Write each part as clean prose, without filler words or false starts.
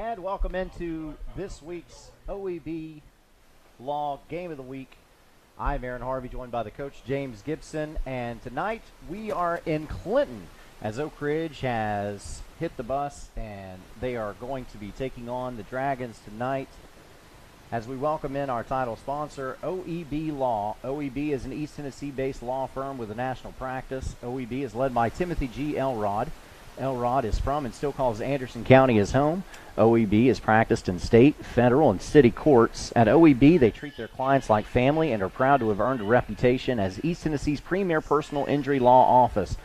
And welcome into this week's OEB Law Game of the Week. I'm Aaron Harvey, joined by the coach James Gibson, and tonight we are in Clinton as Oak Ridge has hit the bus, and they are going to be taking on the Dragons tonight as we welcome in our title sponsor, OEB Law. OEB is an East Tennessee-based law firm with a national practice. OEB is led by Timothy G. Elrod. Elrod is from and still calls Anderson County his home. OEB is practiced in state, federal, and city courts. At OEB, they treat their clients like family and are proud to have earned a reputation as East Tennessee's premier personal injury law office.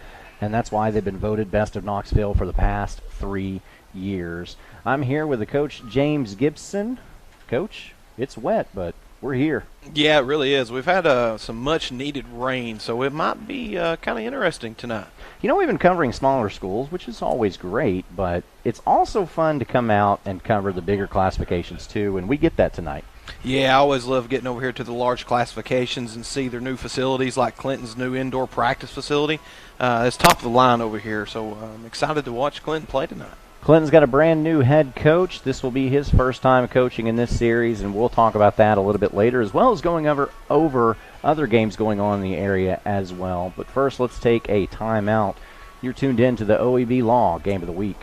And that's why they've been voted Best of Knoxville for the past 3 years. I'm here with the coach, James Gibson. Coach, it's wet, but we're here. Yeah, it really is. We've had some much-needed rain, so it might be kind of interesting tonight. You know, we've been covering smaller schools, which is always great, but it's also fun to come out and cover the bigger classifications, too, and we get that tonight. Yeah, I always love getting over here to the large classifications and see their new facilities, like Clinton's new indoor practice facility. It's top of the line over here, so I'm excited to watch Clinton play tonight. Clinton's got a brand new head coach. This will be his first time coaching in this series, and we'll talk about that a little bit later, as well as going over other games going on in the area as well. But first, let's take a timeout. You're tuned in to the OEB Law Game of the Week.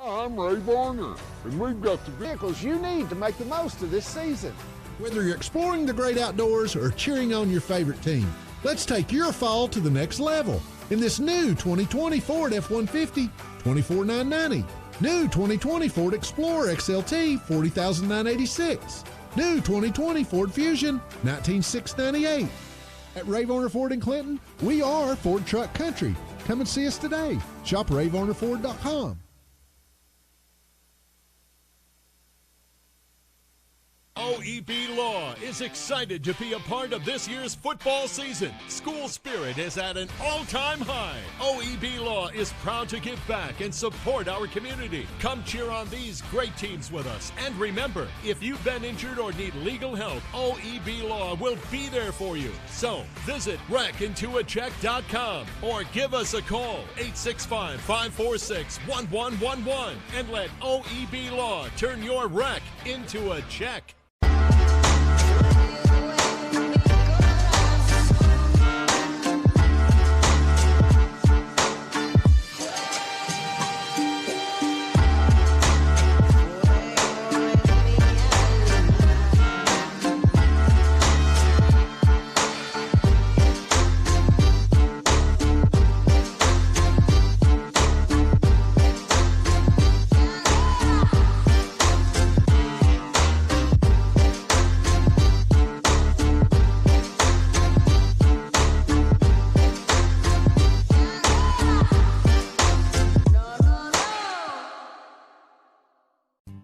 I'm Ray Varner, and we've got the vehicles you need to make the most of this season. Whether you're exploring the great outdoors or cheering on your favorite team, let's take your fall to the next level in this new 2020 Ford F-150, $24,990. New 2020 Ford Explorer XLT, $40,986. New 2020 Ford Fusion, $19,698. At Ray Varner Ford in Clinton, we are Ford Truck Country. Come and see us today. Shop RayVarnerFord.com. OEB Law is excited to be a part of this year's football season. School spirit is at an all-time high. OEB Law is proud to give back and support our community. Come cheer on these great teams with us. And remember, if you've been injured or need legal help, OEB Law will be there for you. So visit wreckintoacheck.com or give us a call, 865-546-1111, and let OEB Law turn your wreck into a check.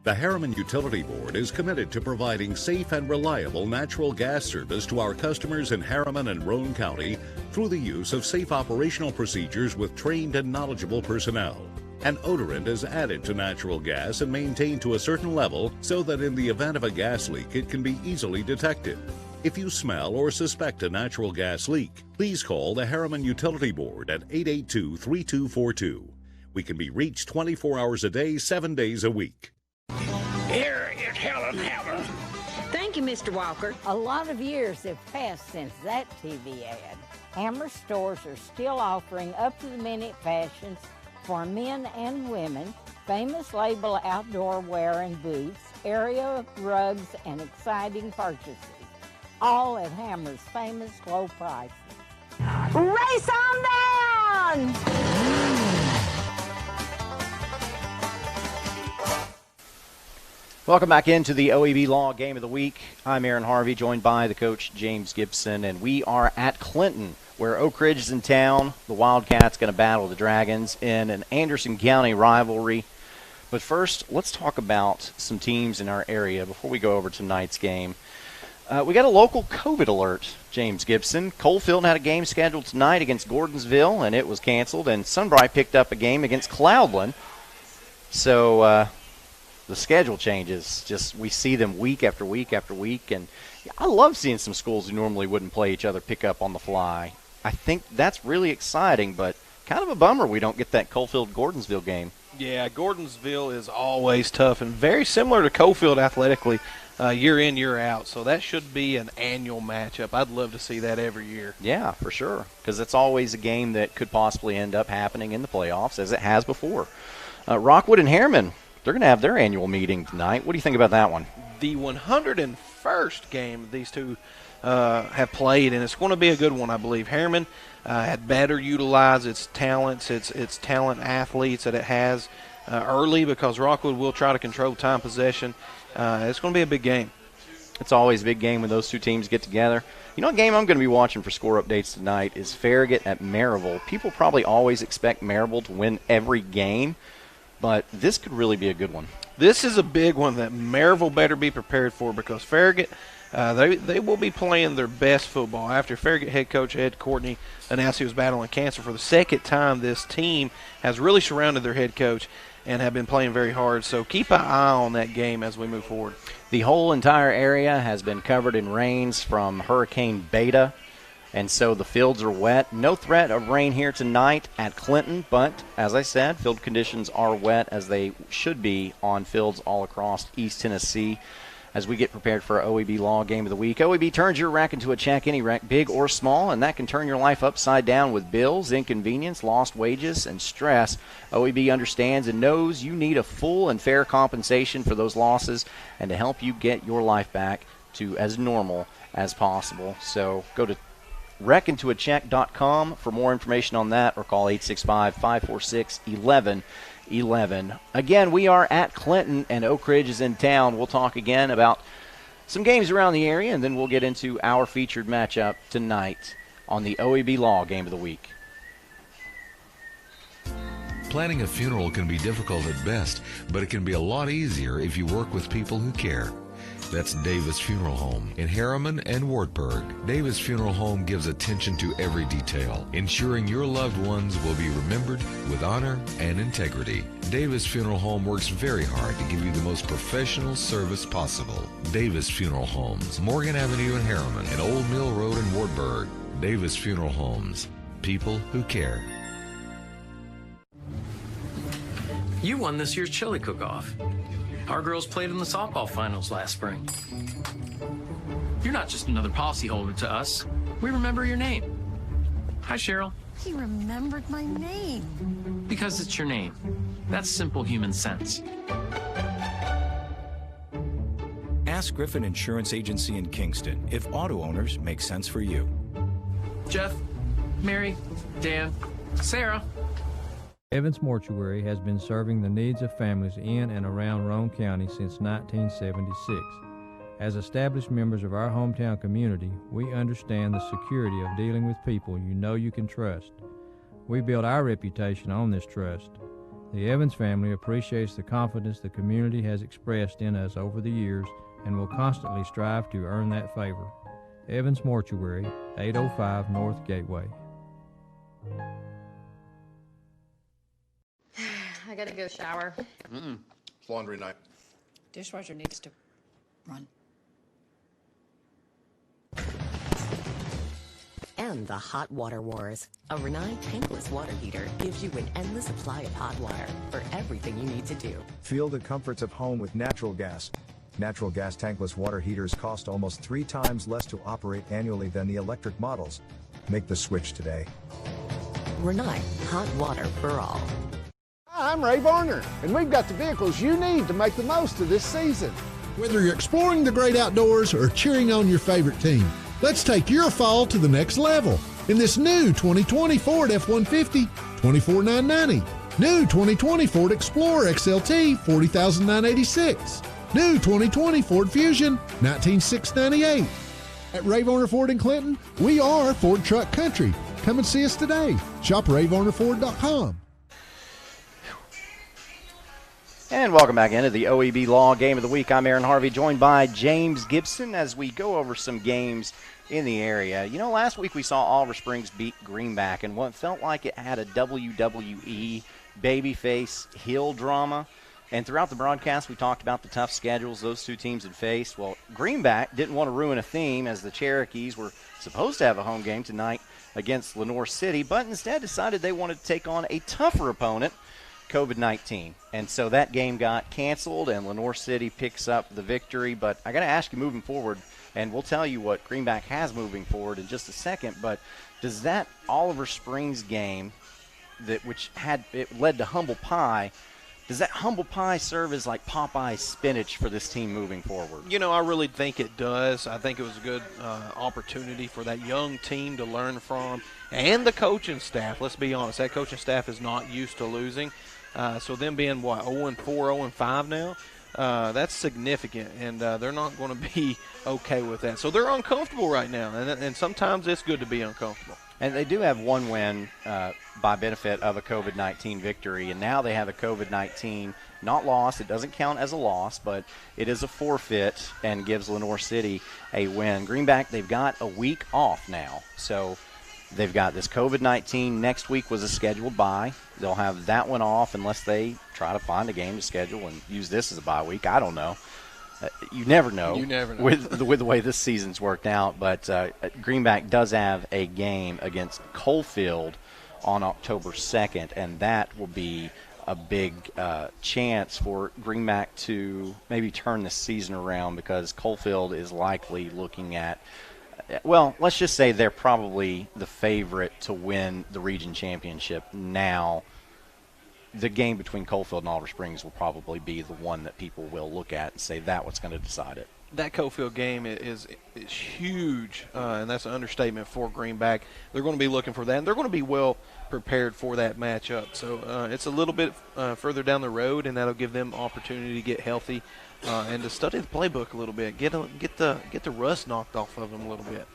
The Harriman Utility Board is committed to providing safe and reliable natural gas service to our customers in Harriman and Roane County through the use of safe operational procedures with trained and knowledgeable personnel. An odorant is added to natural gas and maintained to a certain level so that in the event of a gas leak it can be easily detected. If you smell or suspect a natural gas leak, please call the Harriman Utility Board at 882-3242. We can be reached 24 hours a day, 7 days a week. Here is Helen Hammond. Thank you, Mr. Walker. A lot of years have passed since that TV ad. Hammer stores are still offering up-to-the-minute fashions for men and women, famous label outdoor wear and boots, area rugs, and exciting purchases. All at Hammer's famous low prices. Race on down! Welcome back into the OEB Law Game of the Week. I'm Aaron Harvey, joined by the coach, James Gibson, and we are at Clinton, where Oak Ridge is in town. The Wildcats going to battle the Dragons in an Anderson County rivalry. But first, let's talk about some teams in our area before we go over tonight's game. We got a local COVID alert, James Gibson. Coalfield had a game scheduled tonight against Gordonsville, and it was canceled. And Sunbright picked up a game against Cloudland. So the schedule changes. Just we see them week after week after week. And I love seeing some schools who normally wouldn't play each other pick up on the fly. I think that's really exciting, but kind of a bummer we don't get that Coalfield-Gordonsville game. Yeah, Gordonsville is always tough and very similar to Coalfield athletically. Year in, year out. So that should be an annual matchup. I'd love to see that every year. Yeah, for sure, because it's always a game that could possibly end up happening in the playoffs, as it has before. Rockwood and Harriman, they're going to have their annual meeting tonight. What do you think about that one? The 101st game these two have played, and it's going to be a good one, I believe. Harriman had better utilized its talents, its talent athletes that it has early, because Rockwood will try to control time possession. It's going to be a big game. It's always a big game when those two teams get together. You know, a game I'm going to be watching for score updates tonight is Farragut at Maryville. People probably always expect Maryville to win every game, but this could really be a good one. This is a big one that Maryville better be prepared for, because Farragut, they will be playing their best football. After Farragut head coach Ed Courtney announced he was battling cancer for the second time, this team has really surrounded their head coach and have been playing very hard. So keep an eye on that game as we move forward. The whole entire area has been covered in rains from Hurricane Beta, and so the fields are wet. No threat of rain here tonight at Clinton, but as I said, field conditions are wet, as they should be on fields all across East Tennessee. As we get prepared for our OEB Law Game of the Week. OEB turns your rack into a check, any rack, big or small, and that can turn your life upside down with bills, inconvenience, lost wages, and stress. OEB understands and knows you need a full and fair compensation for those losses and to help you get your life back to as normal as possible. So go to wreckintoacheck.com for more information on that, or call 865-546-1111. Again, we are at Clinton, and Oak Ridge is in town. We'll talk again about some games around the area, and then we'll get into our featured matchup tonight on the OEB Law Game of the Week. Planning a funeral can be difficult at best, but it can be a lot easier if you work with people who care. That's Davis Funeral Home in Harriman and Wartburg. Davis Funeral Home gives attention to every detail, ensuring your loved ones will be remembered with honor and integrity. Davis Funeral Home works very hard to give you the most professional service possible. Davis Funeral Homes, Morgan Avenue in Harriman and Old Mill Road in Wartburg. Davis Funeral Homes, people who care. You won this year's chili cook-off. Our girls played in the softball finals last spring. You're not just another policyholder to us. We remember your name. Hi, Cheryl. He remembered my name. Because it's your name. That's simple human sense. Ask Griffin Insurance Agency in Kingston if auto owners make sense for you. Jeff, Mary, Dan, Sarah. Evans Mortuary has been serving the needs of families in and around Roane County since 1976. As established members of our hometown community, we understand the security of dealing with people you know you can trust. We build our reputation on this trust. The Evans family appreciates the confidence the community has expressed in us over the years and will constantly strive to earn that favor. Evans Mortuary, 805 North Gateway. I gotta go shower. It's laundry night. Dishwasher needs to run. And the Hot Water Wars. A Renai tankless water heater gives you an endless supply of hot water for everything you need to do. Feel the comforts of home with natural gas. Natural gas tankless water heaters cost almost 3 times less to operate annually than the electric models. Make the switch today. Renai, hot water for all. Hi, I'm Ray Varner, and we've got the vehicles you need to make the most of this season. Whether you're exploring the great outdoors or cheering on your favorite team, let's take your fall to the next level in this new 2020 Ford F-150, $24,990. New 2020 Ford Explorer XLT, $40,986. New 2020 Ford Fusion, $19,698. At Ray Varner Ford in Clinton, we are Ford Truck Country. Come and see us today. Shop RayVarnerFord.com. And welcome back into the OEB Law Game of the Week. I'm Aaron Harvey, joined by James Gibson as we go over some games in the area. You know, last week we saw Oliver Springs beat Greenback in what felt like it had a WWE babyface heel drama. And throughout the broadcast, we talked about the tough schedules those two teams had faced. Well, Greenback didn't want to ruin a theme as the Cherokees were supposed to have a home game tonight against Lenoir City, but instead decided they wanted to take on a tougher opponent, COVID-19. And so that game got canceled, and Lenoir City picks up the victory. But I got to ask you moving forward, and we'll tell you what Greenback has moving forward in just a second, but does that Oliver Springs game, which led to Humble Pie, does that Humble Pie serve as like Popeye's spinach for this team moving forward? You know, I really think it does. I think it was a good opportunity for that young team to learn from. And the coaching staff, let's be honest, that coaching staff is not used to losing. So them being, 0-4, 0-5 now, that's significant. And they're not going to be okay with that. So they're uncomfortable right now. And sometimes it's good to be uncomfortable. And they do have one win by benefit of a COVID-19 victory, and now they have a COVID-19 not loss. It doesn't count as a loss, but it is a forfeit and gives Lenoir City a win. Greenback, they've got a week off now, so they've got this COVID-19. Next week was a scheduled bye. They'll have that one off unless they try to find a game to schedule and use this as a bye week. I don't know. You never know. You never know. With the way this season's worked out. But Greenback does have a game against Coalfield on October 2nd, and that will be a big chance for Greenback to maybe turn the season around, because Coalfield is likely looking at, well, let's just say they're probably the favorite to win the region championship now. The game between Coalfield and Oliver Springs will probably be the one that people will look at and say that's what's going to decide it. That Coalfield game is huge, and that's an understatement for Greenback. They're going to be looking for that, and they're going to be well prepared for that matchup. So it's a little bit further down the road, and that'll give them opportunity to get healthy and to study the playbook a little bit, get the rust knocked off of them a little bit.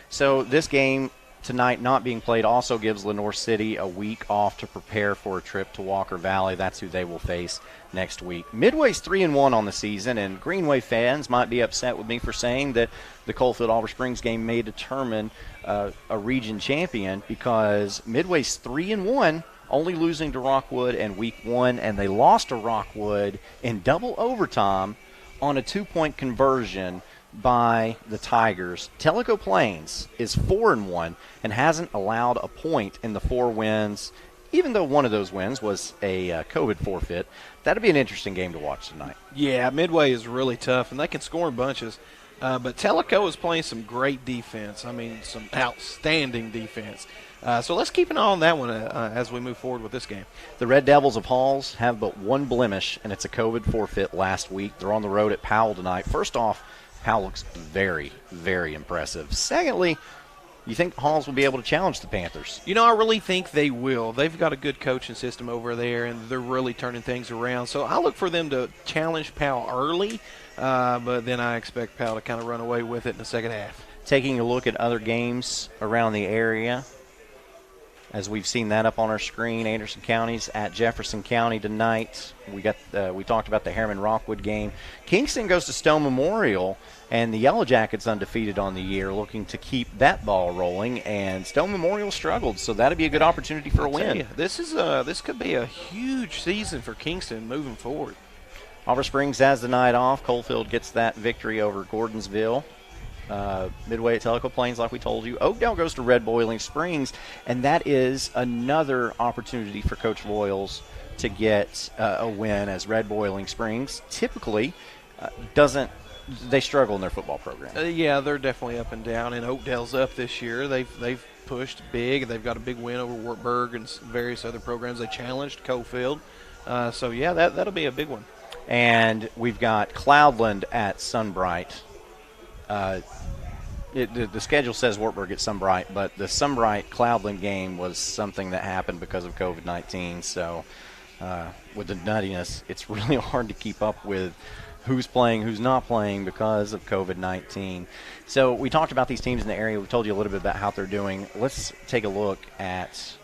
So this game tonight not being played also gives Lenoir City a week off to prepare for a trip to Walker Valley. That's who they will face next week. Midway's 3-1 on the season, and Greenway fans might be upset with me for saying that the Coalfield Oliver Springs game may determine a region champion, because Midway's 3-1, only losing to Rockwood in week 1, and they lost to Rockwood in double overtime on a 2-point conversion by the Tigers. Tellico Plains is 4-1 and hasn't allowed a point in the 4 wins, even though one of those wins was a COVID forfeit. That'll be an interesting game to watch tonight. Yeah, Midway is really tough, and they can score in bunches. But Tellico is playing some great defense. I mean, some outstanding defense. So let's keep an eye on that one as we move forward with this game. The Red Devils of Halls have but one blemish, and it's a COVID forfeit last week. They're on the road at Powell tonight. First off, Powell looks very, very impressive. Secondly, you think Halls will be able to challenge the Panthers? You know, I really think they will. They've got a good coaching system over there, and they're really turning things around. So I look for them to challenge Powell early, but then I expect Powell to kind of run away with it in the second half. Taking a look at other games around the area, as we've seen that up on our screen, Anderson County's at Jefferson County tonight. We talked about the Harriman-Rockwood game. Kingston goes to Stone Memorial, and the Yellow Jackets undefeated on the year, looking to keep that ball rolling. And Stone Memorial struggled, so that'll be a good opportunity for a win. This could be a huge season for Kingston moving forward. Oliver Springs has the night off. Coalfield gets that victory over Gordonsville. Midway at Tellico Plains, like we told you. Oakdale goes to Red Boiling Springs, and that is another opportunity for Coach Voiles to get a win, as Red Boiling Springs typically they struggle in their football program. Yeah, they're definitely up and down, and Oakdale's up this year. They've pushed big. They've got a big win over Wartburg and various other programs. They challenged Cofield. So, yeah, that'll be a big one. And we've got Cloudland at Sunbright. The schedule says Wartburg at Sunbright, but the Sunbright-Cloudland game was something that happened because of COVID-19. So with the nuttiness, it's really hard to keep up with who's playing, who's not playing because of COVID-19. So we talked about these teams in the area. We told you a little bit about how they're doing. Let's take a look at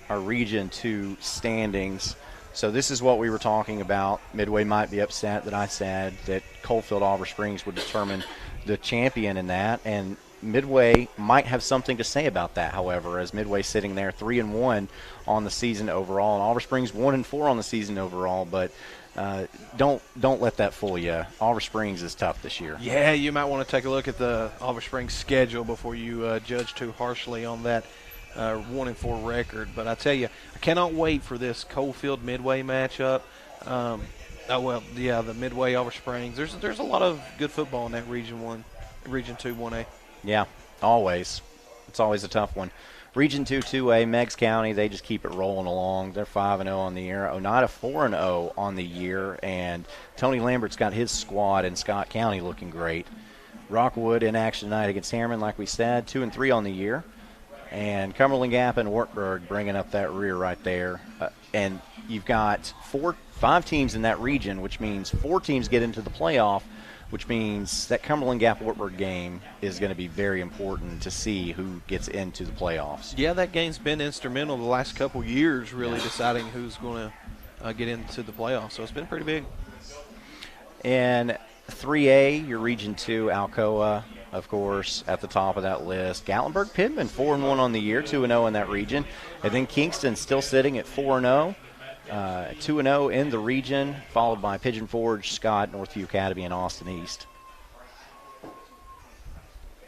our Region 2 standings. So this is what we were talking about. Midway might be upset that I said that Coalfield Auburn Springs would determine the champion in that, and Midway might have something to say about that, however, as Midway sitting there 3-1 on the season overall, and Auburn Springs 1-4 on the season overall, but don't let that fool you. Auburn Springs is tough this year. Yeah, you might want to take a look at the Auburn Springs schedule before you judge too harshly on that 1-4 record. But I tell you, I cannot wait for this Coalfield Midway matchup. The Midway Auburn Springs. There's a lot of good football in that Region 2 1A. Yeah, always. It's always a tough one. Region 2 2A, Meigs County, they just keep it rolling along. They're 5-0 on the year. Oneida 4-0 on the year, and Tony Lambert's got his squad in Scott County looking great. Rockwood in action tonight against Harriman, like we said, 2-3 on the year. And Cumberland Gap and Wartburg bringing up that rear right there. And you've got 5 teams in that region, which means 4 teams get into the playoff, which means that Cumberland Gap-Wartburg game is going to be very important to see who gets into the playoffs. Yeah, that game's been instrumental the last couple years, really deciding who's going to get into the playoffs. So it's been pretty big. In 3A, your Region 2, Alcoa, of course, at the top of that list. Gatlinburg-Pittman, 4-1 on the year, 2-0 in that region. And then Kingston still sitting at 4-0. 2-0 in the region, followed by Pigeon Forge, Scott, Northview Academy, and Austin East.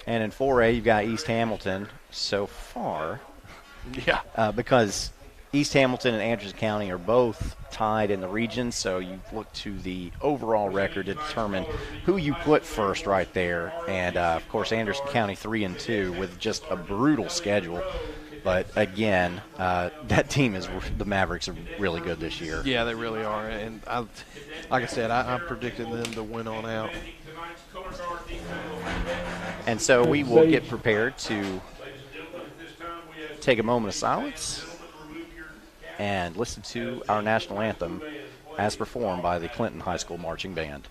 And in 4A, you've got East Hamilton so far. Yeah. Because East Hamilton and Andrews County are both tied in the region, so you look to the overall record to determine who you put first right there. And, of course, Anderson County 3-2 with just a brutal schedule. But, again, that team the Mavericks are really good this year. Yeah, they really are. And, like I said, I predicted them to win on out. And so we will get prepared to take a moment of silence and listen to our national anthem as performed by the Clinton High School Marching Band.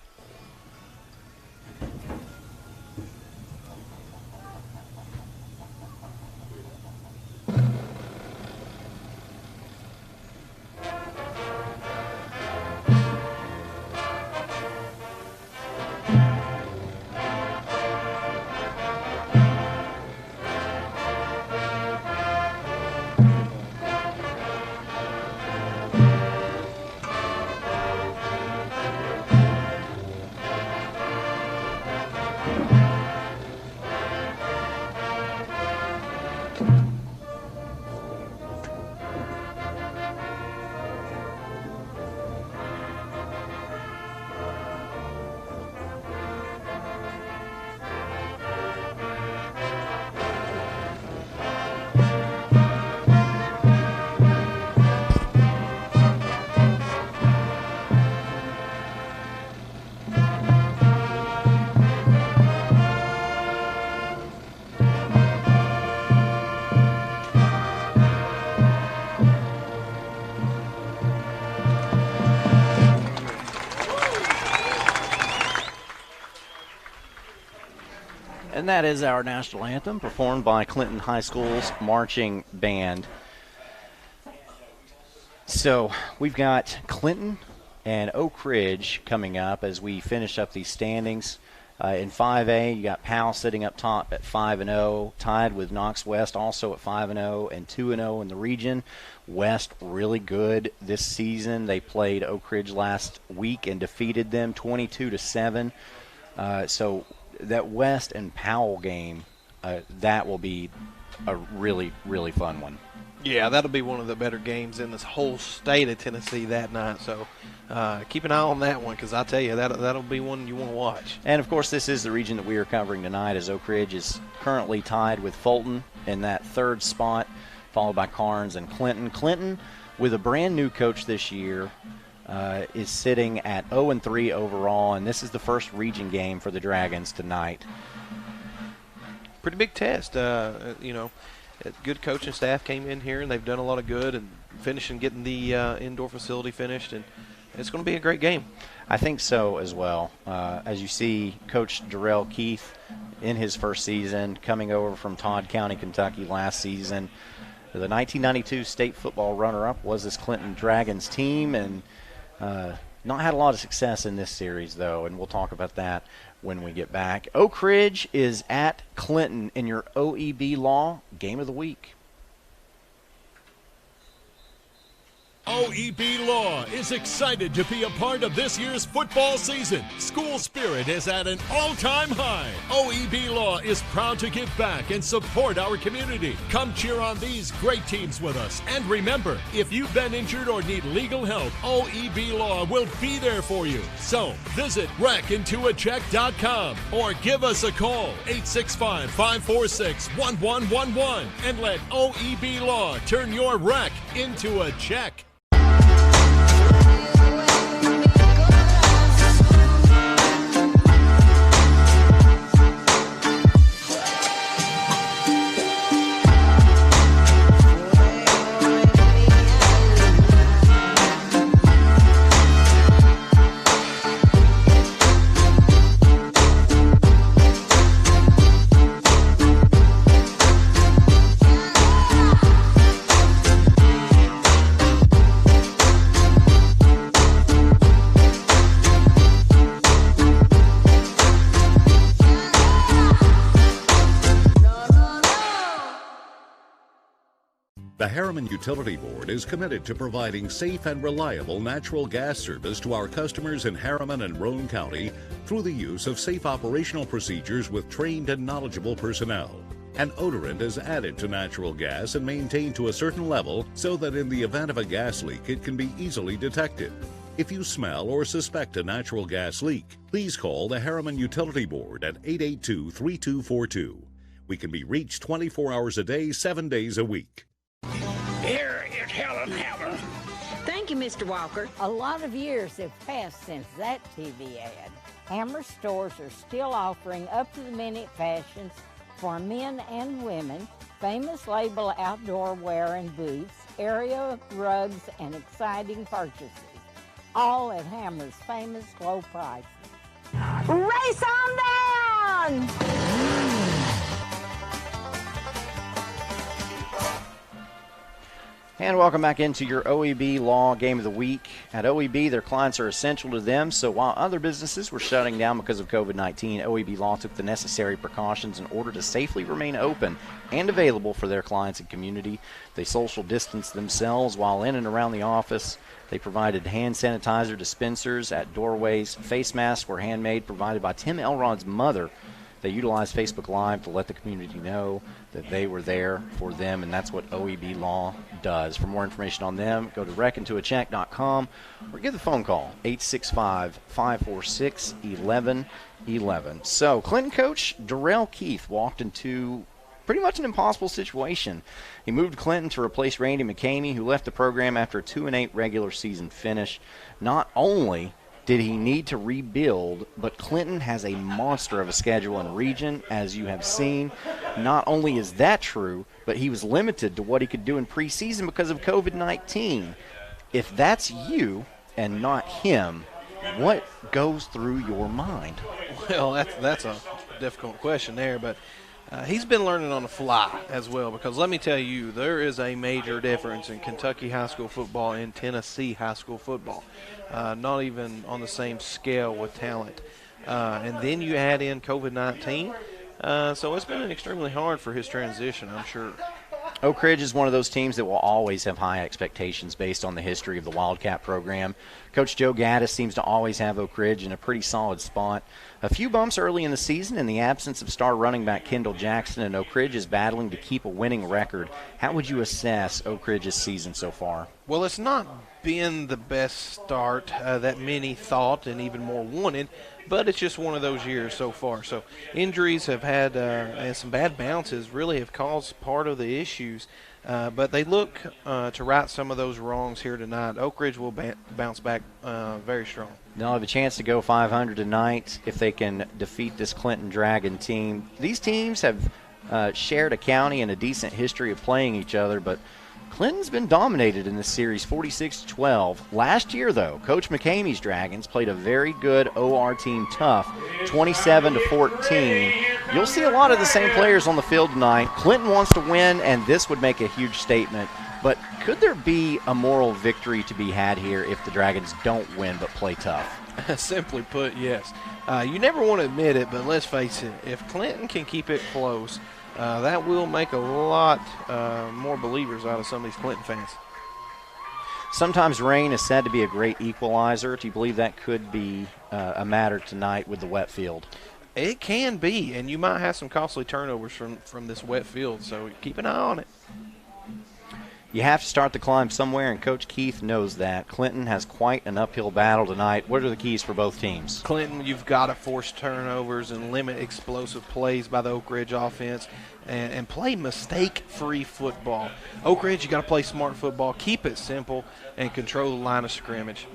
And that is our national anthem performed by Clinton High School's marching band. So we've got Clinton and Oak Ridge coming up as we finish up these standings. In 5A, you got Powell sitting up top at 5-0, tied with Knox West also at 5-0 and 2-0 in the region. West really good this season. They played Oak Ridge last week and defeated them 22-7. So that West and Powell game, that will be a really, really fun one. Yeah, that'll be one of the better games in this whole state of Tennessee that night. So keep an eye on that one, because I tell you, that'll be one you want to watch. And, of course, this is the region that we are covering tonight, as Oak Ridge is currently tied with Fulton in that third spot, followed by Karns and Clinton. Clinton, with a brand-new coach this year, is sitting at 0-3 overall, and this is the first region game for the Dragons tonight. Pretty big test. Good coaching staff came in here, and they've done a lot of good and finishing getting the indoor facility finished, and it's going to be a great game. I think so as well. As you see, Coach Darrell Keith in his first season, coming over from Todd County, Kentucky last season. The 1992 state football runner-up was this Clinton Dragons team, and not had a lot of success in this series, though, and we'll talk about that when we get back. Oak Ridge is at Clinton in your OEB Law Game of the Week. OEB Law is excited to be a part of this year's football season. School spirit is at an all-time high. OEB Law is proud to give back and support our community. Come cheer on these great teams with us. And remember, if you've been injured or need legal help, OEB Law will be there for you. So visit wreckintoacheck.com or give us a call, 865-546-1111, and let OEB Law turn your wreck into a check. The Harriman Utility Board is committed to providing safe and reliable natural gas service to our customers in Harriman and Roane County through the use of safe operational procedures with trained and knowledgeable personnel. An odorant is added to natural gas and maintained to a certain level so that in the event of a gas leak, it can be easily detected. If you smell or suspect a natural gas leak, please call the Harriman Utility Board at 882-3242. We can be reached 24 hours a day, 7 days a week. Here is Helen Hammer. Thank you, Mr. Walker. A lot of years have passed since that TV ad. Hammer stores are still offering up-to-the-minute fashions for men and women, famous label outdoor wear and boots, area rugs, and exciting purchases. All at Hammer's famous low prices. Race on down! And welcome back into your OEB Law Game of the Week. At OEB, their clients are essential to them, so while other businesses were shutting down because of COVID-19, OEB Law took the necessary precautions in order to safely remain open and available for their clients and community. They social distanced themselves while in and around the office. They provided hand sanitizer dispensers at doorways. Face masks were handmade, provided by Tim Elrod's mother. They utilized Facebook Live to let the community know that they were there for them, and that's what OEB Law does. For more information on them, go to wreckintoacheck.com or give the phone call, 865-546-1111. So, Clinton coach Darrell Keith walked into pretty much an impossible situation. He moved Clinton to replace Randy McCamey, who left the program after a 2-8 regular season finish. Not only did he need to rebuild, but Clinton has a monster of a schedule in region, as you have seen. Not only is that true, but he was limited to what he could do in preseason because of COVID-19. If that's you and not him, what goes through your mind? Well, that's a difficult question there, but he's been learning on the fly as well, because let me tell you, there is a major difference in Kentucky high school football and Tennessee high school football. Not even on the same scale with talent. And then you add in COVID-19. So it's been extremely hard for his transition, I'm sure. Oak Ridge is one of those teams that will always have high expectations based on the history of the Wildcat program. Coach Joe Gaddis seems to always have Oak Ridge in a pretty solid spot. A few bumps early in the season in the absence of star running back Kendall Jackson, and Oak Ridge is battling to keep a winning record. How would you assess Oak Ridge's season so far? Well, it's not been the best start that many thought and even more wanted, but it's just one of those years so far. So injuries have had and some bad bounces really have caused part of the issues, but they look to right some of those wrongs here tonight. Oak Ridge will bounce back very strong. They'll have a chance to go 500 tonight if they can defeat this Clinton Dragon team. These teams have shared a county and a decent history of playing each other, but Clinton's been dominated in this series 46-12. Last year, though, Coach McCamey's Dragons played a very good OR team tough, 27-14. You'll see a lot of the same players on the field tonight. Clinton wants to win, and this would make a huge statement. But could there be a moral victory to be had here if the Dragons don't win but play tough? Simply put, yes. You never want to admit it, but let's face it, if Clinton can keep it close, that will make a lot more believers out of some of these Clinton fans. Sometimes rain is said to be a great equalizer. Do you believe that could be a matter tonight with the wet field? It can be, and you might have some costly turnovers from this wet field, so keep an eye on it. You have to start the climb somewhere, and Coach Keith knows that. Clinton has quite an uphill battle tonight. What are the keys for both teams? Clinton, you've got to force turnovers and limit explosive plays by the Oak Ridge offense and play mistake-free football. Oak Ridge, you got to play smart football, keep it simple, and control the line of scrimmage.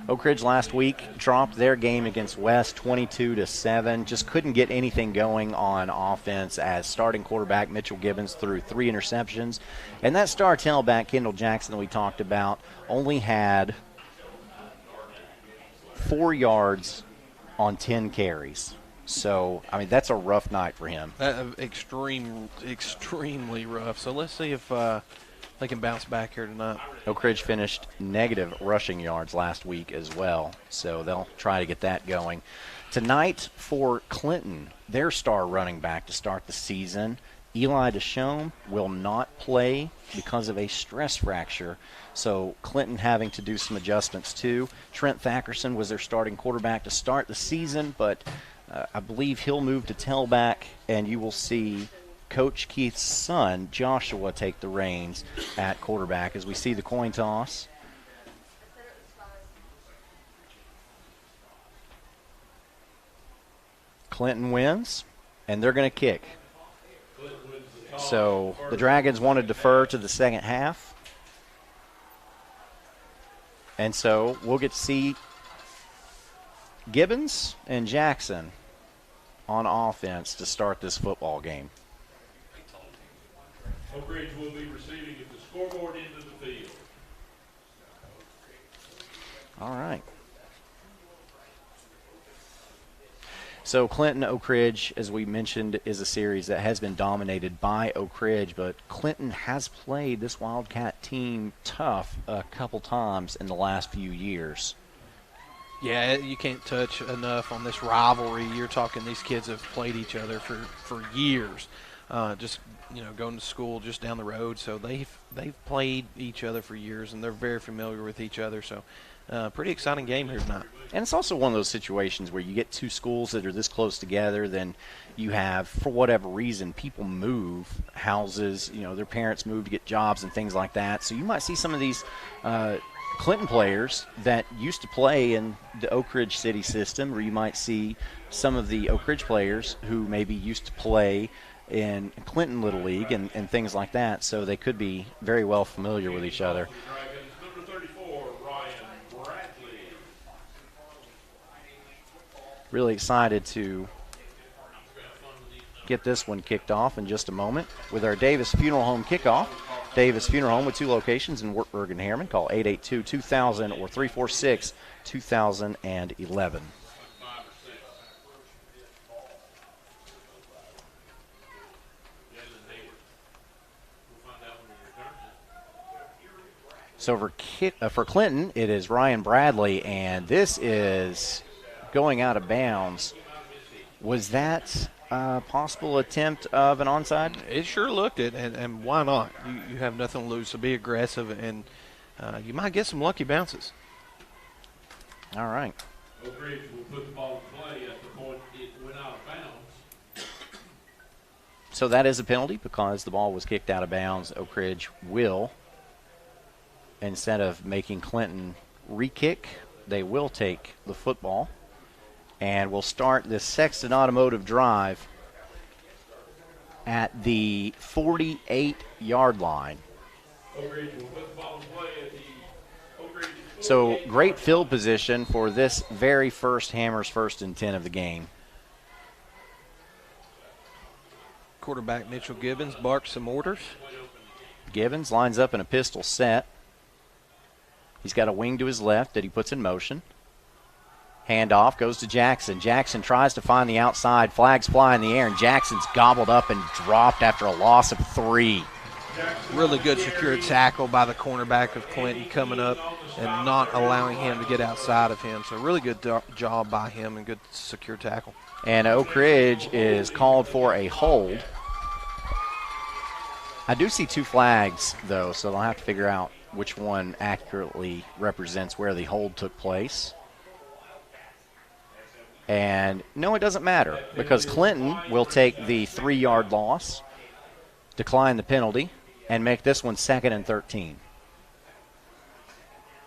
Oak Ridge last week dropped their game against West 22-7. Just couldn't get anything going on offense as starting quarterback Mitchell Gibbons threw 3 interceptions. And that star tailback Kendall Jackson that we talked about only had 4 yards on 10 carries. So, I mean, that's a rough night for him. Extremely rough. So let's see if they can bounce back here tonight. Oak Ridge finished negative rushing yards last week as well, so they'll try to get that going. Tonight for Clinton, their star running back to start the season, Eli Deschamps, will not play because of a stress fracture, so Clinton having to do some adjustments too. Trent Thackerson was their starting quarterback to start the season, but I believe he'll move to tailback, and you will see Coach Keith's son, Joshua, take the reins at quarterback as we see the coin toss. Clinton wins, and they're going to kick. So the Dragons want to defer to the second half. And so we'll get to see Gibbons and Jackson on offense to start this football game. Oak Ridge will be receiving at the scoreboard end of the field. All right. So Clinton Oak Ridge, as we mentioned, is a series that has been dominated by Oak Ridge, but Clinton has played this Wildcat team tough a couple times in the last few years. Yeah, you can't touch enough on this rivalry. You're talking these kids have played each other for years. Just going to school just down the road, so they've played each other for years, and they're very familiar with each other. So, pretty exciting game here tonight. And it's also one of those situations where you get two schools that are this close together, then you have, for whatever reason, people move houses. Their parents move to get jobs and things like that. So you might see some of these Clinton players that used to play in the Oak Ridge city system, or you might see some of the Oak Ridge players who maybe used to play in Clinton Little League and things like that, so they could be very well familiar with each other. Really excited to get this one kicked off in just a moment with our Davis Funeral Home kickoff. Davis Funeral Home with 2 locations in Wartburg and Harriman. Call 882-2000 or 346-2011. So for Clinton, it is Ryan Bradley, and this is going out of bounds. Was that possible attempt of an onside? It sure looked it, and why not? You have nothing to lose, so be aggressive, and you might get some lucky bounces. All right. Oak Ridge will put the ball in play at the point it went out of bounds. So that is a penalty because the ball was kicked out of bounds. Oak Ridge will, instead of making Clinton re-kick, they will take the football. And we'll start this Sexton Automotive drive at the 48-yard line. Oak Ridge will put the ball in play at the Oak Ridge. So great field position for this very first Hammers 1st and 10 of the game. Quarterback Mitchell Gibbons barks some orders. Gibbons lines up in a pistol set. He's got a wing to his left that he puts in motion. Handoff goes to Jackson. Jackson tries to find the outside. Flags fly in the air, and Jackson's gobbled up and dropped after a loss of 3. Really good secure tackle by the cornerback of Clinton coming up and not allowing him to get outside of him. So really good job by him and good secure tackle. And Oak Ridge is called for a hold. I do see 2 flags, though, so they'll have to figure out which one accurately represents where the hold took place. And no, it doesn't matter because Clinton will take the 3-yard loss, decline the penalty, and make this one 2nd and 13.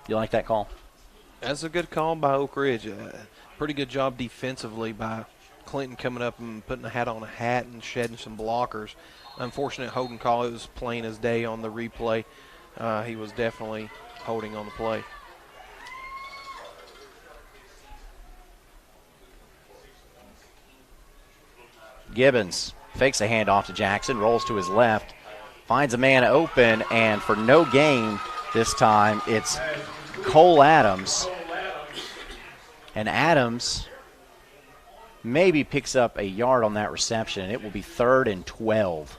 You like that call? That's a good call by Oak Ridge. Pretty good job defensively by Clinton coming up and putting a hat on a hat and shedding some blockers. Unfortunate holding call. It was plain as day on the replay. He was definitely holding on the play. Gibbons fakes a handoff to Jackson, rolls to his left, finds a man open, and for no gain this time, it's Cole Adams. And Adams maybe picks up a yard on that reception. It will be 3rd and 12.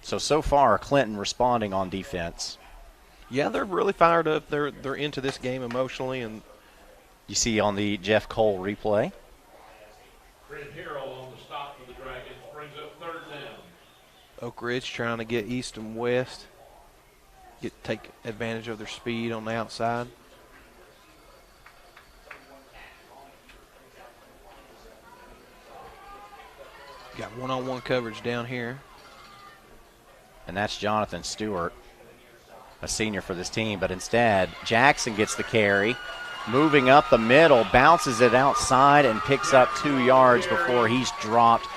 So far, Clinton responding on defense. Yeah, they're really fired up. They're into this game emotionally. And you see on the Jeff Cole replay. Brent Harrell on the stop for the Dragons brings up 3rd down. Oak Ridge trying to get east and west, take advantage of their speed on the outside. Got one-on-one coverage down here. And that's Jonathan Stewart, a senior for this team. But instead, Jackson gets the carry, moving up the middle, bounces it outside, and picks up 2 yards before he's dropped.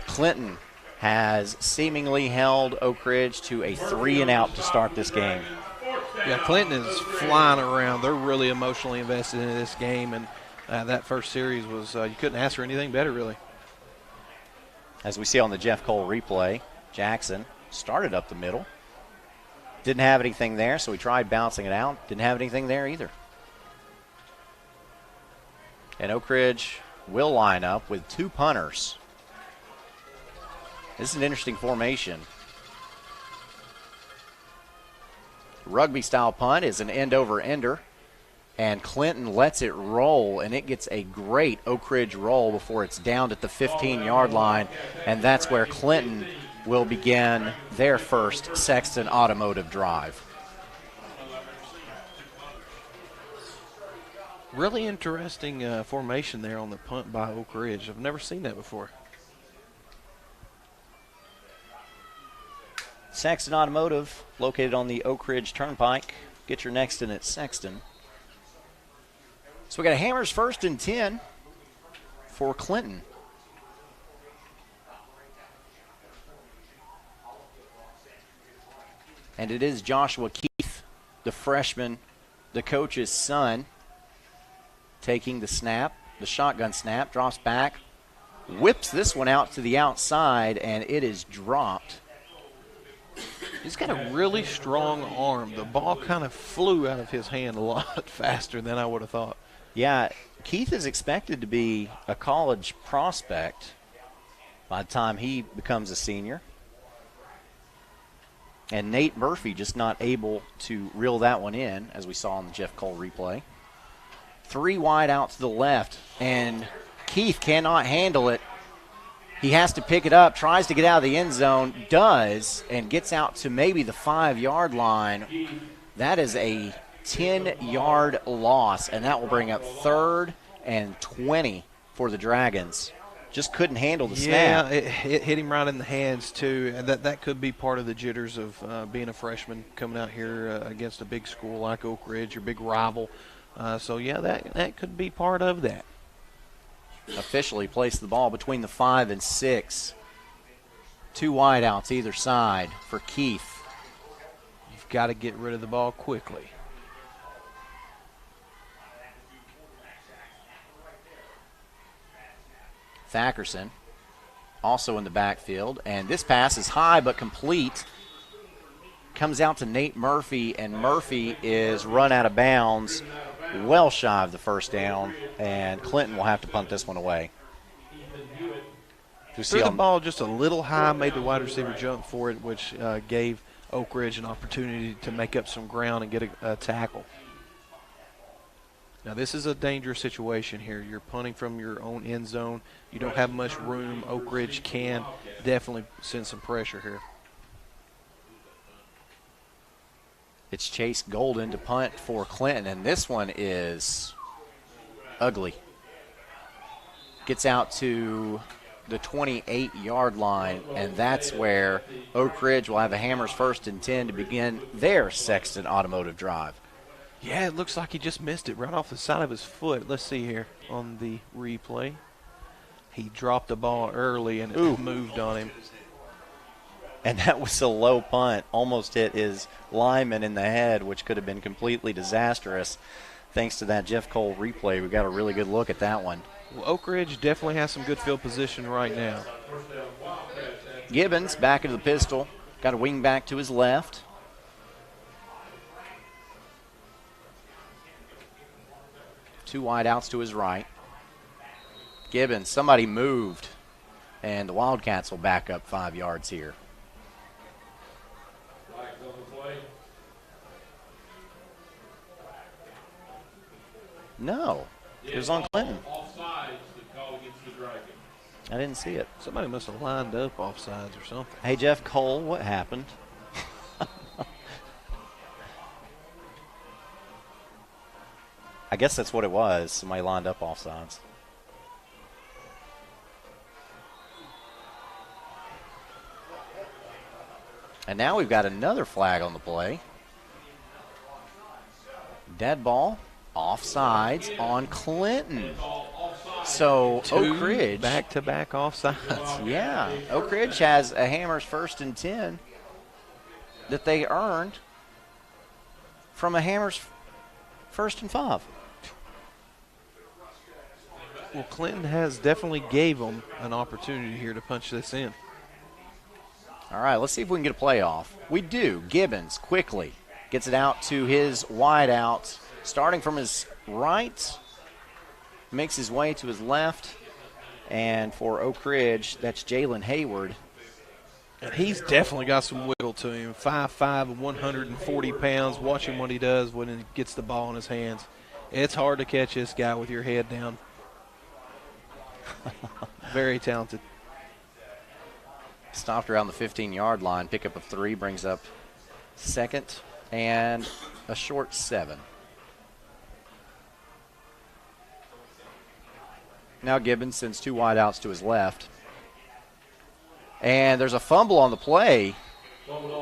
Clinton has seemingly held Oak Ridge to a 3-and-out to start this game. Yeah, Clinton is flying around. They're really emotionally invested in this game, and that first series was you couldn't ask for anything better, really. As we see on the Jeff Cole replay, Jackson started up the middle. Didn't have anything there, so he tried bouncing it out. Didn't have anything there either. And Oak Ridge will line up with 2 punters. This is an interesting formation. Rugby-style punt is an end-over-ender, and Clinton lets it roll, and it gets a great Oak Ridge roll before it's down at the 15-yard line, and that's where Clinton will begin their first Sexton Automotive drive. Really interesting formation there on the punt by Oak Ridge. I've never seen that before. Sexton Automotive, located on the Oak Ridge Turnpike. Get your next in at Sexton. So we got a Hammers 1st and 10 for Clinton. And it is Joshua Keith, the freshman, the coach's son, taking the snap, the shotgun snap, drops back, whips this one out to the outside, and it is dropped. He's got a really strong arm. The ball kind of flew out of his hand a lot faster than I would have thought. Yeah, Keith is expected to be a college prospect by the time he becomes a senior. And Nate Murphy just not able to reel that one in, as we saw on the Jeff Cole replay. 3 wide out to the left, and Keith cannot handle it. He has to pick it up, tries to get out of the end zone, does, and gets out to maybe the 5-yard line. That is a 10-yard loss, and that will bring up 3rd and 20 for the Dragons. Just couldn't handle the snap. Yeah, it hit him right in the hands, too. And that could be part of the jitters of being a freshman coming out here against a big school like Oak Ridge, your big rival. So, yeah, that could be part of that. Officially placed the ball between the 5 and 6. 2 wideouts either side for Keith. You've got to get rid of the ball quickly. Thackerson also in the backfield, and this pass is high but complete. Comes out to Nate Murphy, and Murphy is run out of bounds well shy of the first down, and Clinton will have to punt this one away. Threw the ball just a little high, made the wide receiver jump for it, which gave Oak Ridge an opportunity to make up some ground and get a tackle. Now, this is a dangerous situation here. You're punting from your own end zone. You don't have much room. Oak Ridge can definitely send some pressure here. It's Chase Golden to punt for Clinton, and this one is ugly. Gets out to the 28-yard line, and that's where Oak Ridge will have a Hammers 1st and 10 to begin their Sexton Automotive drive. Yeah, it looks like he just missed it right off the side of his foot. Let's see here on the replay. He dropped the ball early, and it moved on him. And that was a low punt. Almost hit his lineman in the head, which could have been completely disastrous. Thanks to that Jeff Cole replay, we got a really good look at that one. Well, Oak Ridge definitely has some good field position right now. Gibbons back into the pistol. Got a wing back to his left. Two wide outs to his right. Gibbons, somebody moved, and the Wildcats will back up 5 yards here. No, it was on Clinton. I didn't see it. Somebody must have lined up offsides or something. Hey, Jeff Cole, what happened? I guess that's what it was. Somebody lined up offsides. And now we've got another flag on the play. Dead ball, offsides on Clinton. So Oak Ridge. Back-to-back offsides. Yeah, Oak Ridge has a Hammers 1st and 10 that they earned from a Hammers 1st and 5. Well, Clinton has definitely gave them an opportunity here to punch this in. All right, let's see if we can get a play off. We do. Gibbons quickly gets it out to his wide out, starting from his right, makes his way to his left, and for Oak Ridge, that's Jalen Hayward. And he's definitely got some wiggle to him. 5'5", 140 pounds. Watching what he does when he gets the ball in his hands. It's hard to catch this guy with your head down. Very talented. Stopped around the 15-yard line. Pick up of 3 brings up 2nd and a short 7. Now Gibbons sends 2 wideouts to his left. And there's a fumble on the play,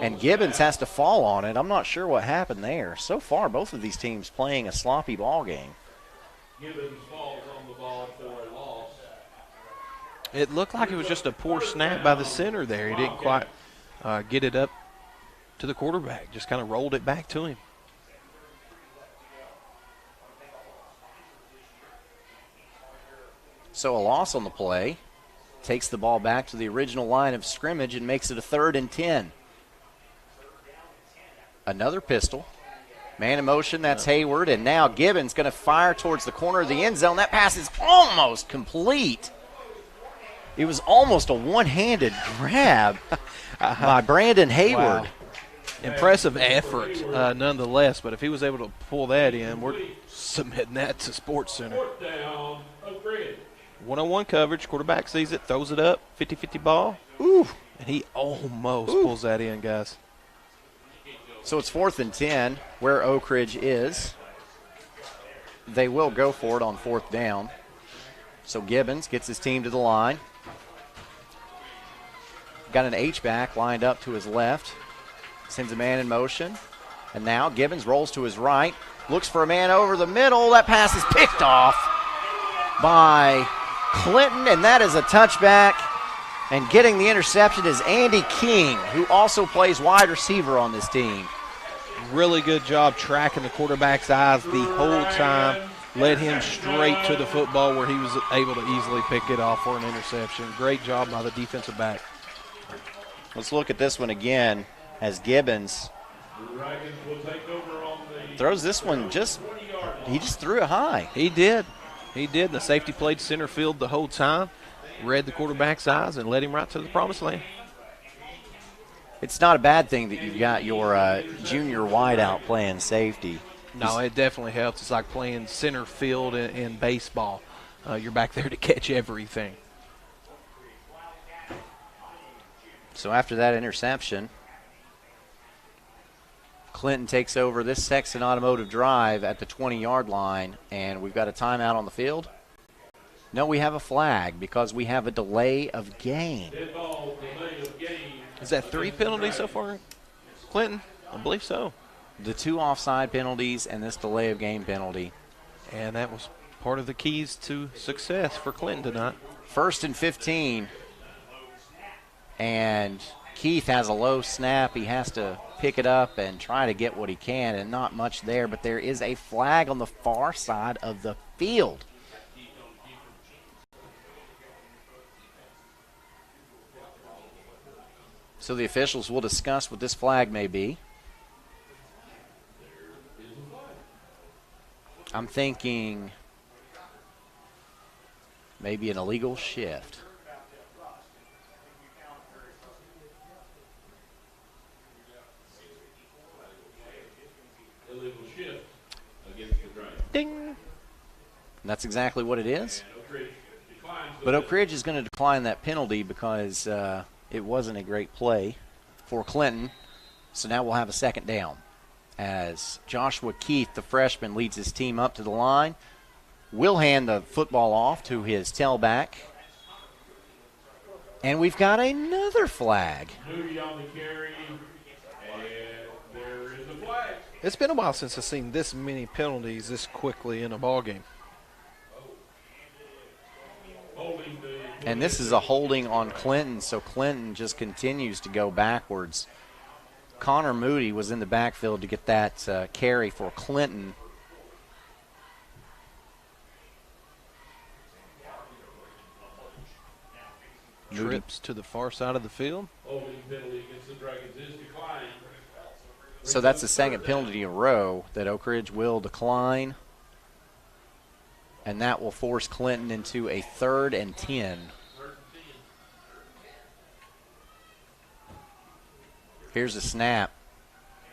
and Gibbons has to fall on it. I'm not sure what happened there. So far, both of these teams playing a sloppy ball game. Gibbons falls on the ball for a loss. It looked like it was just a poor snap by the center there. He didn't quite get it up to the quarterback. Just kind of rolled it back to him. So a loss on the play. Takes the ball back to the original line of scrimmage and makes it a 3rd and 10. Another pistol. Man in motion, that's Hayward. And now Gibbons going to fire towards the corner of the end zone. That pass is almost complete. It was almost a one-handed grab by Brandon Hayward. Wow. Impressive effort nonetheless, but if he was able to pull that in, we're submitting that to SportsCenter. One-on-one coverage. Quarterback sees it, throws it up, 50-50 ball. Ooh, and he almost pulls that in, guys. So it's 4th and 10 where Oak Ridge is. They will go for it on 4th down. So Gibbons gets his team to the line. Got an H-back lined up to his left. Sends a man in motion. And now Gibbons rolls to his right. Looks for a man over the middle. That pass is picked off by Clinton, and that is a touchback. And getting the interception is Andy King, who also plays wide receiver on this team. Really good job tracking the quarterback's eyes the whole time. Led him straight to the football where he was able to easily pick it off for an interception. Great job by the defensive back. Let's look at this one again as Gibbons throws this one he just threw it high. He did. He did. The safety played center field the whole time, read the quarterback's eyes, and led him right to the promised land. It's not a bad thing that you've got your junior wideout playing safety. No, it definitely helps. It's like playing center field in baseball. You're back there to catch everything. So after that interception, Clinton takes over this Sexton Automotive drive at the 20-yard line, and we've got a timeout on the field. No, we have a flag because we have a delay of game. Is that 3 penalties so far, Clinton? I believe so. The 2 offside penalties and this delay of game penalty. And that was part of the keys to success for Clinton tonight. 1st and 15. And Keith has a low snap. He has to pick it up and try to get what he can, and not much there. But there is a flag on the far side of the field. So the officials will discuss what this flag may be. I'm thinking maybe an illegal shift. Illegal shift against the drive. Ding. And that's exactly what it is. But Oak Ridge is going to decline that penalty because it wasn't a great play for Clinton. So now we'll have a 2nd down as Joshua Keith, the freshman, leads his team up to the line. Will hand the football off to his tailback. And we've got another flag. Moody on the carry, and there is a flag. It's been a while since I've seen this many penalties this quickly in a ball game. And this is a holding on Clinton, so Clinton just continues to go backwards. Connor Moody was in the backfield to get that carry for Clinton. Trips to the far side of the field. Holding penalty against the Dragons is declined. So that's the 2nd penalty in a row that Oak Ridge will decline. And that will force Clinton into a 3rd and 10. Here's a snap.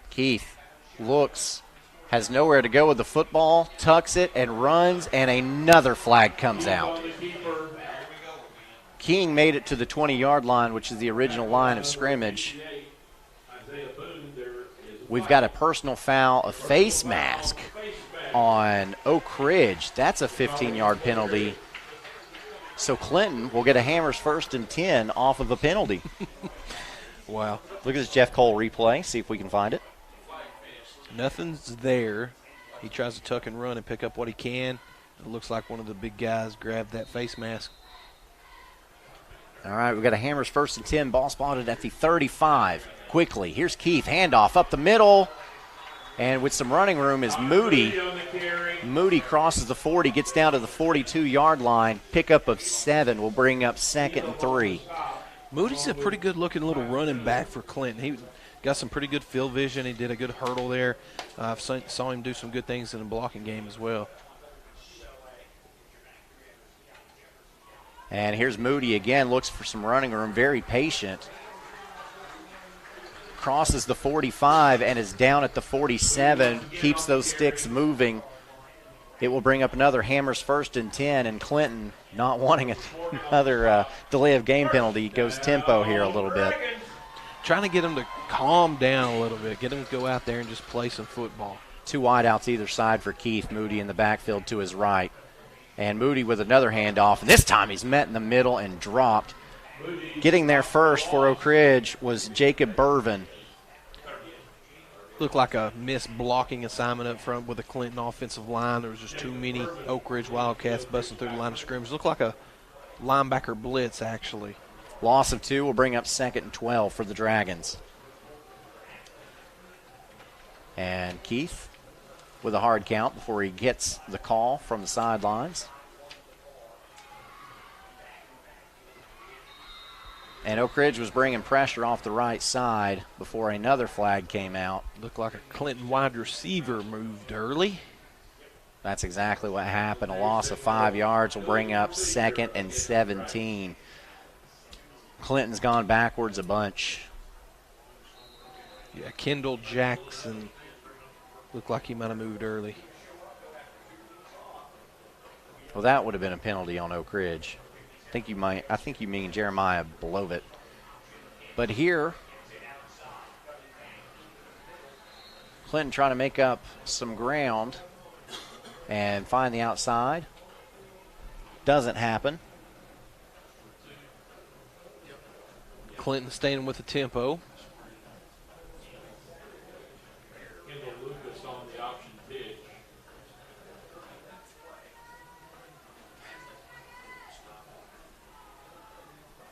Keith looks, has nowhere to go with the football, tucks it and runs, and another flag comes out. King made it to the 20-yard line, which is the original line of scrimmage. We've got a personal foul, a face mask on Oak Ridge. That's a 15-yard penalty. So Clinton will get a Hammers 1st and 10 off of a penalty. Wow. Look at this Jeff Cole replay, see if we can find it. Nothing's there. He tries to tuck and run and pick up what he can. It looks like one of the big guys grabbed that face mask. All right, we've got a Hammers 1st and 10, ball spotted at the 35. Quickly, here's Keith, handoff up the middle. And with some running room is Moody. Moody crosses the 40, gets down to the 42-yard line. Pickup of 7 will bring up 2nd and 3. Moody's a pretty good-looking little running back for Clinton. He got some pretty good field vision. He did a good hurdle there. I saw him do some good things in the blocking game as well. And here's Moody again, looks for some running room, very patient. Crosses the 45 and is down at the 47, keeps those sticks moving. It will bring up another Hammers 1st and 10, and Clinton not wanting another delay of game penalty goes tempo here a little bit. Trying to get them to calm down a little bit, get them to go out there and just play some football. 2 wideouts either side for Keith. Moody in the backfield to his right. And Moody with another handoff, and this time he's met in the middle and dropped. Getting there first for Oak Ridge was Jacob Burvin. Looked like a missed blocking assignment up front with the Clinton offensive line. There was just too many Oak Ridge Wildcats busting through the line of scrimmage. Looked like a linebacker blitz, actually. Loss of 2 will bring up 2nd and 12 for the Dragons. And Keith with a hard count before he gets the call from the sidelines. And Oak Ridge was bringing pressure off the right side before another flag came out. Looked like a Clinton wide receiver moved early. That's exactly what happened. A loss of 5 yards will bring up 2nd and 17. Clinton's gone backwards a bunch. Yeah, Kendall Jackson looked like he might have moved early. Well, that would have been a penalty on Oak Ridge. I think you mean Jeremiah Blovett. But here, Clinton trying to make up some ground and find the outside. Doesn't happen. Clinton staying with the tempo. Kendall Lucas on the option pitch.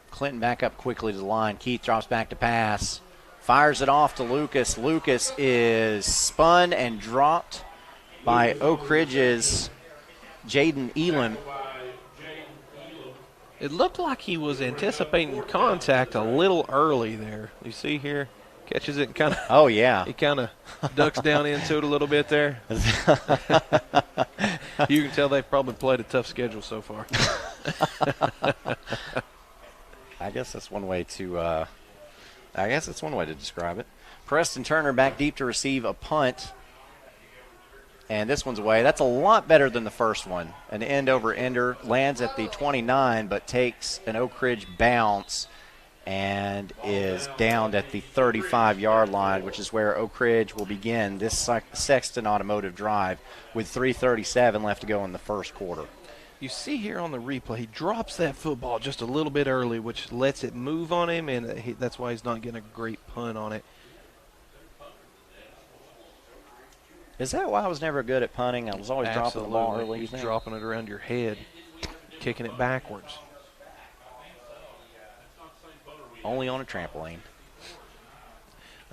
Clinton back up quickly to the line. Keith drops back to pass. Fires it off to Lucas. Lucas is spun and dropped by Oak Ridge's Jaden Elam. It looked like he was anticipating contact a little early there. You see here, catches it and kind of. Oh yeah. He kind of ducks down into it a little bit there. You can tell they've probably played a tough schedule so far. I guess that's one way to. Describe it. Preston Turner back deep to receive a punt. And this one's away. That's a lot better than the first one. An end over ender lands at the 29, but takes an Oak Ridge bounce and is downed at the 35-yard line, which is where Oak Ridge will begin this Sexton Automotive drive with 3:37 left to go in the first quarter. You see here on the replay, he drops that football just a little bit early, which lets it move on him, and that's why he's not getting a great punt on it. Is that why I was never good at punting? I was always dropping the ball early. He's dropping it around your head, kicking it backwards. Only on a trampoline.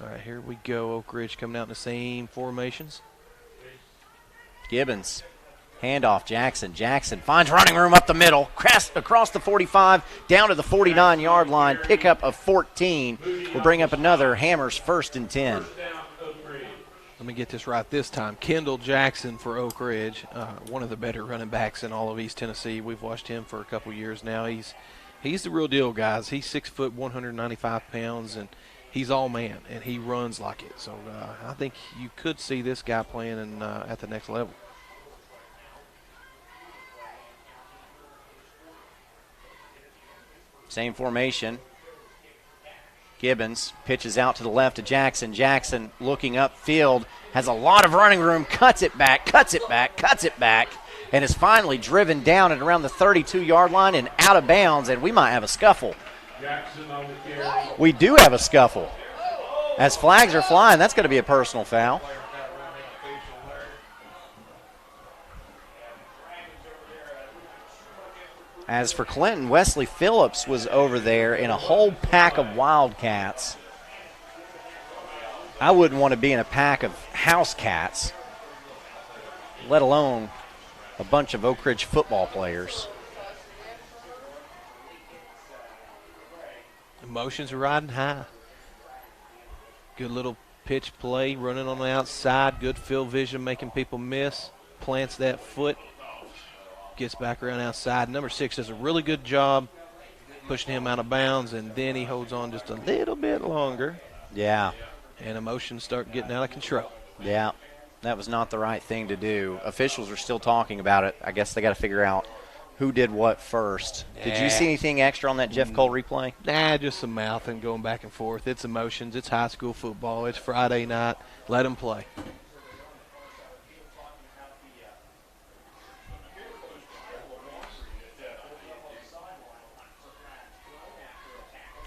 All right, here we go. Oak Ridge coming out in the same formations. Gibbons. Handoff, Jackson. Jackson finds running room up the middle. Across the 45, down to the 49-yard line. Pickup of 14 will bring up another Hammers 1st and 10. Let me get this right this time. Kendall Jackson for Oak Ridge, one of the better running backs in all of East Tennessee. We've watched him for a couple years now. He's the real deal, guys. He's 6 foot, 195 pounds, and he's all man, and he runs like it. So I think you could see this guy playing at the next level. Same formation. Gibbons pitches out to the left to Jackson. Jackson looking upfield, has a lot of running room, cuts it back, and is finally driven down at around the 32-yard line and out of bounds, and we might have a scuffle. Jackson on the carry. We do have a scuffle. As flags are flying, that's going to be a personal foul. As for Clinton, Wesley Phillips was over there in a whole pack of Wildcats. I wouldn't want to be in a pack of house cats, let alone a bunch of Oak Ridge football players. Emotions are riding high. Good little pitch play, running on the outside, good field vision, making people miss. Plants that foot. Gets back around outside. Number 6 does a really good job pushing him out of bounds, and then he holds on just a little bit longer. Yeah. And emotions start getting out of control. Yeah. That was not the right thing to do. Officials are still talking about it. I guess they got to figure out who did what first. Did you see anything extra on that Jeff Cole replay? Nah, just some mouthing going back and forth. It's emotions. It's high school football. It's Friday night. Let them play.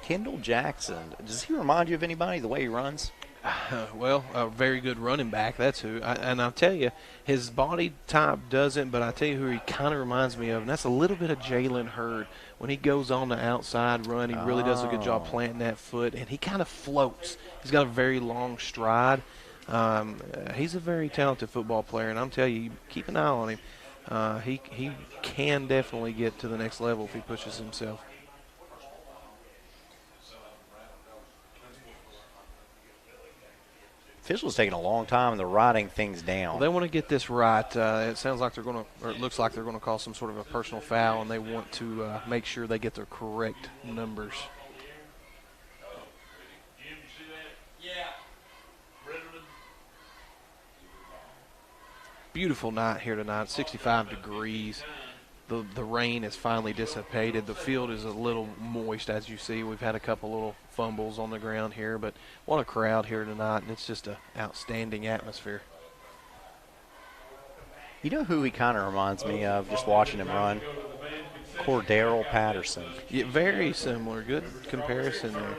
Kendall Jackson, does he remind you of anybody, the way he runs? Well, a very good running back. That's who. And I'll tell you, his body type doesn't, but I tell you who he kind of reminds me of, and that's a little bit of Jalen Hurd. When he goes on the outside run, he really does a good job planting that foot, and he kind of floats. He's got a very long stride. He's a very talented football player, and I'm telling you, keep an eye on him. He can definitely get to the next level if he pushes himself. Officials taking a long time, and they're writing things down. Well, they want to get this right. It sounds like they're going to, or it looks like they're going to call some sort of a personal foul, and they want to make sure they get their correct numbers. Beautiful night here tonight, 65 degrees. The rain has finally dissipated. The field is a little moist, as you see. We've had a couple little fumbles on the ground here, but what a crowd here tonight, and it's just an outstanding atmosphere. You know who he kind of reminds me of, just watching him run? Cordero Patterson. Yeah, very similar. Good comparison there.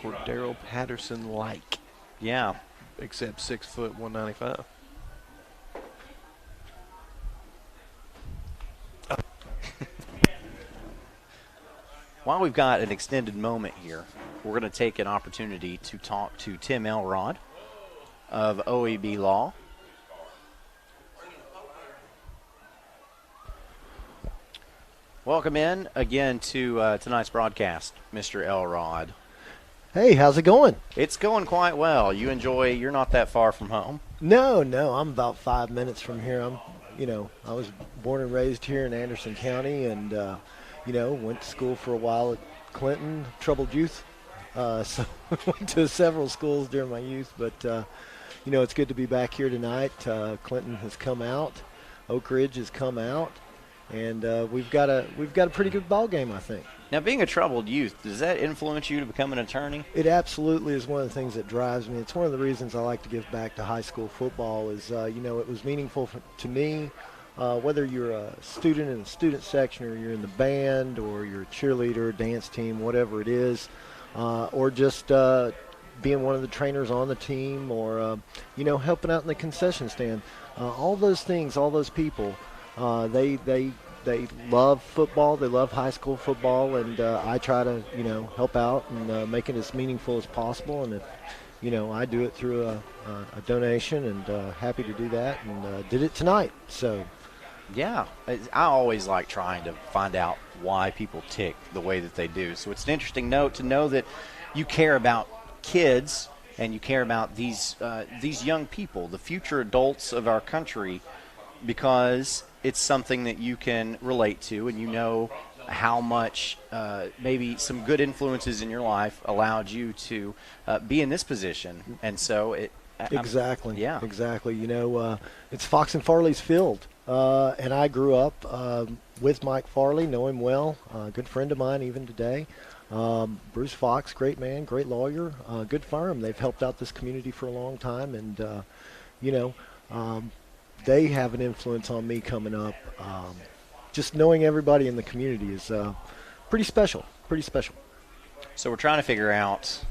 Cordero Patterson-like. Yeah. Except 6 foot, 195. While we've got an extended moment here, we're going to take an opportunity to talk to Tim Elrod of OEB Law. Welcome in again to tonight's broadcast, Mr. Elrod. Hey, how's it going? It's going quite well. You're not that far from home. No, I'm about 5 minutes from here. I was born and raised here in Anderson County, and went to school for a while at Clinton, troubled youth. So went to several schools during my youth, but it's good to be back here tonight. Clinton has come out, Oak Ridge has come out, and we've got a pretty good ball game, I think. Now, being a troubled youth, does that influence you to become an attorney? It absolutely is one of the things that drives me. It's one of the reasons I like to give back to high school football is, it was meaningful to me. Whether you're a student in the student section or you're in the band or you're a cheerleader, dance team, whatever it is, or just being one of the trainers on the team or, helping out in the concession stand. All those things, all those people, they love football. They love high school football, and I try to, help out and make it as meaningful as possible. And if, I do it through a donation, and happy to do that, and did it tonight. So. Yeah, I always like trying to find out why people tick the way that they do. So it's an interesting note to know that you care about kids and you care about these young people, the future adults of our country, because it's something that you can relate to, and you know how much maybe some good influences in your life allowed you to be in this position. And so Exactly. Yeah. Exactly. It's Fox and Farley's field. And I grew up with Mike Farley, know him well, good friend of mine even today. Bruce Fox, great man, great lawyer, good firm. They've helped out this community for a long time, and, they have an influence on me coming up. Just knowing everybody in the community is pretty special. So we're trying to figure out,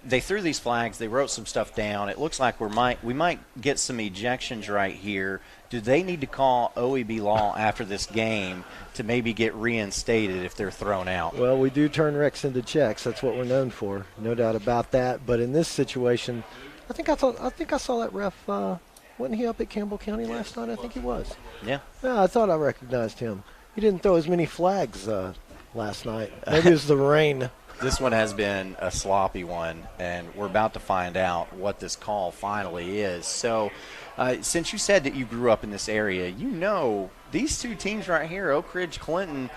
they threw these flags, they wrote some stuff down. It looks like we might get some ejections right here. Do they need to call OEB Law after this game to maybe get reinstated if they're thrown out? Well, we do turn wrecks into checks. That's what we're known for, no doubt about that. But in this situation, I think I saw that ref. Wasn't he up at Campbell County last night? I think he was. Yeah. Yeah, I thought I recognized him. He didn't throw as many flags last night. Maybe it was the rain. This one has been a sloppy one, and we're about to find out what this call finally is. So since you said that you grew up in this area, these two teams right here, Oak Ridge, Clinton,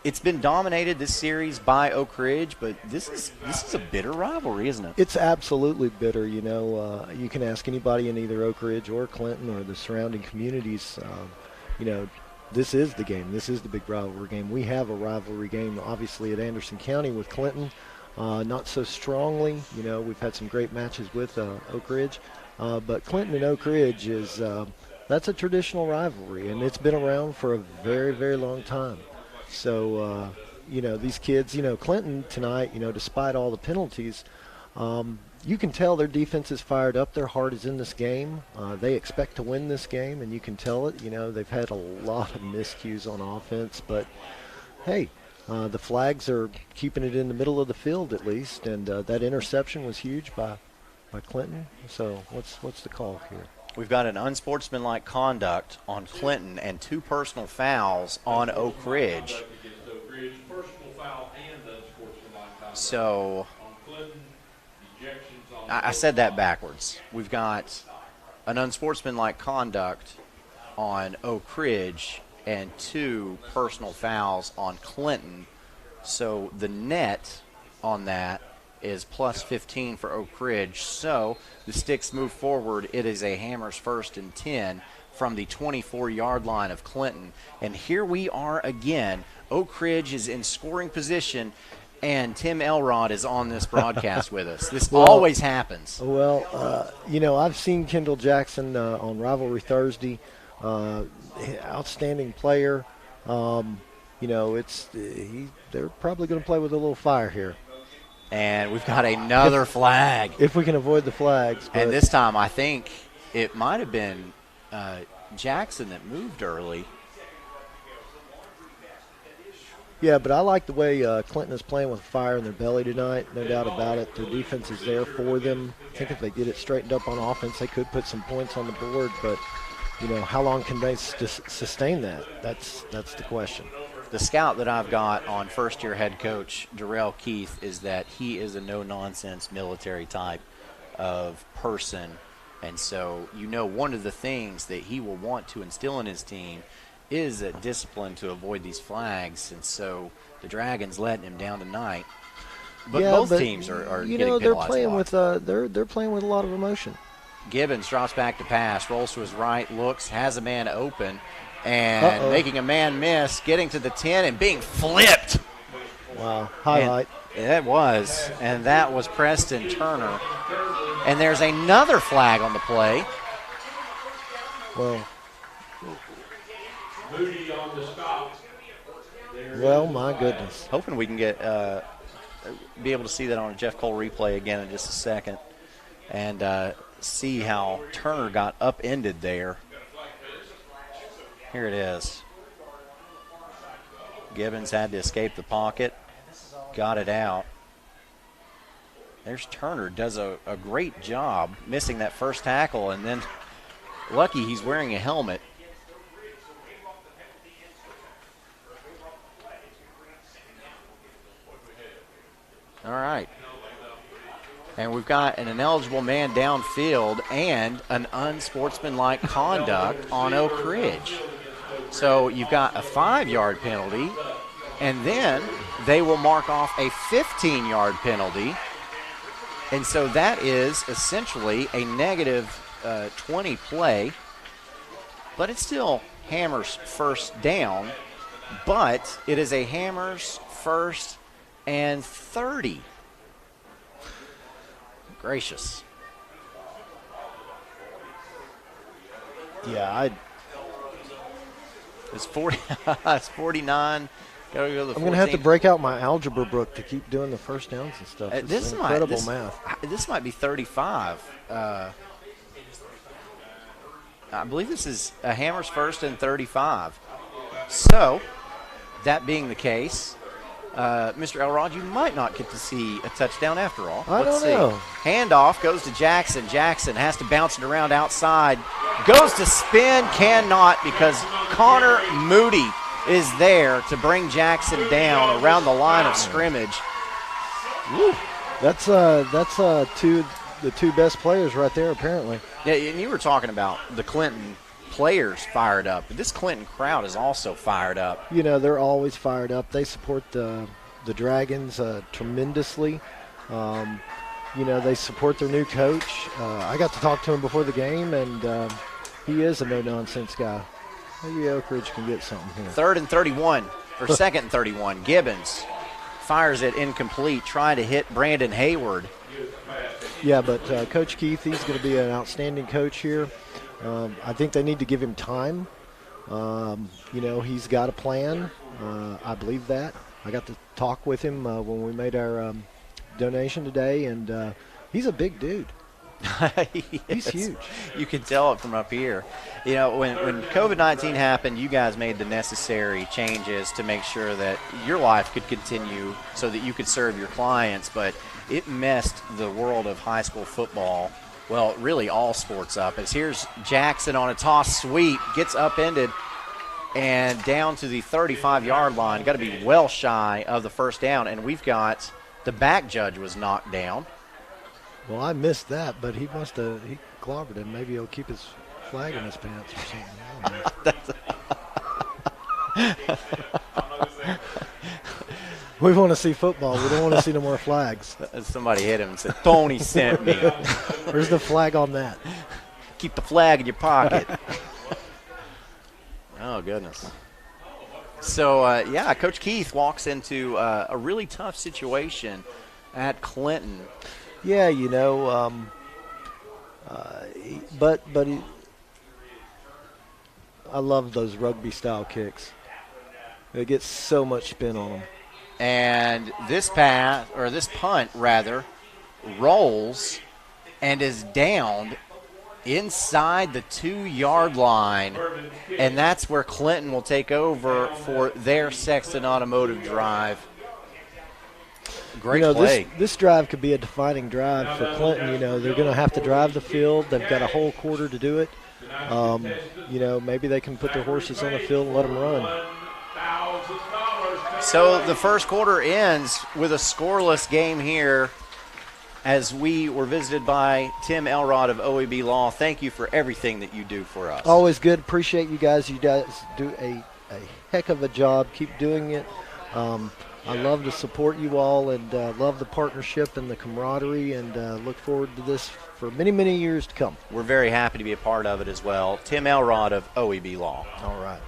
it's been dominated this series by Oak Ridge, but this is a bitter rivalry, isn't it? It's absolutely bitter. You know, you can ask anybody in either Oak Ridge or Clinton or the surrounding communities. You know, this is the game. This is the big rivalry game. We have a rivalry game, obviously, at Anderson County with Clinton. Not so strongly. You know, we've had some great matches with Oak Ridge. But Clinton and Oak Ridge that's a traditional rivalry, and it's been around for a very, very long time. So, you know, these kids, you know, Clinton tonight, you know, despite all the penalties, you can tell their defense is fired up. Their heart is in this game. They expect to win this game, and you can tell it. You know, they've had a lot of miscues on offense, but, hey, the flags are keeping it in the middle of the field at least, and that interception was huge by Clinton. So what's the call here? We've got an unsportsmanlike conduct on Clinton and 2 personal fouls on Oak Ridge. So I said that backwards. We've got an unsportsmanlike conduct on Oak Ridge and 2 personal fouls on Clinton. So the net on that is plus 15 for Oak Ridge. So the Sticks move forward. It is a Hammers 1st and 10 from the 24-yard line of Clinton. And here we are again. Oak Ridge is in scoring position, and Tim Elrod is on this broadcast with us. This always happens. Well, you know, I've seen Kendall Jackson on Rivalry Thursday. Outstanding player. You know, they're probably going to play with a little fire here. And we've got another flag. If we can avoid the flags. And this time I think it might have been Jackson that moved early. Yeah, but I like the way Clinton is playing with fire in their belly tonight. No doubt about it. Their defense is there for them. I think if they get it straightened up on offense, they could put some points on the board. But, you know, how long can they sustain that? That's the question. The scout that I've got on first-year head coach Darrell Keith is that he is a no-nonsense military type of person. And so, you know, one of the things that he will want to instill in his team is that discipline to avoid these flags. And so the Dragons letting him down tonight. But both teams are you getting know, they're penalized playing with they're playing with a lot of emotion. Gibbons drops back to pass, rolls to his right, looks, has a man open. And making a man miss, getting to the 10 and being flipped. Wow, highlight. It was, and that was Preston Turner. And there's another flag on the play. Well, Moody on the stop. well, my goodness. Hoping we can get be able to see that on a Jeff Cole replay again in just a second and see how Turner got upended there. Here it is. Gibbons had to escape the pocket, got it out. There's Turner, does a great job missing that first tackle, and then lucky he's wearing a helmet. All right. And we've got an ineligible man downfield and an unsportsmanlike conduct on Oak Ridge. So you've got a 5-yard penalty, and then they will mark off a 15-yard penalty. And so that is essentially a negative 20 play, but it's still Hammers first down, but it is a Hammers first and 30. Gracious. Yeah, It's 40. It's 49. Go to the 14. I'm going to have to break out my algebra book to keep doing the first downs and stuff. This is incredible math. This might be 35. I believe this is a Hammers first and 35. So, that being the case, Mr. Elrod, you might not get to see a touchdown after all. Let's see. Handoff goes to Jackson. Jackson has to bounce it around outside. Goes to spin, cannot, because Connor Moody is there to bring Jackson down around the line of scrimmage. Woo. That's the two best players right there, apparently. Yeah, and you were talking about the Clinton players fired up, but this Clinton crowd is also fired up. You know, they're always fired up. They support the Dragons tremendously. You know, they support their new coach. I got to talk to him before the game, and he is a no-nonsense guy. Maybe Oak Ridge can get something here. 3rd and 31, or 2nd and 31. Gibbons fires it incomplete, trying to hit Brandon Hayward. Yeah, but Coach Keith, he's going to be an outstanding coach here. I think they need to give him time. You know, he's got a plan. I believe that. I got to talk with him when we made our donation today, and he's a big dude. He's huge. You can tell it from up here. You know, when COVID-19 happened, you guys made the necessary changes to make sure that your life could continue so that you could serve your clients, but it messed the world of high school football, well, really all sports up. As here's Jackson on a toss sweep, gets upended and down to the 35-yard line. Got to be well shy of the first down, and we've got the back judge was knocked down. Well, I missed that, but he clobbered him. Maybe he'll keep his flag in his pants or something. We want to see football. We don't want to see no more flags. Somebody hit him and said, Tony sent me. Where's the flag on that? Keep the flag in your pocket. Oh, goodness. So, yeah, Coach Keith walks into a really tough situation at Clinton. Yeah, you know, but I love those rugby-style kicks. They get so much spin on them. And this punt, rolls and is downed inside the 2-yard line, and that's where Clinton will take over for their Sexton Automotive drive. Great play. This drive could be a defining drive for Clinton. You know, they're going to have to drive the field. They've got a whole quarter to do it. You know, maybe they can put their horses on the field and let them run. So the first quarter ends with a scoreless game here as we were visited by Tim Elrod of OEB Law. Thank you for everything that you do for us. Always good. Appreciate you guys. You guys do a heck of a job. Keep doing it. I love to support you all and love the partnership and the camaraderie, and look forward to this for many, many years to come. We're very happy to be a part of it as well. Tim Elrod of OEB Law. All right.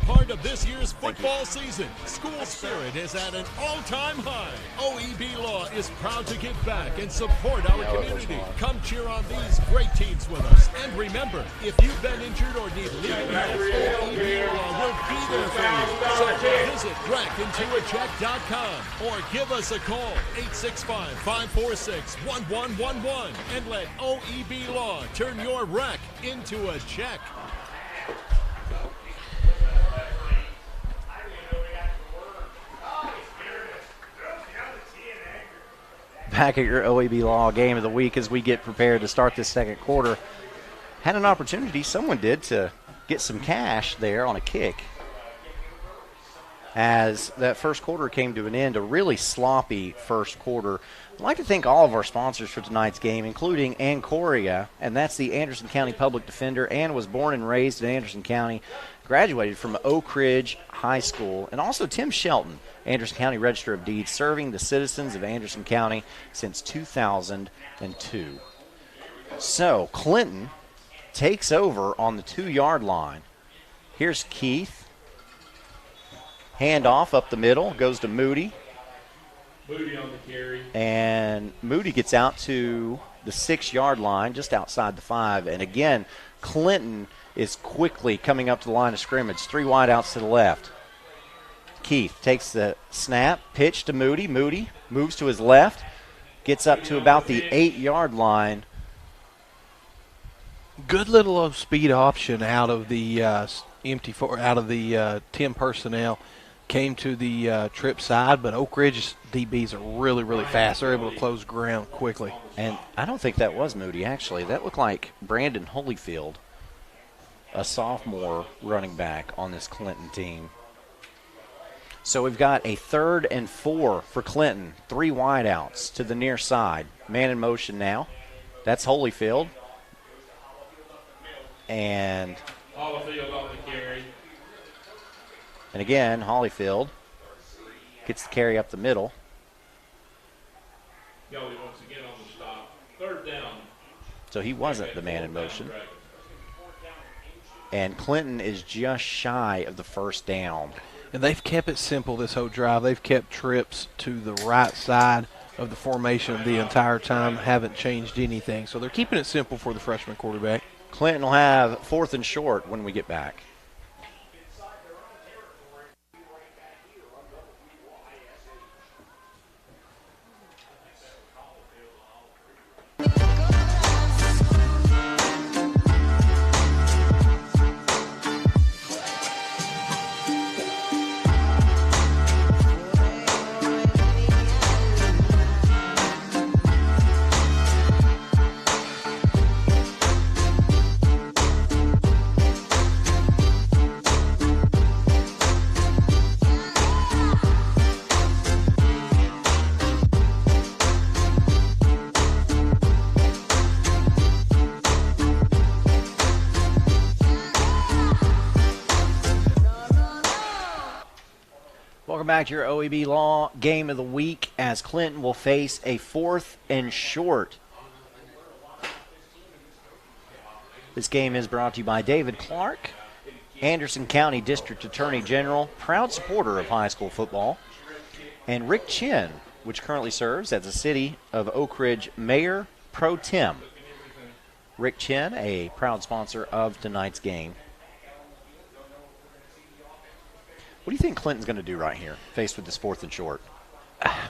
Part of this year's football season, school spirit is at an all-time high. OEB Law is proud to give back and support our community. Come cheer on these great teams with us. And remember, if you've been injured or need legal help, OEB Law will be there for you. So visit wreckintoacheck.com or give us a call, 865-546-1111, and let OEB Law turn your wreck into a check. Back at your OEB Law game of the week as we get prepared to start this second quarter. Had an opportunity, someone did, to get some cash there on a kick. As that first quarter came to an end, a really sloppy first quarter. I'd like to thank all of our sponsors for tonight's game, including Ancoria, and that's the Anderson County Public Defender. Ann was born and raised in Anderson County, graduated from Oak Ridge High School, and also Tim Shelton, Anderson County Register of Deeds, serving the citizens of Anderson County since 2002. So Clinton takes over on the 2-yard line. Here's Keith. Handoff up the middle, goes to Moody. Moody on the carry. And Moody gets out to the 6-yard line, just outside the 5. And again, Clinton is quickly coming up to the line of scrimmage. 3 wideouts to the left. Keith takes the snap, pitch to Moody. Moody moves to his left, gets up to about the 8-yard line. Good little speed option out of the Tim personnel. Came to the trip side, but Oak Ridge's DBs are really, really fast. They're able to close ground quickly. And I don't think that was Moody, actually. That looked like Brandon Holyfield, a sophomore running back on this Clinton team. So we've got a 3rd and 4 for Clinton. 3 wideouts to the near side. Man in motion now. That's Holyfield. And Holyfield on the carry. And again, Holyfield gets the carry up the middle. Kelly once again on the stop. Third down. So he wasn't the man in motion. And Clinton is just shy of the first down. And they've kept it simple this whole drive. They've kept trips to the right side of the formation the entire time, haven't changed anything. So they're keeping it simple for the freshman quarterback. Clinton will have 4th and short when we get back. Welcome back to your OEB Law Game of the Week as Clinton will face a 4th and short. This game is brought to you by David Clark, Anderson County District Attorney General, proud supporter of high school football, and Rick Chin, which currently serves as the City of Oak Ridge Mayor Pro Tem. Rick Chin, a proud sponsor of tonight's game. What do you think Clinton's going to do right here, faced with this 4th and short?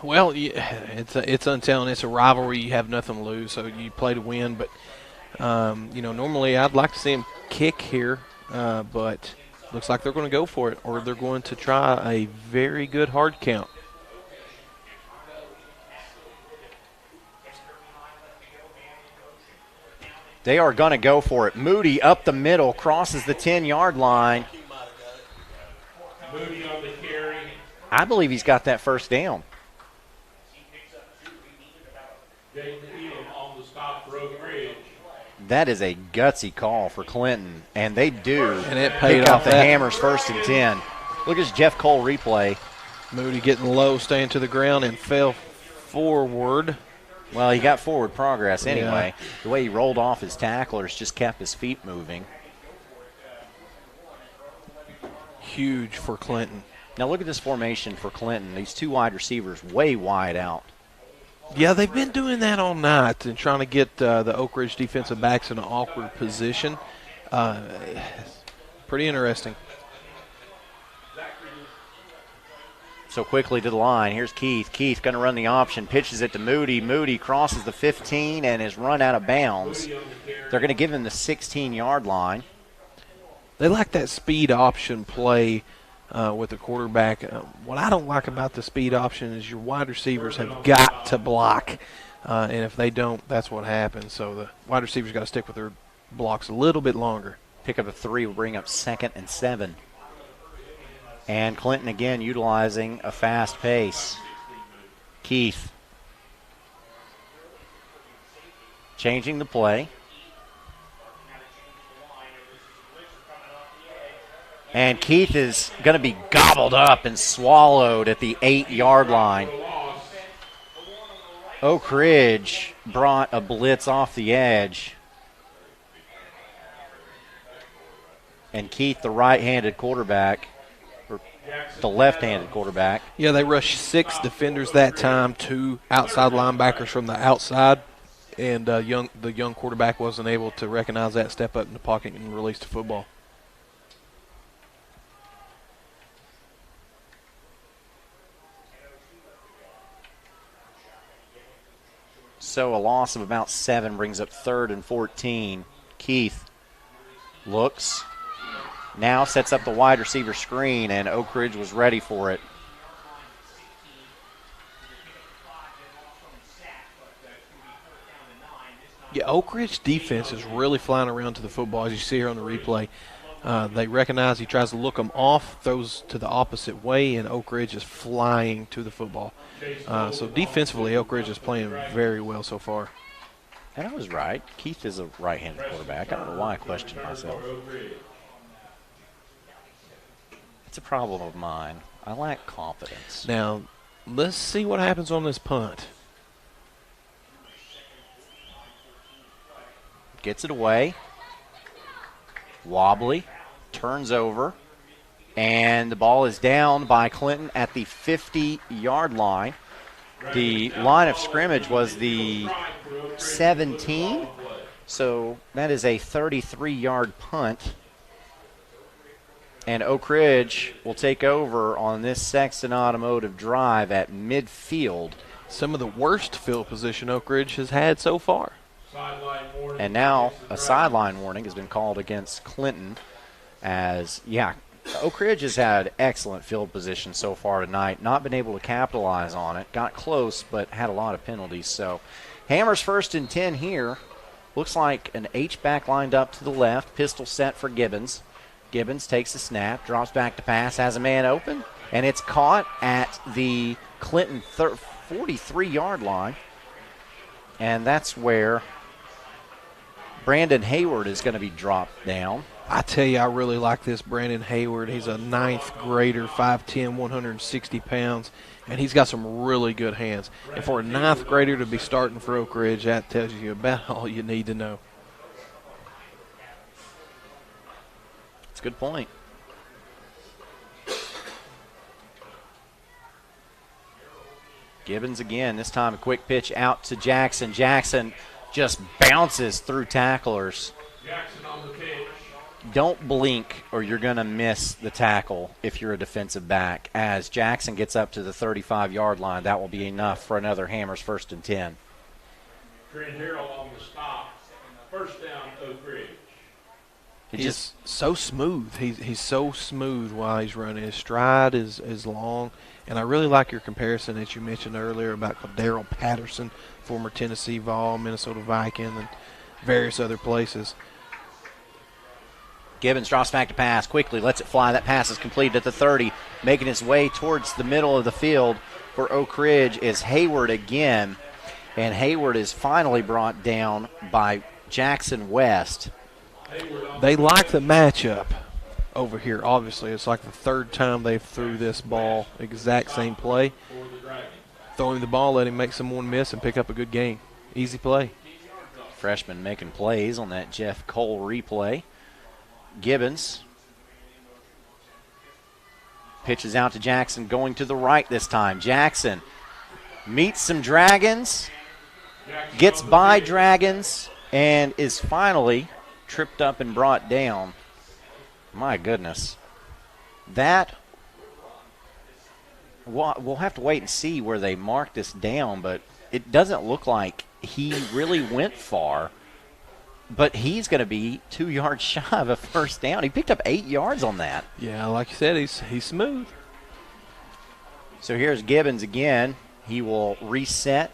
Well, it's untelling. It's a rivalry. You have nothing to lose, so you play to win. But, normally I'd like to see him kick here, but looks like they're going to go for it, or they're going to try a very good hard count. They are going to go for it. Moody up the middle, crosses the 10-yard line. Moody on the carry. I believe he's got that first down. Jaden Elam on the stop for Oak Ridge. That is a gutsy call for Clinton, and they do And it paid pick off up the that. Hammers 1st and 10. Look at this Jeff Cole replay. Moody getting low, staying to the ground, and fell forward. Well, he got forward progress anyway. Yeah. The way he rolled off his tacklers just kept his feet moving. Huge for Clinton. Now look at this formation for Clinton. These two wide receivers way wide out. Yeah, they've been doing that all night and trying to get the Oak Ridge defensive backs in an awkward position. Pretty interesting. So quickly to the line. Here's Keith. Keith going to run the option. Pitches it to Moody. Moody crosses the 15 and is run out of bounds. They're going to give him the 16-yard line. They like that speed option play with the quarterback. What I don't like about the speed option is your wide receivers have got to block. And if they don't, that's what happens. So the wide receivers got to stick with their blocks a little bit longer. Pick up a 3 will bring up 2nd and 7. And Clinton again utilizing a fast pace. Keith changing the play. And Keith is going to be gobbled up and swallowed at the 8-yard line. Oak Ridge brought a blitz off the edge. And Keith, the right-handed quarterback, or the left-handed quarterback. Yeah, they rushed 6 defenders that time, 2 outside linebackers from the outside. And the young quarterback wasn't able to recognize that, step up in the pocket, and release the football. So a loss of about 7 brings up 3rd and 14. Keith looks, now sets up the wide receiver screen, and Oak Ridge was ready for it. Yeah, Oak Ridge defense is really flying around to the football, as you see here on the replay. They recognize he tries to look them off, throws to the opposite way, and Oak Ridge is flying to the football. So defensively, Oak Ridge is playing very well so far. And I was right. Keith is a right-handed quarterback. I don't know why I questioned myself. It's a problem of mine. I lack confidence. Now, let's see what happens on this punt. Gets it away. Wobbly. Turns over. And the ball is down by Clinton at the 50-yard line. The line of scrimmage was the 17. So that is a 33-yard punt. And Oak Ridge will take over on this Sexton Automotive drive at midfield. Some of the worst field position Oak Ridge has had so far. And now a sideline warning has been called against Clinton as, Oak Ridge has had excellent field position so far tonight. Not been able to capitalize on it. Got close, but had a lot of penalties. So Hammers 1st and 10 here. Looks like an H-back lined up to the left. Pistol set for Gibbons. Gibbons takes the snap, drops back to pass, has a man open, and it's caught at the Clinton 43-yard line. And that's where Brandon Hayward is going to be dropped down. I tell you, I really like this Brandon Hayward. He's a 9th grader, 5'10", 160 pounds, and he's got some really good hands. And for a 9th grader to be starting for Oak Ridge, that tells you about all you need to know. That's a good point. Gibbons again, this time a quick pitch out to Jackson. Jackson just bounces through tacklers. Jackson on the pitch. Don't blink or you're going to miss the tackle if you're a defensive back. As Jackson gets up to the 35-yard line, that will be enough for another Hammers 1st and 10. Trent Harrell on the stop. First down, Oak Ridge. He's so smooth. He's so smooth while he's running. His stride is long. And I really like your comparison that you mentioned earlier about Daryl Patterson, former Tennessee Vol, Minnesota Viking, and various other places. Gibbons drops back to pass quickly, lets it fly. That pass is completed at the 30. Making his way towards the middle of the field for Oak Ridge is Hayward again. And Hayward is finally brought down by Jackson West. They like the matchup over here. Obviously, it's like the 3rd time they've threw this ball, exact same play. Throwing the ball, let him make someone miss and pick up a good gain. Easy play. Freshman making plays on that Jeff Cole replay. Gibbons pitches out to Jackson, going to the right this time. Jackson meets some Dragons, gets by Dragons, and is finally tripped up and brought down. My goodness. That, we'll have to wait and see where they mark this down, but it doesn't look like he really went far. But he's going to be 2 yards shy of a first down. He picked up 8 yards on that. Yeah, like you said, he's smooth. So here's Gibbons again. He will reset,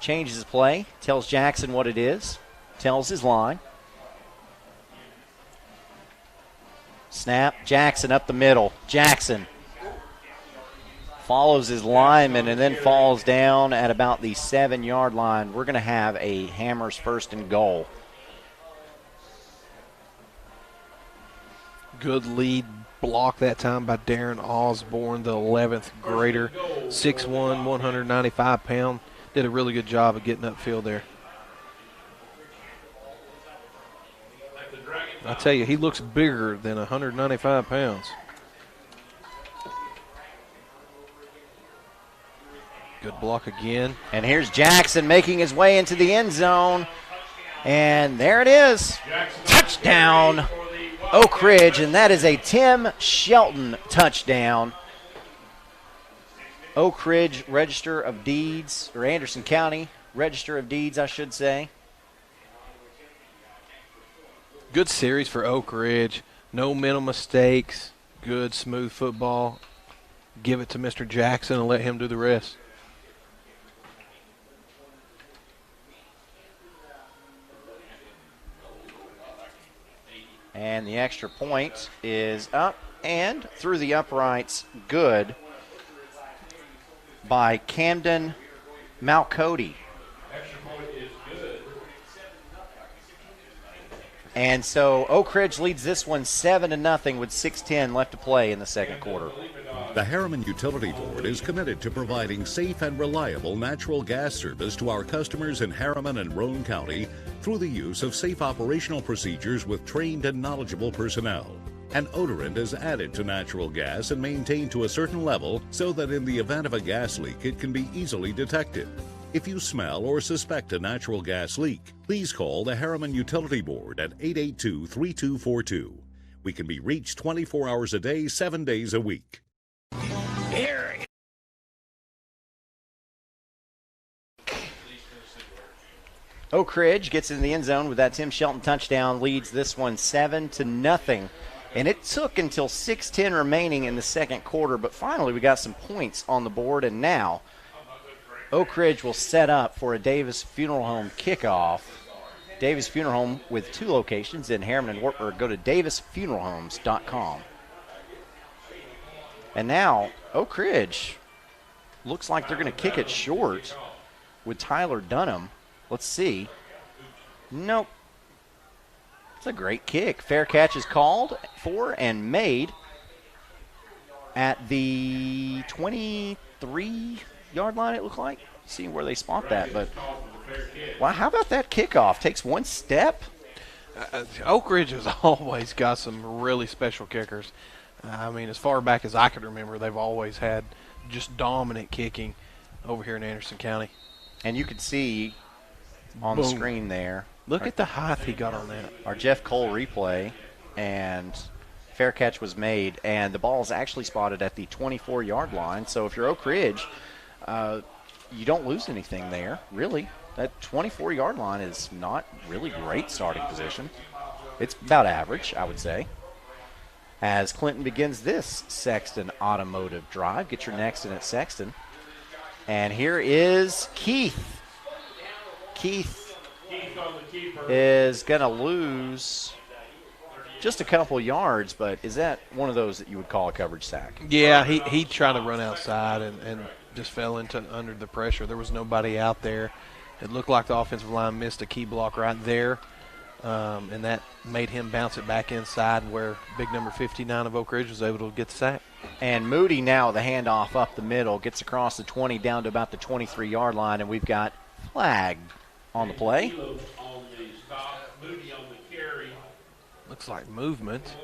changes his play, tells Jackson what it is, tells his line. Snap, Jackson up the middle. Jackson follows his lineman and then falls down at about the 7-yard line. We're going to have a Hammers 1st and goal. Good lead block that time by Darren Osborne, the 11th grader, 6'1", 195 pound. Did a really good job of getting upfield there. I tell you, he looks bigger than 195 pounds. Good block again. And here's Jackson making his way into the end zone. And there it is. Touchdown, Oak Ridge. And that is a Tim Shelton touchdown. Oak Ridge Register of Deeds, or Anderson County Register of Deeds, I should say. Good series for Oak Ridge. No mental mistakes. Good, smooth football. Give it to Mr. Jackson and let him do the rest. And the extra point is up and through the uprights. Good by Camden Malcody. And so Oak Ridge leads this one 7-0 with 6:10 left to play in the second quarter. The Harriman Utility Board is committed to providing safe and reliable natural gas service to our customers in Harriman and Roane County through the use of safe operational procedures with trained and knowledgeable personnel. An odorant is added to natural gas and maintained to a certain level so that in the event of a gas leak it can be easily detected. If you smell or suspect a natural gas leak, please call the Harriman Utility Board at 882-3242. We can be reached 24 hours a day, 7 days a week. Here. Oak Ridge gets in the end zone with that Tim Shelton touchdown, leads this one 7-0. And it took until 6:10 remaining in the second quarter, but finally we got some points on the board, and now Oak Ridge will set up for a Davis Funeral Home kickoff. Davis Funeral Home with 2 locations in Harriman and Wartburg. Go to davisfuneralhomes.com. And now Oak Ridge looks like they're going to kick it short with Tyler Dunham. Let's see. Nope. It's a great kick. Fair catch is called for and made at the 23-yard line, it looked like. See where they spot that. But, wow, how about that kickoff? Takes one step. Oak Ridge has always got some really special kickers. I mean, as far back as I can remember, they've always had just dominant kicking over here in Anderson County. And you can see on Boom. the screen there. Look at the height he got on that. Our Jeff Cole replay, and fair catch was made, and the ball is actually spotted at the 24-yard line. So if you're Oak Ridge, you don't lose anything there, really. That 24-yard line is not really great starting position. It's about average, I would say. As Clinton begins this Sexton Automotive drive. Get your next in at Sexton. And here is Keith. Keith is going to lose just a couple yards, but is that one of those that you would call a coverage sack? Yeah, he tried to run outside and just fell into under the pressure. There was nobody out there. It looked like the offensive line missed a key block right there, and that made him bounce it back inside where big number 59 of Oak Ridge was able to get the sack. And Moody now, the handoff up the middle, gets across the 20 down to about the 23-yard line, and we've got flag on the play. Looks like movement.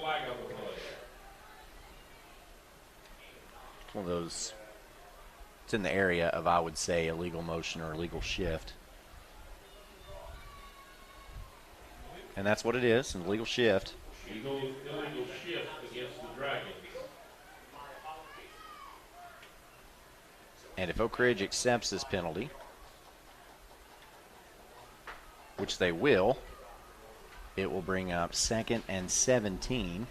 One of those, it's in the area of, I would say, illegal motion or illegal shift. And that's what it is, an illegal shift. Illegal shift against the Dragons. And if Oak Ridge accepts this penalty, which they will, it will bring up 2nd and 17.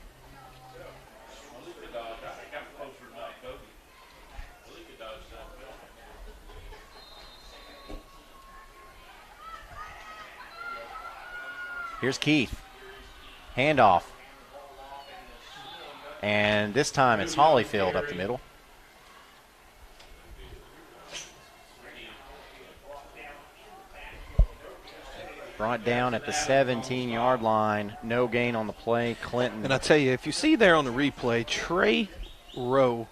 Here's Keith. Handoff. And this time it's Holyfield up the middle. Brought down at the 17-yard line. No gain on the play. Clinton. And I tell you, if you see there on the replay, Trey Rowe,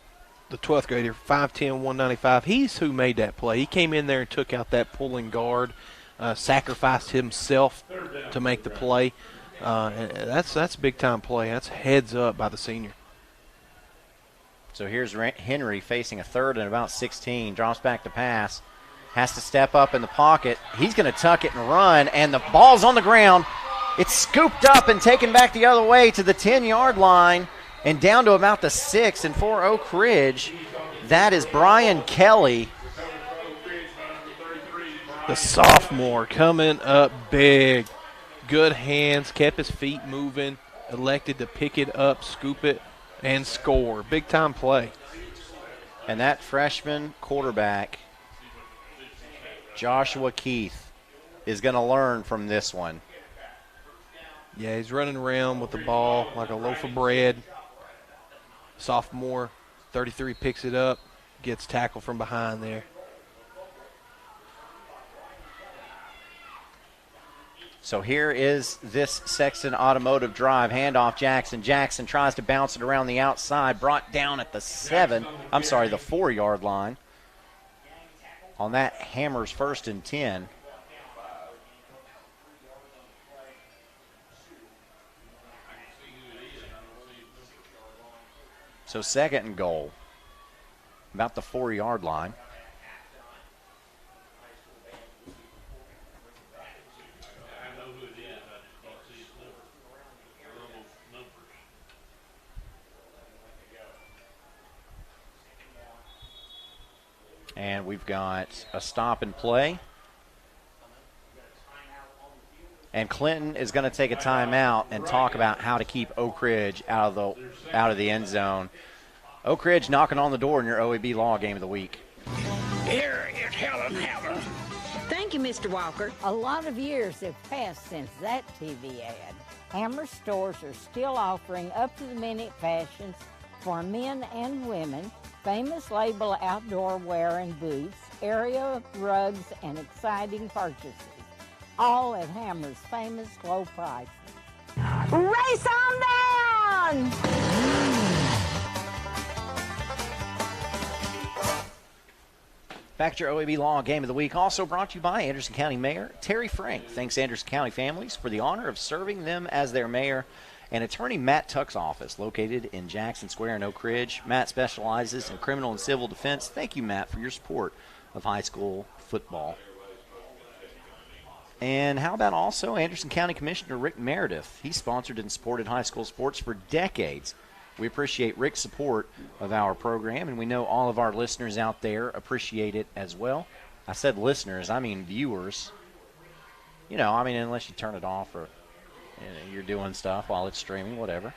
the 12th grader, 5'10", 195, he's who made that play. He came in there and took out that pulling guard, sacrificed himself to make the play. And that's a big-time play. That's heads up by the senior. So here's Henry facing a 3rd and about 16. Drops back to pass. Has to step up in the pocket. He's going to tuck it and run, and the ball's on the ground. It's scooped up and taken back the other way to the 10-yard line and down to about the 6. And for Oak Ridge, that is Brian Kelly. The sophomore coming up big. Good hands, kept his feet moving, elected to pick it up, scoop it, and score. Big-time play. And that freshman quarterback, Joshua Keith, is going to learn from this one. Yeah, he's running around with the ball like a loaf of bread. Sophomore, 33, picks it up, gets tackled from behind there. So here is this Sexton Automotive drive. Handoff Jackson. Jackson tries to bounce it around the outside. Brought down at the 4-yard line. On that, Hammers 1st and 10. So 2nd and goal. About the 4-yard line. And we've got a stop and play. And Clinton is going to take a timeout and talk about how to keep Oak Ridge out of the end zone. Oak Ridge knocking on the door in your OEB Law Game of the Week. Here is Helen Hammer. Thank you, Mr. Walker. A lot of years have passed since that TV ad. Hammer stores are still offering up-to-the-minute fashions for men and women, famous label outdoor wear and boots, area rugs, and exciting purchases. All at Hammer's famous low prices. Race on down! Back to your OEB Law Game of the Week, also brought to you by Anderson County Mayor Terry Frank. Thanks Anderson County families for the honor of serving them as their mayor. And attorney Matt Tuck's office, located in Jackson Square in Oak Ridge. Matt specializes in criminal and civil defense. Thank you, Matt, for your support of high school football. And how about also Anderson County Commissioner Rick Meredith? He sponsored and supported high school sports for decades. We appreciate Rick's support of our program, and we know all of our listeners out there appreciate it as well. I said listeners, I mean viewers. You know, I mean, unless you turn it off or you're doing stuff while it's streaming, whatever.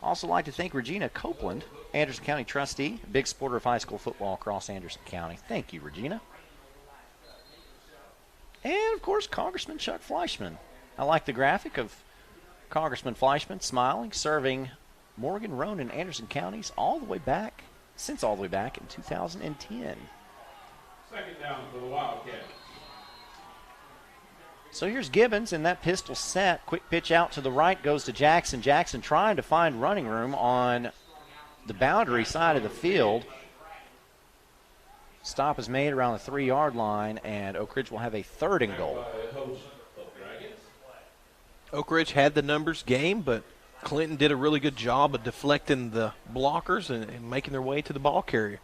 Also like to thank Regina Copeland, Anderson County trustee, a big supporter of high school football across Anderson County. Thank you, Regina. And, of course, Congressman Chuck Fleischman. I like the graphic of Congressman Fleischman smiling, serving Morgan, Roane, and Anderson counties all the way back in 2010. Second down for the Wildcats. So here's Gibbons in that pistol set. Quick pitch out to the right goes to Jackson. Jackson trying to find running room on the boundary side of the field. Stop is made around the 3-yard line, and Oak Ridge will have a 3rd and goal. Oak Ridge had the numbers game, but Clinton did a really good job of deflecting the blockers and making their way to the ball carrier.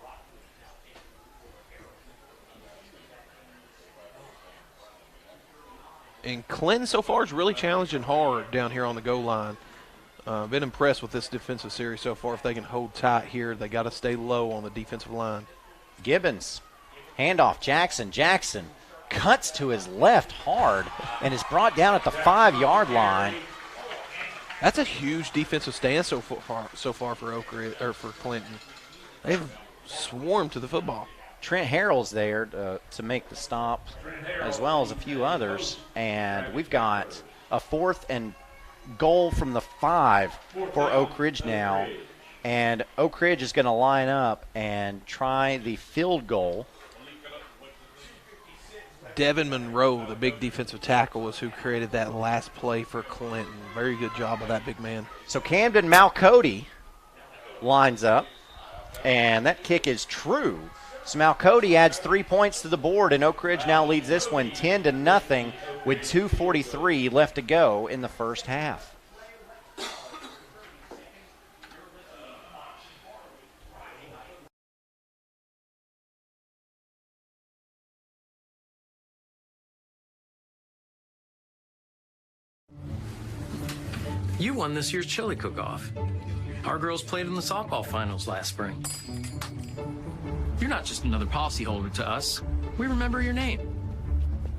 And Clinton so far is really challenging hard down here on the goal line. Been impressed with this defensive series so far. If they can hold tight here, they got to stay low on the defensive line. Gibbons, handoff, Jackson. Jackson cuts to his left hard and is brought down at the 5-yard line. That's a huge defensive stand so far for Oak Ridge, or for Clinton. They've swarmed to the football. Trent Harrell's there to make the stop, as well as a few others. And we've got a 4th and goal from the 5 for Oak Ridge now. And Oak Ridge is going to line up and try the field goal. Devin Monroe, the big defensive tackle, is who created that last play for Clinton. Very good job of that big man. So Camden Malcody lines up, and that kick is true. So Malcody adds 3 points to the board, and Oak Ridge now leads this one 10-0 with 2:43 left to go in the first half. You won this year's chili cook-off. Our girls played in the softball finals last spring. You're not just another policyholder to us. We remember your name.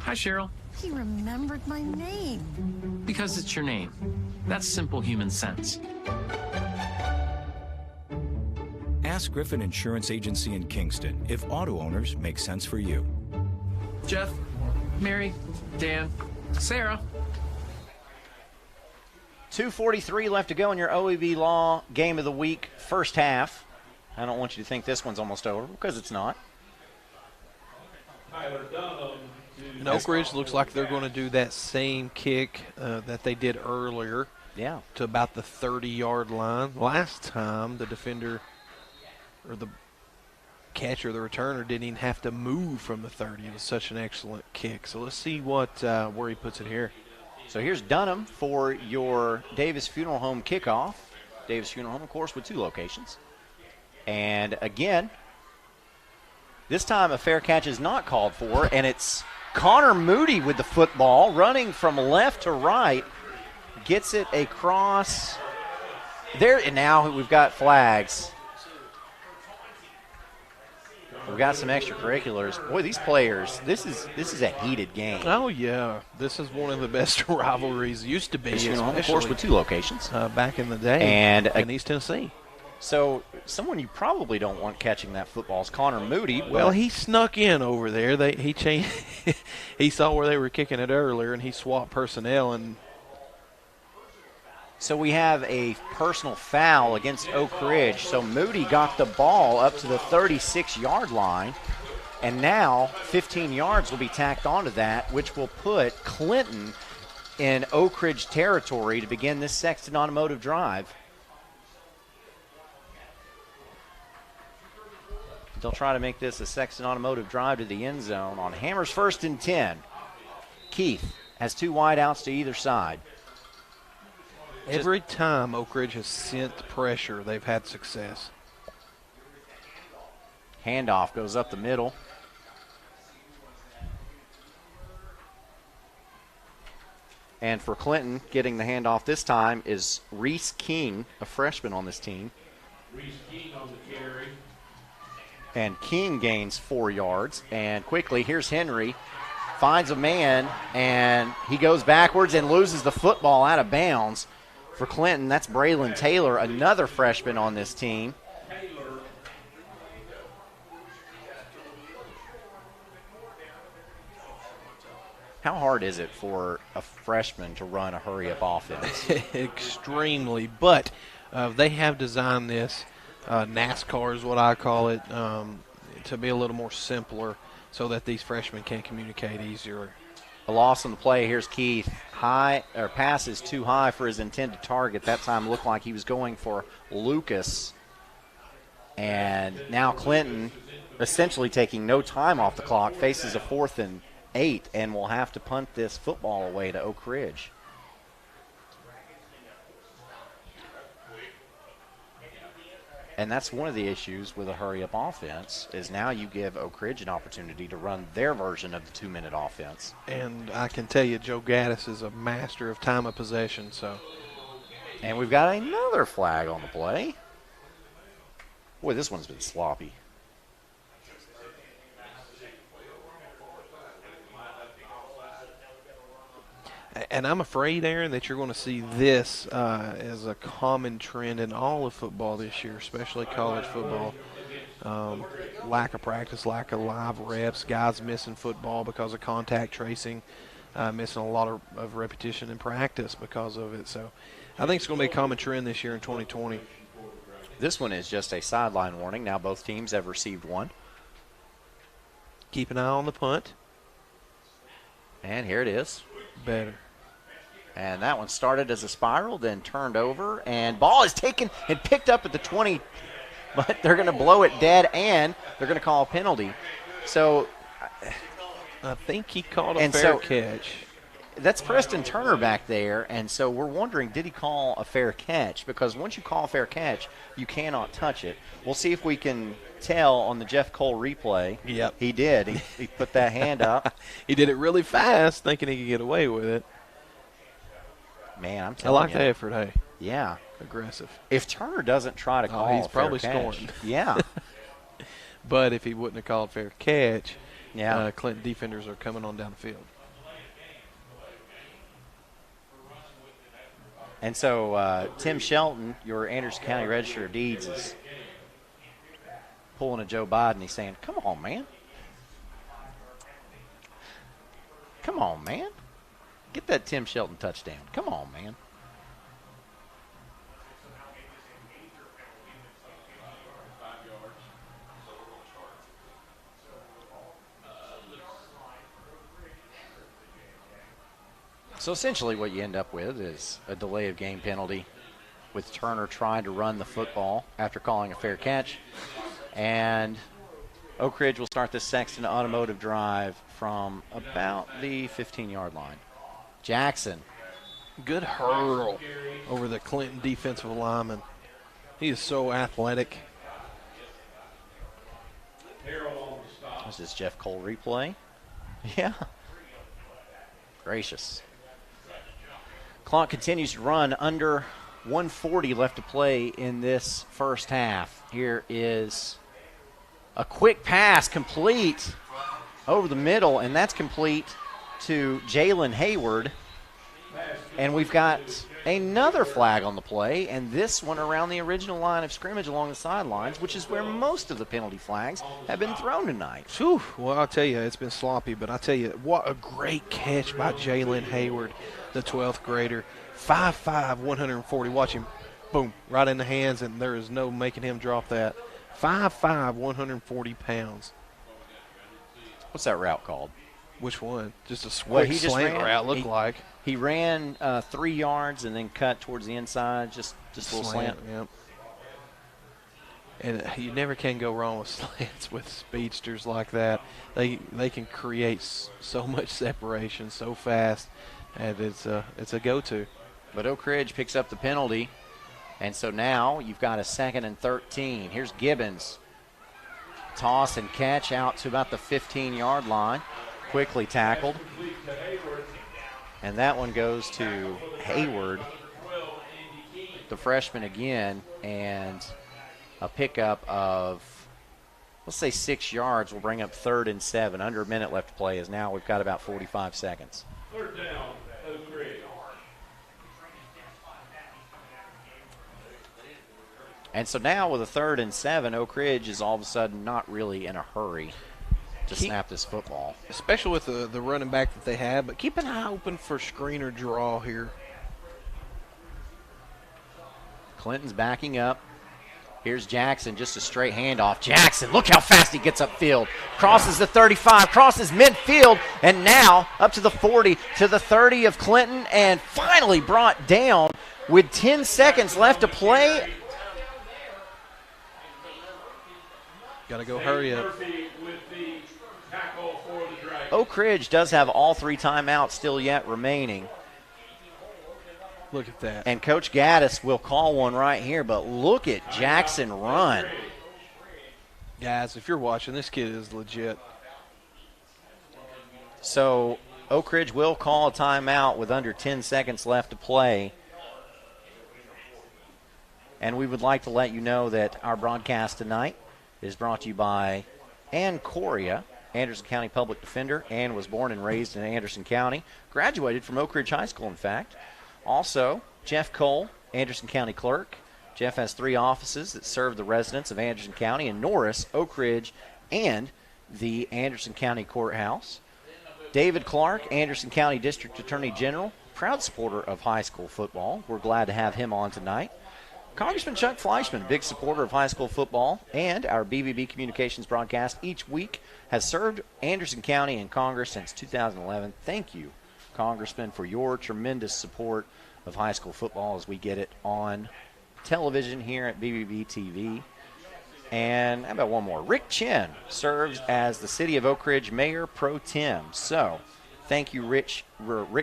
Hi, Cheryl. He remembered my name. Because it's your name. That's simple human sense. Ask Griffin Insurance Agency in Kingston if auto owners make sense for you. Jeff, Mary, Dan, Sarah. 2:43 left to go in your OEB Law Game of the Week first half. I don't want you to think this one's almost over, because it's not. Tyler Dunham And Oak Ridge looks like they're going to do that same kick that they did earlier. Yeah. To about the 30-yard line. Last time, the defender or the catcher, the returner, didn't even have to move from the 30. It was such an excellent kick. So let's see where he puts it here. So here's Dunham for your Davis Funeral Home kickoff. Davis Funeral Home, of course, with 2 locations. And again, this time a fair catch is not called for, and it's Connor Moody with the football, running from left to right, gets it across there, and now we've got flags. We've got some extracurriculars. Boy, these players, this is a heated game. Oh, yeah. This is one of the best rivalries. Used to be, of course, with 2 locations. Back in the day and in East Tennessee. So someone you probably don't want catching that football is Connor Moody. Well, he snuck in over there. He changed. He saw where they were kicking it earlier, and he swapped personnel. And so we have a personal foul against Oak Ridge. So Moody got the ball up to the 36-yard line, and now 15 yards will be tacked onto that, which will put Clinton in Oak Ridge territory to begin this Sexton Automotive drive. They'll try to make this a Sexton Automotive drive to the end zone on Hammers 1st and 10. Keith has 2 wideouts to either side. Every time Oak Ridge has sent pressure, they've had success. Handoff goes up the middle. And for Clinton, getting the handoff this time is Reese King, a freshman on this team. Reese King on the carry. And King gains 4 yards. And quickly, here's Henry. Finds a man, and he goes backwards and loses the football out of bounds. For Clinton, that's Braylon Taylor, another freshman on this team. How hard is it for a freshman to run a hurry-up offense? Extremely, but they have designed this, NASCAR is what I call it, to be a little more simpler so that these freshmen can communicate easier. A loss on the play. Here's Keith. Passes too high for his intended target. That time looked like he was going for Lucas. And now Clinton, essentially taking no time off the clock, faces a 4th and 8 and will have to punt this football away to Oak Ridge. And that's one of the issues with a hurry-up offense is now you give Oak Ridge an opportunity to run their version of the 2-minute offense. And I can tell you Joe Gaddis is a master of time of possession. And we've got another flag on the play. Boy, this one's been sloppy. And I'm afraid, Aaron, that you're going to see this as a common trend in all of football this year, especially college football. Lack of practice, lack of live reps, guys missing football because of contact tracing, missing a lot of repetition in practice because of it. So I think it's going to be a common trend this year in 2020. This one is just a sideline warning. Now both teams have received one. Keep an eye on the punt. And here it is. Better. And that one started as a spiral, then turned over, and ball is taken and picked up at the 20, but they're going to blow it dead, and they're going to call a penalty. So I think he called a fair catch. That's Preston Turner back there, and so we're wondering, did he call a fair catch? Because once you call a fair catch, you cannot touch it. We'll see if we can tell on the Jeff Cole replay. Yep. He did. He put that hand up. He did it really fast, thinking he could get away with it. Man, I'm telling you. I like the effort, hey. Yeah. Aggressive. If Turner doesn't try to call he's a fair probably catch, scoring. Yeah. But if he wouldn't have called fair catch, yeah, Clinton defenders are coming on down the field. And so Tim Shelton, your Anderson County Register of Deeds, is pulling a Joe Biden. He's saying, come on, man. Come on, man. Get that Tim Shelton touchdown. Come on, man. So essentially what you end up with is a delay of game penalty with Turner trying to run the football after calling a fair catch. And Oak Ridge will start the Sexton Automotive drive from about the 15-yard line. Jackson. Good hurl over the Clinton defensive lineman. He is so athletic. This is Jeff Cole replay. Yeah. Gracious. Clock continues to run, under 140 left to play in this first half. Here is a quick pass complete over the middle, and that's complete to Jalen Hayward. And we've got another flag on the play, and this one around the original line of scrimmage along the sidelines, which is where most of the penalty flags have been thrown tonight. Whew. Well, I'll tell you, it's been sloppy, but I'll tell you, what a great catch by Jalen Hayward, the 12th grader. 5'5", 140. Watch him. Boom. Right in the hands, and there is no making him drop that. 5'5", 140 pounds. What's that route called? Which one? Just a quick slant route, looked like. He ran 3 yards and then cut towards the inside, just a little slant. Yep. And you never can go wrong with slants with speedsters like that. They can create so much separation so fast, and it's a go-to. But Oak Ridge picks up the penalty, and so now you've got a 2nd and 13. Here's Gibbons. Toss and catch out to about the 15-yard line. Quickly tackled. And that one goes to Hayward, the freshman again, and a pickup of, let's say 6 yards will bring up 3rd and 7. Under a minute left to play, as now we've got about 45 seconds. 3rd down, Oak Ridge. And so now with a 3rd and 7, Oak Ridge is all of a sudden not really in a hurry to snap this football. Especially with the running back that they have, but keep an eye open for screen or draw here. Clinton's backing up. Here's Jackson, just a straight handoff. Jackson, look how fast he gets upfield. Crosses the 35, crosses midfield, and now up to the 40, to the 30 of Clinton, and finally brought down with 10 seconds left to play. Got to go hurry up. Oak Ridge does have all 3 timeouts still yet remaining. Look at that. And Coach Gaddis will call one right here, but look at Jackson run. Guys, if you're watching, this kid is legit. So Oak Ridge will call a timeout with under 10 seconds left to play. And we would like to let you know that our broadcast tonight is brought to you by Ann Coria, Anderson County Public Defender. Ann was born and raised in Anderson County. Graduated from Oak Ridge High School, in fact. Also, Jeff Cole, Anderson County Clerk. Jeff has 3 offices that serve the residents of Anderson County in Norris, Oak Ridge, and the Anderson County Courthouse. David Clark, Anderson County District Attorney General, proud supporter of high school football. We're glad to have him on tonight. Congressman Chuck Fleischman, big supporter of high school football, and our BBB Communications broadcast each week, has served Anderson County in Congress since 2011. Thank you, Congressman, for your tremendous support of high school football as we get it on television here at BBB TV. And how about one more? Rick Chin serves as the City of Oak Ridge Mayor Pro Tem. So thank you, Rick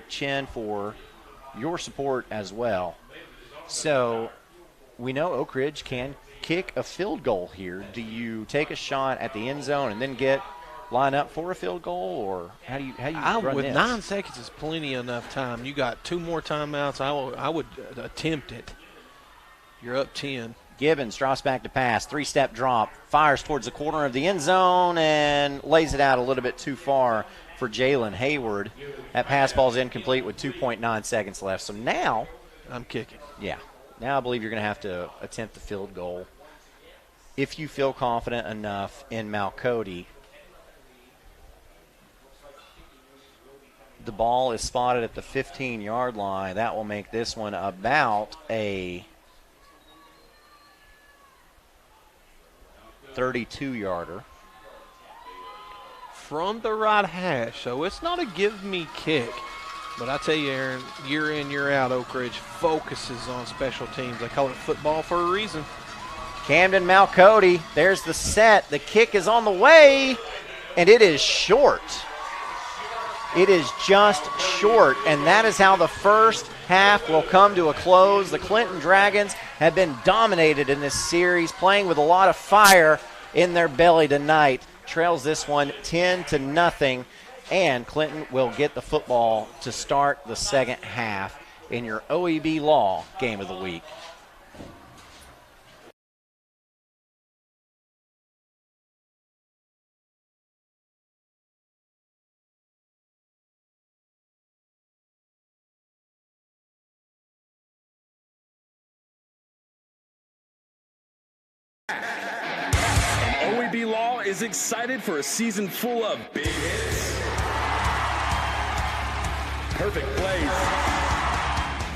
Chin, for your support as well. So we know Oak Ridge can kick a field goal here. Do you take a shot at the end zone and then line up for a field goal, or how do you run with this? 9 seconds is plenty enough time. You got 2 more timeouts. I would attempt it. You're up 10. Gibbons drops back to pass, 3-step drop, fires towards the corner of the end zone and lays it out a little bit too far for Jalen Hayward. That pass ball's incomplete with 2.9 seconds left. So now I'm kicking. Yeah. Now I believe you're going to have to attempt the field goal if you feel confident enough in Malcody. The ball is spotted at the 15-yard line. That will make this one about a 32-yarder. From the right hash, so it's not a give-me kick. But I tell you, Aaron, year in, year out, Oak Ridge focuses on special teams. They call it football for a reason. Camden Malcody, there's the set. The kick is on the way, and it is short. It is just short, and that is how the first half will come to a close. The Clinton Dragons have been dominated in this series, playing with a lot of fire in their belly tonight. Trails this one 10-0, and Clinton will get the football to start the second half in your OEB Law Game of the Week. And OEB Law is excited for a season full of big hits, perfect plays,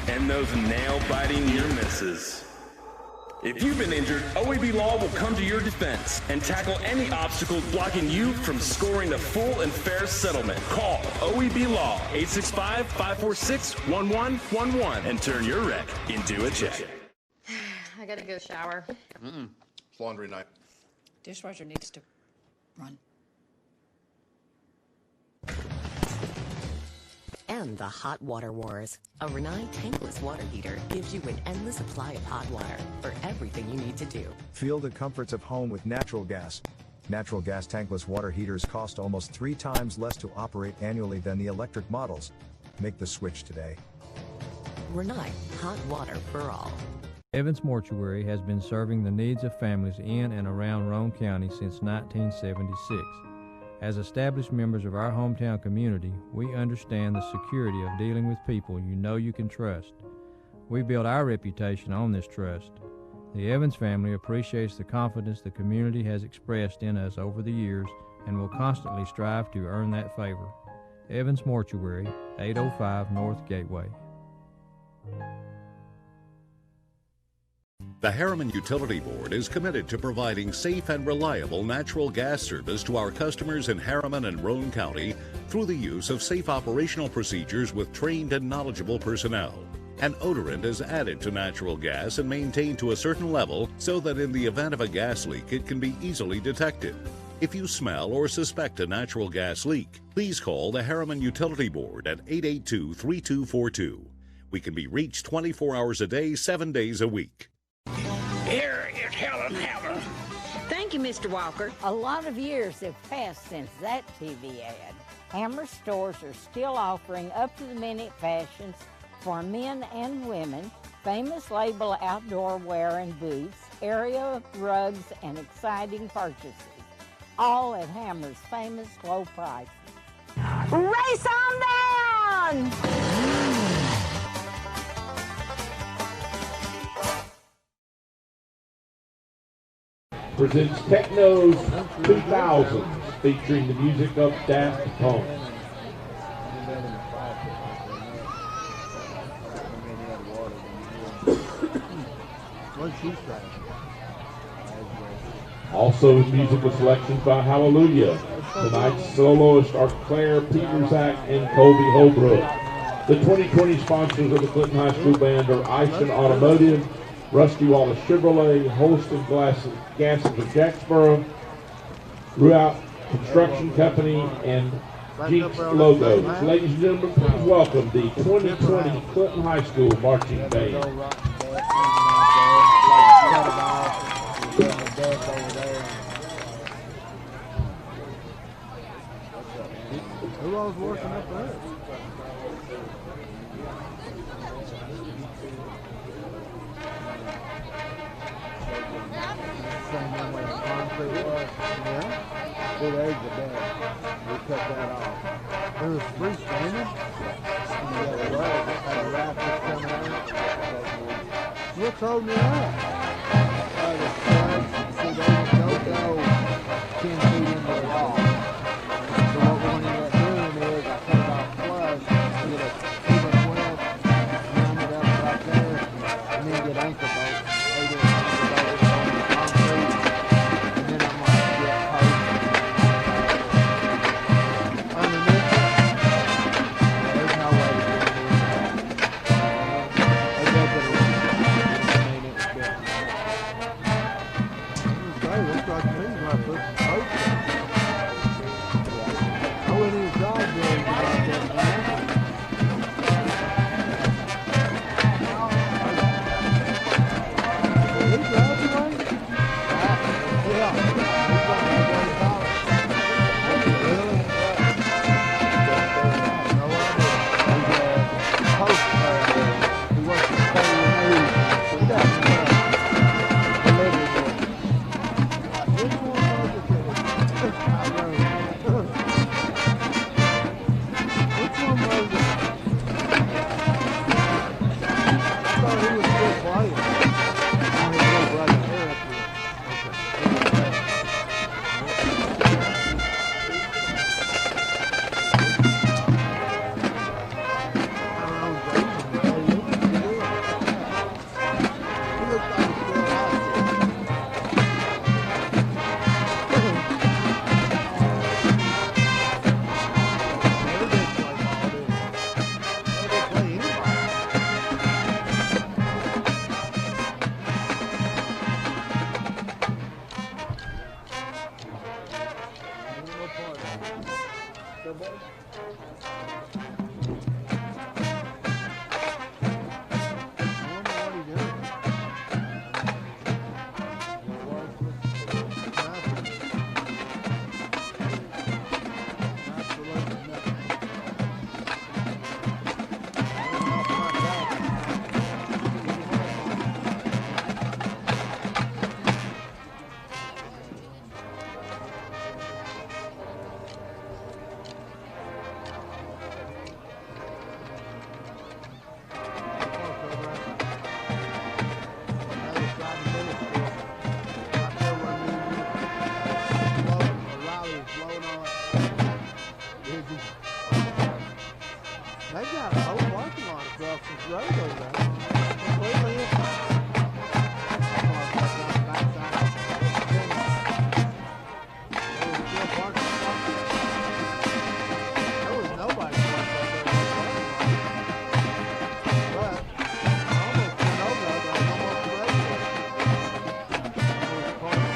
and those nail-biting near misses. If you've been injured, OEB Law will come to your defense and tackle any obstacles blocking you from scoring a full and fair settlement. Call OEB Law 865-546-1111 and turn your wreck into a check. I gotta go shower. It's laundry night. Dishwasher needs to run. And the hot water wars. A Renai tankless water heater gives you an endless supply of hot water for everything you need to do. Feel the comforts of home with natural gas. Natural gas tankless water heaters cost almost 3 times less to operate annually than the electric models. Make the switch today. Renai, hot water for all. Evans Mortuary has been serving the needs of families in and around Roane County since 1976. As established members of our hometown community, we understand the security of dealing with people you know you can trust. We build our reputation on this trust. The Evans family appreciates the confidence the community has expressed in us over the years and will constantly strive to earn that favor. Evans Mortuary, 805 North Gateway. The Harriman Utility Board is committed to providing safe and reliable natural gas service to our customers in Harriman and Roane County through the use of safe operational procedures with trained and knowledgeable personnel. An odorant is added to natural gas and maintained to a certain level so that in the event of a gas leak it can be easily detected. If you smell or suspect a natural gas leak, please call the Harriman Utility Board at 882-3242. We can be reached 24 hours a day, 7 days a week. Here is Helen Hammer. Thank you, Mr. Walker. A lot of years have passed since that TV ad. Hammer stores are still offering up-to-the-minute fashions for men and women, famous label outdoor wear and boots, area rugs, and exciting purchases. All at Hammer's famous low prices. Race on down! Presents Techno's 2000s, featuring the music of Daft Punk. Also musical selections by Hallelujah. Tonight's soloists are Claire Petersack and Colby Holbrook. The 2020 sponsors of the Clinton High School Band are Ison Automotive, Rusty Wallace Chevrolet, Holston Gases of Jacksboro, Ruout Construction Company, and Jeeps Logos. Ladies and gentlemen, please welcome the 2020 Clinton High School Marching Band. Who was working up there? Same way the concrete was. Yeah. 2 days ago, we cut that off. It was freestanding. And you got a road, had a rapids coming out. What's holding it up? The studs. See, they don't go 10 feet into the wall. So what we're going to end up doing is I cut it off flush, get a even web, mount it up right there, and then get anchor bolts. There's no way to do it. there, buddy? They've got a whole parking lot across this road over there. Completely empty. There was nobody parked over there. But I almost went over there, but I was almost ready for it. There was parking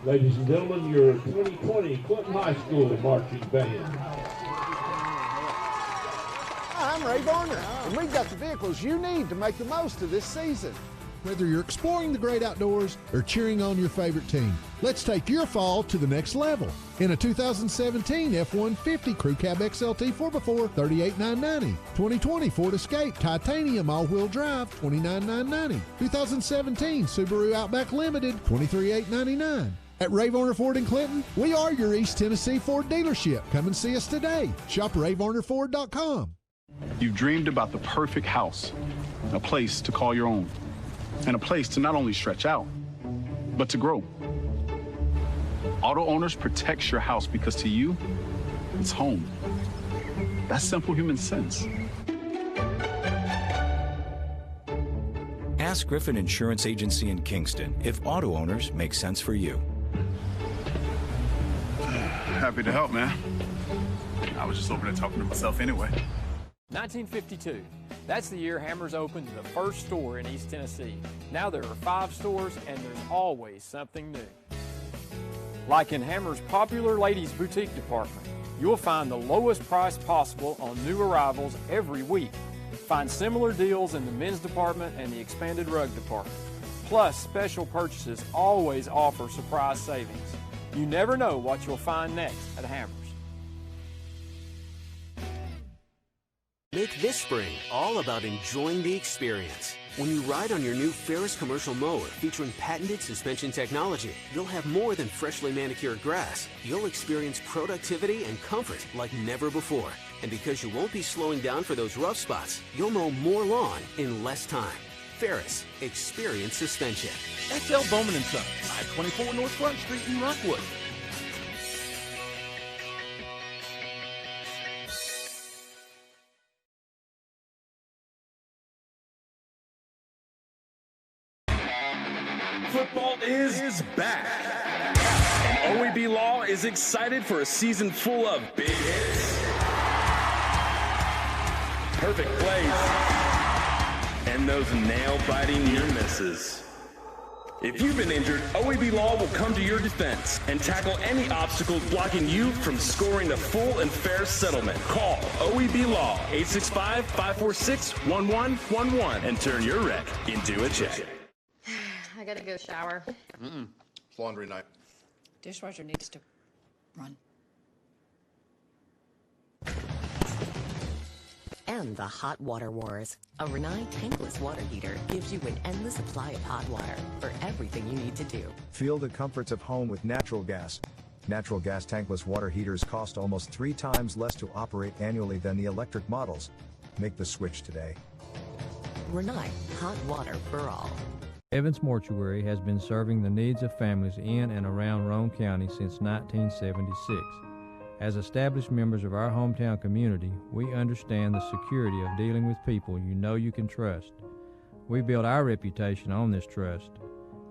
Ladies and gentlemen, your 2020 Clinton High School Marching Band. Hi, I'm Ray Varner, and we've got the vehicles you need to make the most of this season. Whether you're exploring the great outdoors or cheering on your favorite team, let's take your fall to the next level. In a 2017 F-150 Crew Cab XLT 4x4, $38,990. 2020 Ford Escape Titanium All-Wheel Drive, $29,990. 2017 Subaru Outback Limited, $23,899. At Ray Varner Ford in Clinton, we are your East Tennessee Ford dealership. Come and see us today. Shop RayVarnerFord.com. You've dreamed about the perfect house, a place to call your own, and a place to not only stretch out, but to grow. Auto Owners protects your house because to you, it's home. That's simple human sense. Ask Griffin Insurance Agency in Kingston if auto owners make sense for you. Happy to help, man. I was just over there talking to myself anyway. 1952. That's the year Hammers opened the first store in East Tennessee. Now there are 5 stores and there's always something new. Like in Hammers' popular ladies boutique department, you'll find the lowest price possible on new arrivals every week. Find similar deals in the men's department and the expanded rug department. Plus, special purchases always offer surprise savings. You never know what you'll find next at Hammers. Make this spring all about enjoying the experience. When you ride on your new Ferris commercial mower featuring patented suspension technology, you'll have more than freshly manicured grass. You'll experience productivity and comfort like never before. And because you won't be slowing down for those rough spots, you'll mow more lawn in less time. Ferris, experience suspension. XL Bowman & Sons, 524 North Front Street in Rockwood. Football is back. And OEB Law is excited for a season full of big hits, perfect plays, and those nail-biting near misses. If you've been injured, OEB Law will come to your defense and tackle any obstacles blocking you from scoring a full and fair settlement. Call OEB Law 865-546-1111 and turn your wreck into a check. I gotta go shower. It's laundry night. Dishwasher needs to run. And the hot water wars. A Renai tankless water heater gives you an endless supply of hot water for everything you need to do. Feel the comforts of home with natural gas. Natural gas tankless water heaters cost almost 3 times less to operate annually than the electric models. Make the switch today. Renai, hot water for all. Evans Mortuary has been serving the needs of families in and around Roane County since 1976. As established members of our hometown community, we understand the security of dealing with people you know you can trust. We build our reputation on this trust.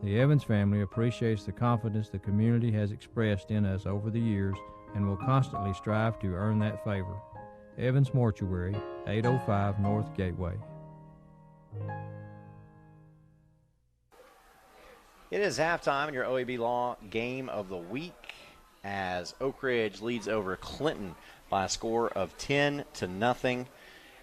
The Evans family appreciates the confidence the community has expressed in us over the years and will constantly strive to earn that favor. Evans Mortuary, 805 North Gateway. It is halftime in your OEB Law Game of the Week as Oak Ridge leads over Clinton by a score of 10-0.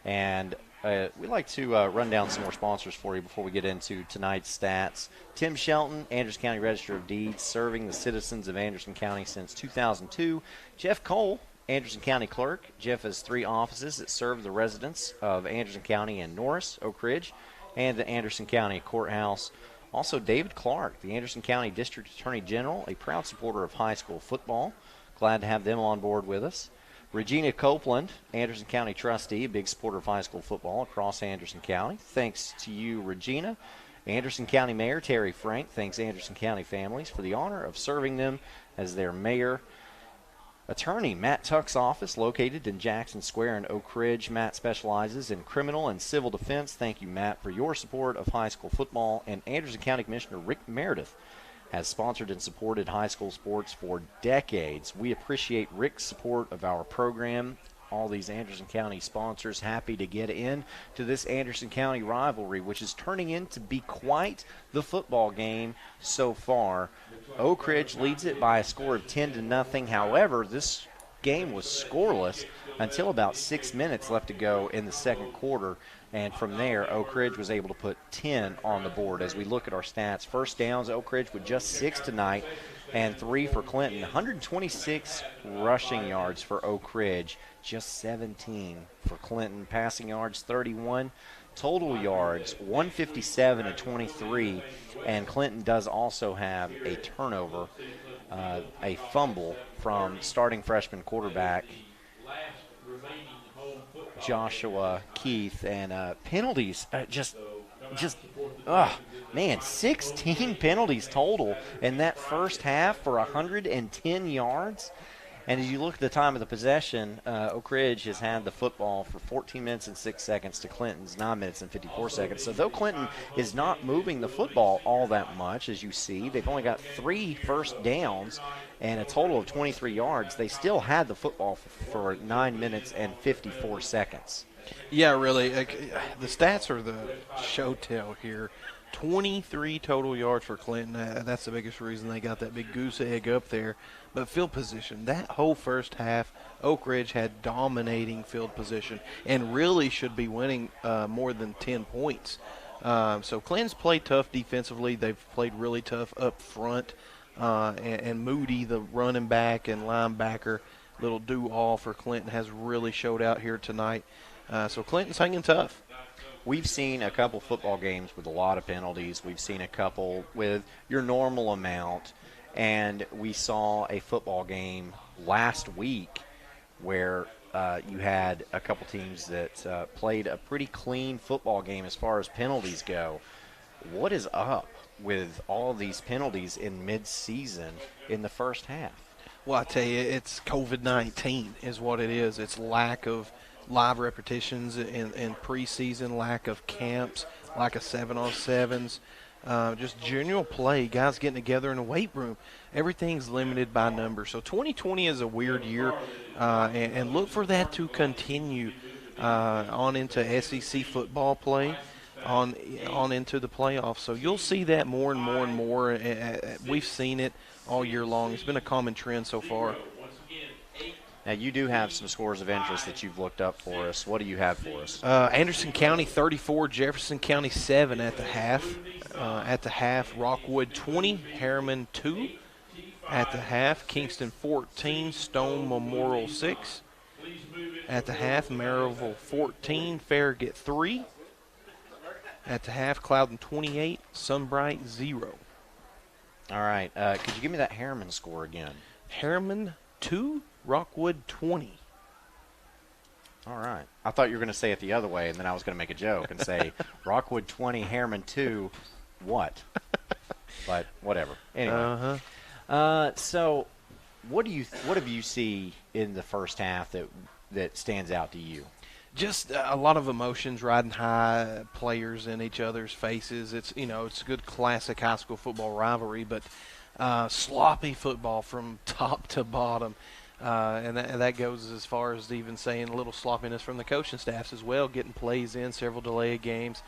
And we'd like to run down some more sponsors for you before we get into tonight's stats. Tim Shelton, Anderson County Register of Deeds, serving the citizens of Anderson County since 2002. Jeff Cole, Anderson County Clerk. Jeff has 3 offices that serve the residents of Anderson County and Norris, Oak Ridge, and the Anderson County Courthouse. Also, David Clark, the Anderson County District Attorney General, a proud supporter of high school football. Glad to have them on board with us. Regina Copeland, Anderson County Trustee, a big supporter of high school football across Anderson County. Thanks to you, Regina. Anderson County Mayor Terry Frank thanks Anderson County families for the honor of serving them as their mayor. Attorney Matt Tuck's office, located in Jackson Square in Oak Ridge. Matt specializes in criminal and civil defense. Thank you, Matt, for your support of high school football. And Anderson County Commissioner Rick Meredith has sponsored and supported high school sports for decades. We appreciate Rick's support of our program all these Anderson County sponsors happy to get in to this Anderson County rivalry, which is turning into be quite the football game so far. Oak Ridge leads it by a score of 10-0. However, this game was scoreless until about 6 minutes left to go in the second quarter. And from there, Oak Ridge was able to put 10 on the board. As we look at our stats, first downs, Oak Ridge with just 6 tonight and 3 for Clinton. 126 rushing yards for Oak Ridge, just 17 for Clinton. Passing yards, 31. Total yards, 157 and 23. And Clinton does also have a turnover, a fumble from starting freshman quarterback Joshua Keith, and penalties, 16 penalties total in that first half for 110 yards. And as you look at the time of the possession, Oak Ridge has had the football for 14 minutes and 6 seconds to Clinton's 9 minutes and 54 seconds. So though Clinton is not moving the football all that much, as you see, they've only got 3 first downs and a total of 23 yards. They still had the football for 9 minutes and 54 seconds. Yeah, really. The stats are the show tell here. 23 total yards for Clinton. That's the biggest reason they got that big goose egg up there. But field position, that whole first half, Oak Ridge had dominating field position and really should be winning more than 10 points. So Clinton's played tough defensively. They've played really tough up front. And Moody, the running back and linebacker, little do-all for Clinton, has really showed out here tonight. So Clinton's hanging tough. We've seen a couple football games with a lot of penalties. We've seen a couple with your normal amount. And we saw a football game last week where you had a couple teams that played a pretty clean football game as far as penalties go. What is up with all of these penalties in mid-season in the first half? Well, I tell you, it's COVID-19 is what it is. It's lack of live repetitions in preseason, lack of camps, lack of 7-on-7s. Just general play, guys getting together in a weight room. Everything's limited by numbers. So 2020 is a weird year, and look for that to continue on into SEC football play, on into the playoffs. So you'll see that more and more and more. We've seen it all year long. It's been a common trend so far. Now, you do have some scores of interest that you've looked up for us. What do you have for us? Anderson County 34, Jefferson County 7 at the half. Rockwood 20, Harriman 2 at the half. Kingston 14, Stone Memorial 6 at the half. Maryville 14, Farragut 3 at the half. Cloudon 28, Sunbright 0. All right. Could you give me that Harriman score again? Harriman 2, Rockwood 20. All right. I thought you were going to say it the other way, and then I was going to make a joke and say Rockwood 20, Harriman 2, what? But whatever. Anyway. So what have you see in the first half that stands out to you? Just a lot of emotions riding high, players in each other's faces. It's a good classic high school football rivalry, but sloppy football from top to bottom. And that goes as far as even saying a little sloppiness from the coaching staffs as well, getting plays in, several delayed games.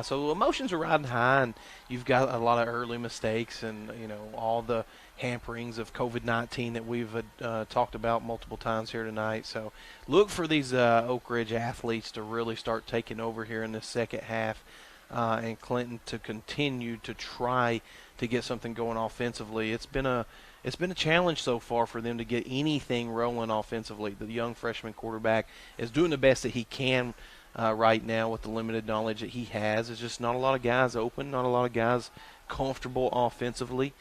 So emotions are riding high, and you've got a lot of early mistakes and, all the hamperings of COVID-19 that we've talked about multiple times here tonight. So look for these Oak Ridge athletes to really start taking over here in the second half, and Clinton to continue to try to get something going offensively. It's been a challenge so far for them to get anything rolling offensively. The young freshman quarterback is doing the best that he can right now with the limited knowledge that he has. It's just not a lot of guys open, not a lot of guys comfortable offensively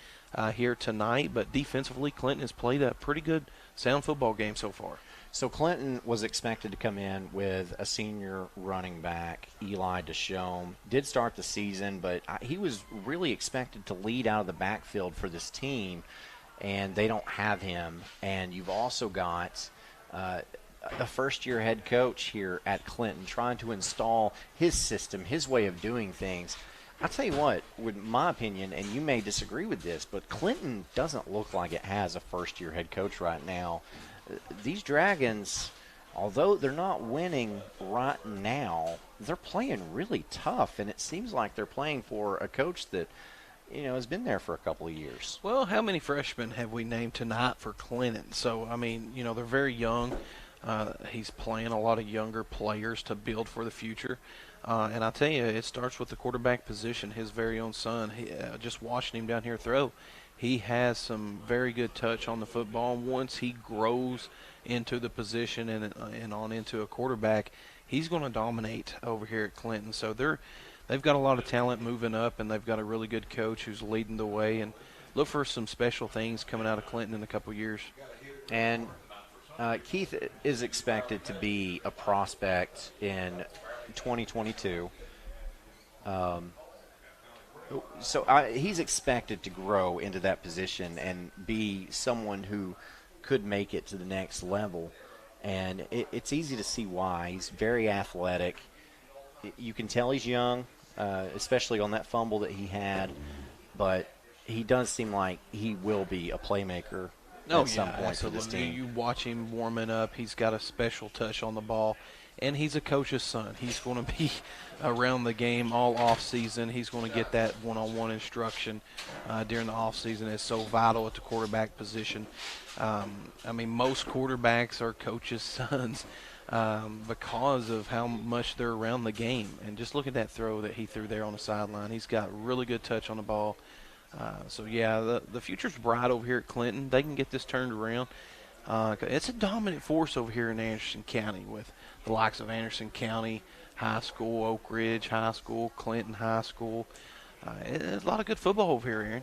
here tonight. But defensively, Clinton has played a pretty good, sound football game so far. So Clinton was expected to come in with a senior running back, Eli Deshome. Did start the season, but he was really expected to lead out of the backfield for this team, and they don't have him. And you've also got a first-year head coach here at Clinton trying to install his system, his way of doing things. I'll tell you what, with my opinion, and you may disagree with this, but Clinton doesn't look like it has a first-year head coach right now. These Dragons, although they're not winning right now, they're playing really tough, and it seems like they're playing for a coach that, has been there for a couple of years. Well, how many freshmen have we named tonight for Clinton? So, I mean, they're very young. He's playing a lot of younger players to build for the future. And I tell you, it starts with the quarterback position. His very own son, just watching him down here throw, he has some very good touch on the football. Once he grows into the position and on into a quarterback, he's going to dominate over here at Clinton. So they've got a lot of talent moving up, and they've got a really good coach who's leading the way. And look for some special things coming out of Clinton in a couple of years. And Keith is expected to be a prospect in 2022. So he's expected to grow into that position and be someone who could make it to the next level. And it's easy to see why. He's very athletic. You can tell he's young, especially on that fumble that he had. But he does seem like he will be a playmaker at some point for this team. You watch him warming up. He's got a special touch on the ball. And he's a coach's son. He's going to be around the game all off season. He's going to get that one-on-one instruction during the off season. It's so vital at the quarterback position. I mean, most quarterbacks are coaches' sons because of how much they're around the game. And just look at that throw that he threw there on the sideline. He's got really good touch on the ball. So yeah, the future's bright over here at Clinton. They can get this turned around. It's a dominant force over here in Anderson County with the likes of Anderson County High School, Oak Ridge High School, Clinton High School. There's a lot of good football over here, Aaron.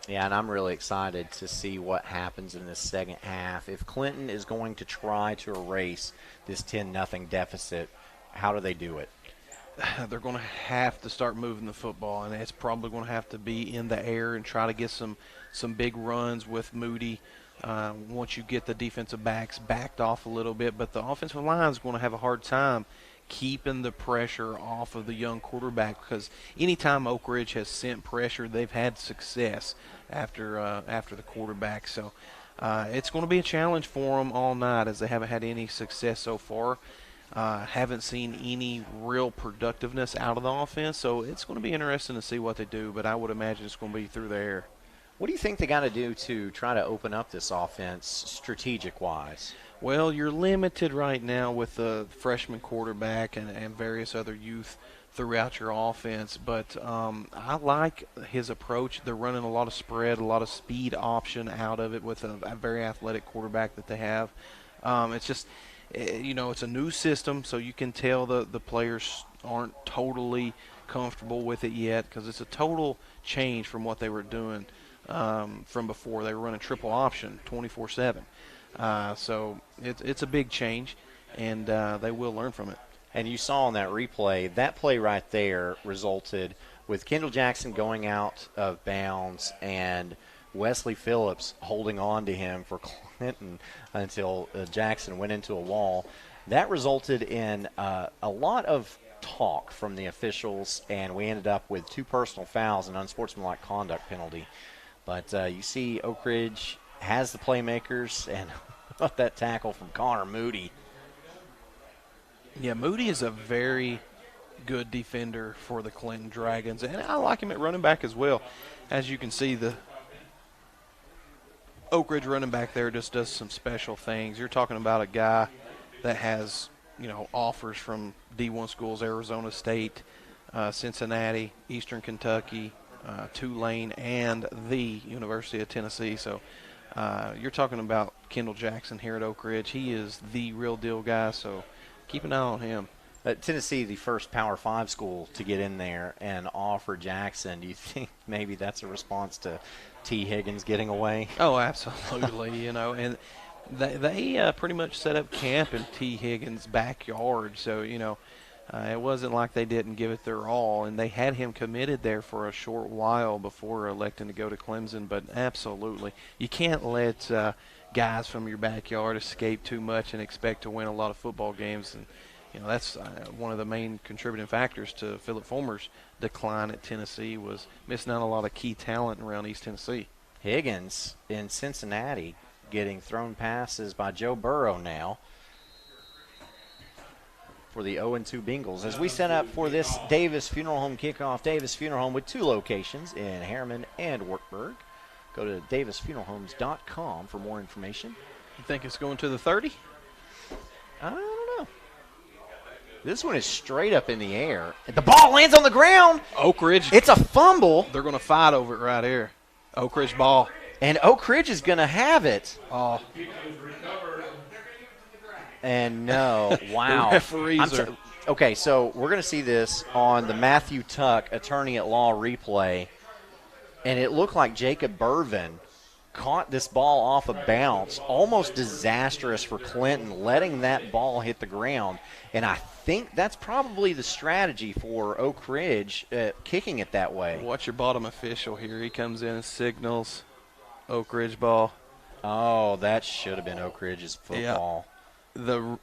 Yeah, and I'm really excited to see what happens in this second half. If Clinton is going to try to erase this 10-0 deficit, how do they do it? They're going to have to start moving the football, and it's probably going to have to be in the air and try to get some big runs with Moody. Once you get the defensive backs backed off a little bit, but the offensive line is going to have a hard time keeping the pressure off of the young quarterback, because anytime Oak Ridge has sent pressure, they've had success after the quarterback. So it's going to be a challenge for them all night, as they haven't had any success so far. Haven't seen any real productiveness out of the offense, so it's going to be interesting to see what they do, but I would imagine it's going to be through the air. What do you think they got to do to try to open up this offense strategic-wise? Well, you're limited right now with the freshman quarterback and various other youth throughout your offense, but I like his approach. They're running a lot of spread, a lot of speed option out of it with a very athletic quarterback that they have. It's just, it's a new system, so you can tell the players aren't totally comfortable with it yet, because it's a total change from what they were doing from before. They were running triple option 24/7. So it's a big change, and they will learn from it. And you saw in that replay, that play right there resulted with Kendall Jackson going out of bounds and Wesley Phillips holding on to him for Clinton until Jackson went into a wall. That resulted in a lot of talk from the officials, and we ended up with 2 personal fouls and unsportsmanlike conduct penalty. But you see Oak Ridge has the playmakers, and that tackle from Connor Moody. Yeah, Moody is a very good defender for the Clinton Dragons, and I like him at running back as well. As you can see, the Oak Ridge running back there just does some special things. You're talking about a guy that has, offers from D1 schools, Arizona State, Cincinnati, Eastern Kentucky, Tulane, and the University of Tennessee. So you're talking about Kendall Jackson here at Oak Ridge. He is the real deal guy, so keep an eye on him. Tennessee, the first Power 5 school to get in there and offer Jackson. Do you think maybe that's a response to T. Higgins getting away? Oh, absolutely. And they pretty much set up camp in T. Higgins' backyard. So, it wasn't like they didn't give it their all, and they had him committed there for a short while before electing to go to Clemson. But absolutely, you can't let guys from your backyard escape too much and expect to win a lot of football games. And that's one of the main contributing factors to Philip Fulmer's decline at Tennessee, was missing out on a lot of key talent around East Tennessee. Higgins in Cincinnati getting thrown passes by Joe Burrow now. for the 0-2 Bengals. As we set up for this Davis Funeral Home kickoff, Davis Funeral Home with 2 locations in Harriman and Wartburg. Go to davisfuneralhomes.com for more information. You think it's going to the 30? I don't know. This one is straight up in the air. The ball lands on the ground. Oak Ridge. It's a fumble. They're going to fight over it right here. Oak Ridge ball. And Oak Ridge is going to have it. Oh. And no. Wow. The referees are. Okay, so we're going to see this on the Matthew Tuck attorney at law replay. And it looked like Jacob Bervin caught this ball off a bounce. Almost disastrous for Clinton, letting that ball hit the ground. And I think that's probably the strategy for Oak Ridge, kicking it that way. Watch your bottom official here. He comes in and signals Oak Ridge ball. Oh, that should have been Oak Ridge's football. Yeah.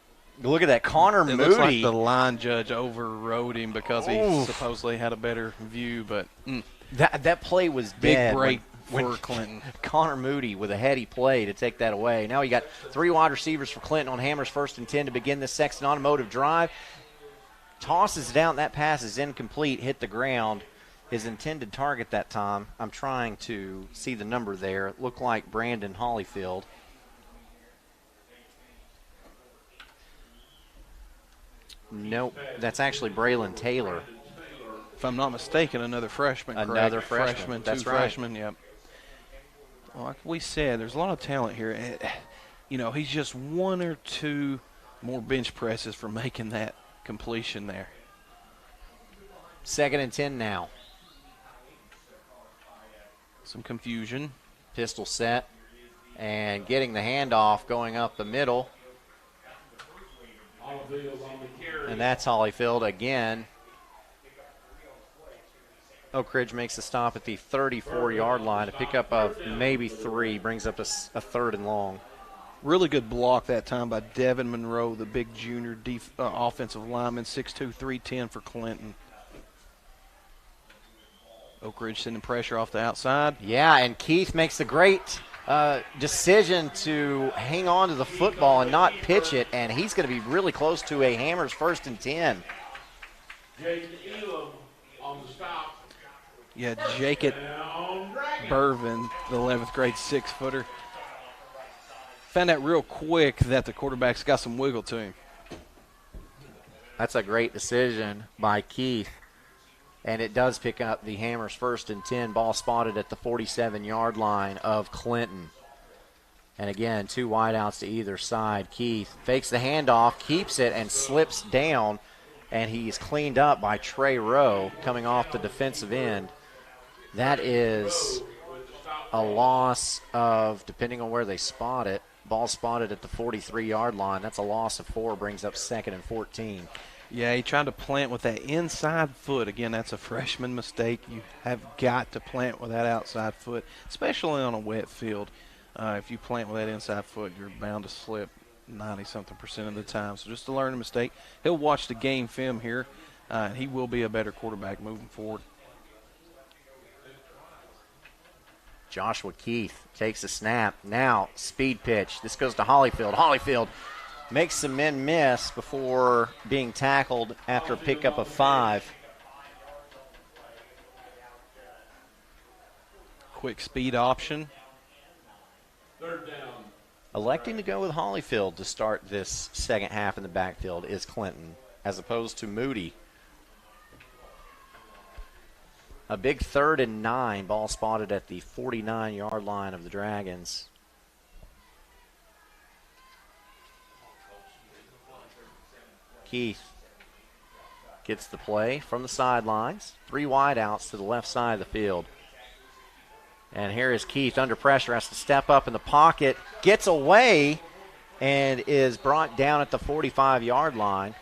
Look at that. Connor Moody. It looks like the line judge overrode him because he supposedly had a better view, but that play was big dead break when for Clinton. Connor Moody with a heady play to take that away. Now you got 3 wide receivers for Clinton on Hammers 1st and 10 to begin this Sexton Automotive drive. Tosses it down. That pass is incomplete. Hit the ground. His intended target that time, I'm trying to see the number there. It looked like Brandon Hollyfield. Nope, that's actually Braylon Taylor. If I'm not mistaken, another freshman. Another correct? freshman. Two That's right. freshmen, yep. Well, like we said, there's a lot of talent here. You know, he's just 1 or 2 more bench presses for making that completion there. 2nd and 10 now. Some confusion. Pistol set and getting the handoff going up the middle. And that's Hollyfield again. Oak Ridge makes a stop at the 34-yard line. A pickup of maybe 3 brings up a 3rd and long. Really good block that time by Devin Monroe, the big junior offensive lineman, 6'2", 310 for Clinton. Oak Ridge sending pressure off the outside. Yeah, and Keith makes the great decision to hang on to the football and not pitch it, and he's going to be really close to a Hammers 1st and 10. Jaden Elam on the stop. Yeah, Jacob Bervin, the 11th grade 6-footer. Found out real quick that the quarterback's got some wiggle to him. That's a great decision by Keith. And it does pick up the Hammers 1st and 10. Ball spotted at the 47-yard line of Clinton. And again, 2 wideouts to either side. Keith fakes the handoff, keeps it, and slips down. And he's cleaned up by Trey Rowe coming off the defensive end. That is a loss of, depending on where they spot it, ball spotted at the 43-yard line. That's a loss of 4, brings up 2nd and 14. Yeah, he tried to plant with that inside foot. Again, that's a freshman mistake. You have got to plant with that outside foot, especially on a wet field. If you plant with that inside foot, you're bound to slip 90-something% of the time. So just a learning mistake. He'll watch the game film here, and he will be a better quarterback moving forward. Joshua Keith takes a snap. Now, speed pitch. This goes to Hollyfield. Hollyfield makes some men miss before being tackled after a pickup of 5. Quick speed option. 3rd down. Electing to go with Hollyfield to start this second half in the backfield is Clinton, as opposed to Moody. A big 3rd and 9, ball spotted at the 49-yard line of the Dragons. Keith gets the play from the sidelines. 3 wideouts to the left side of the field. And here is Keith under pressure, has to step up in the pocket, gets away, and is brought down at the 45-yard line.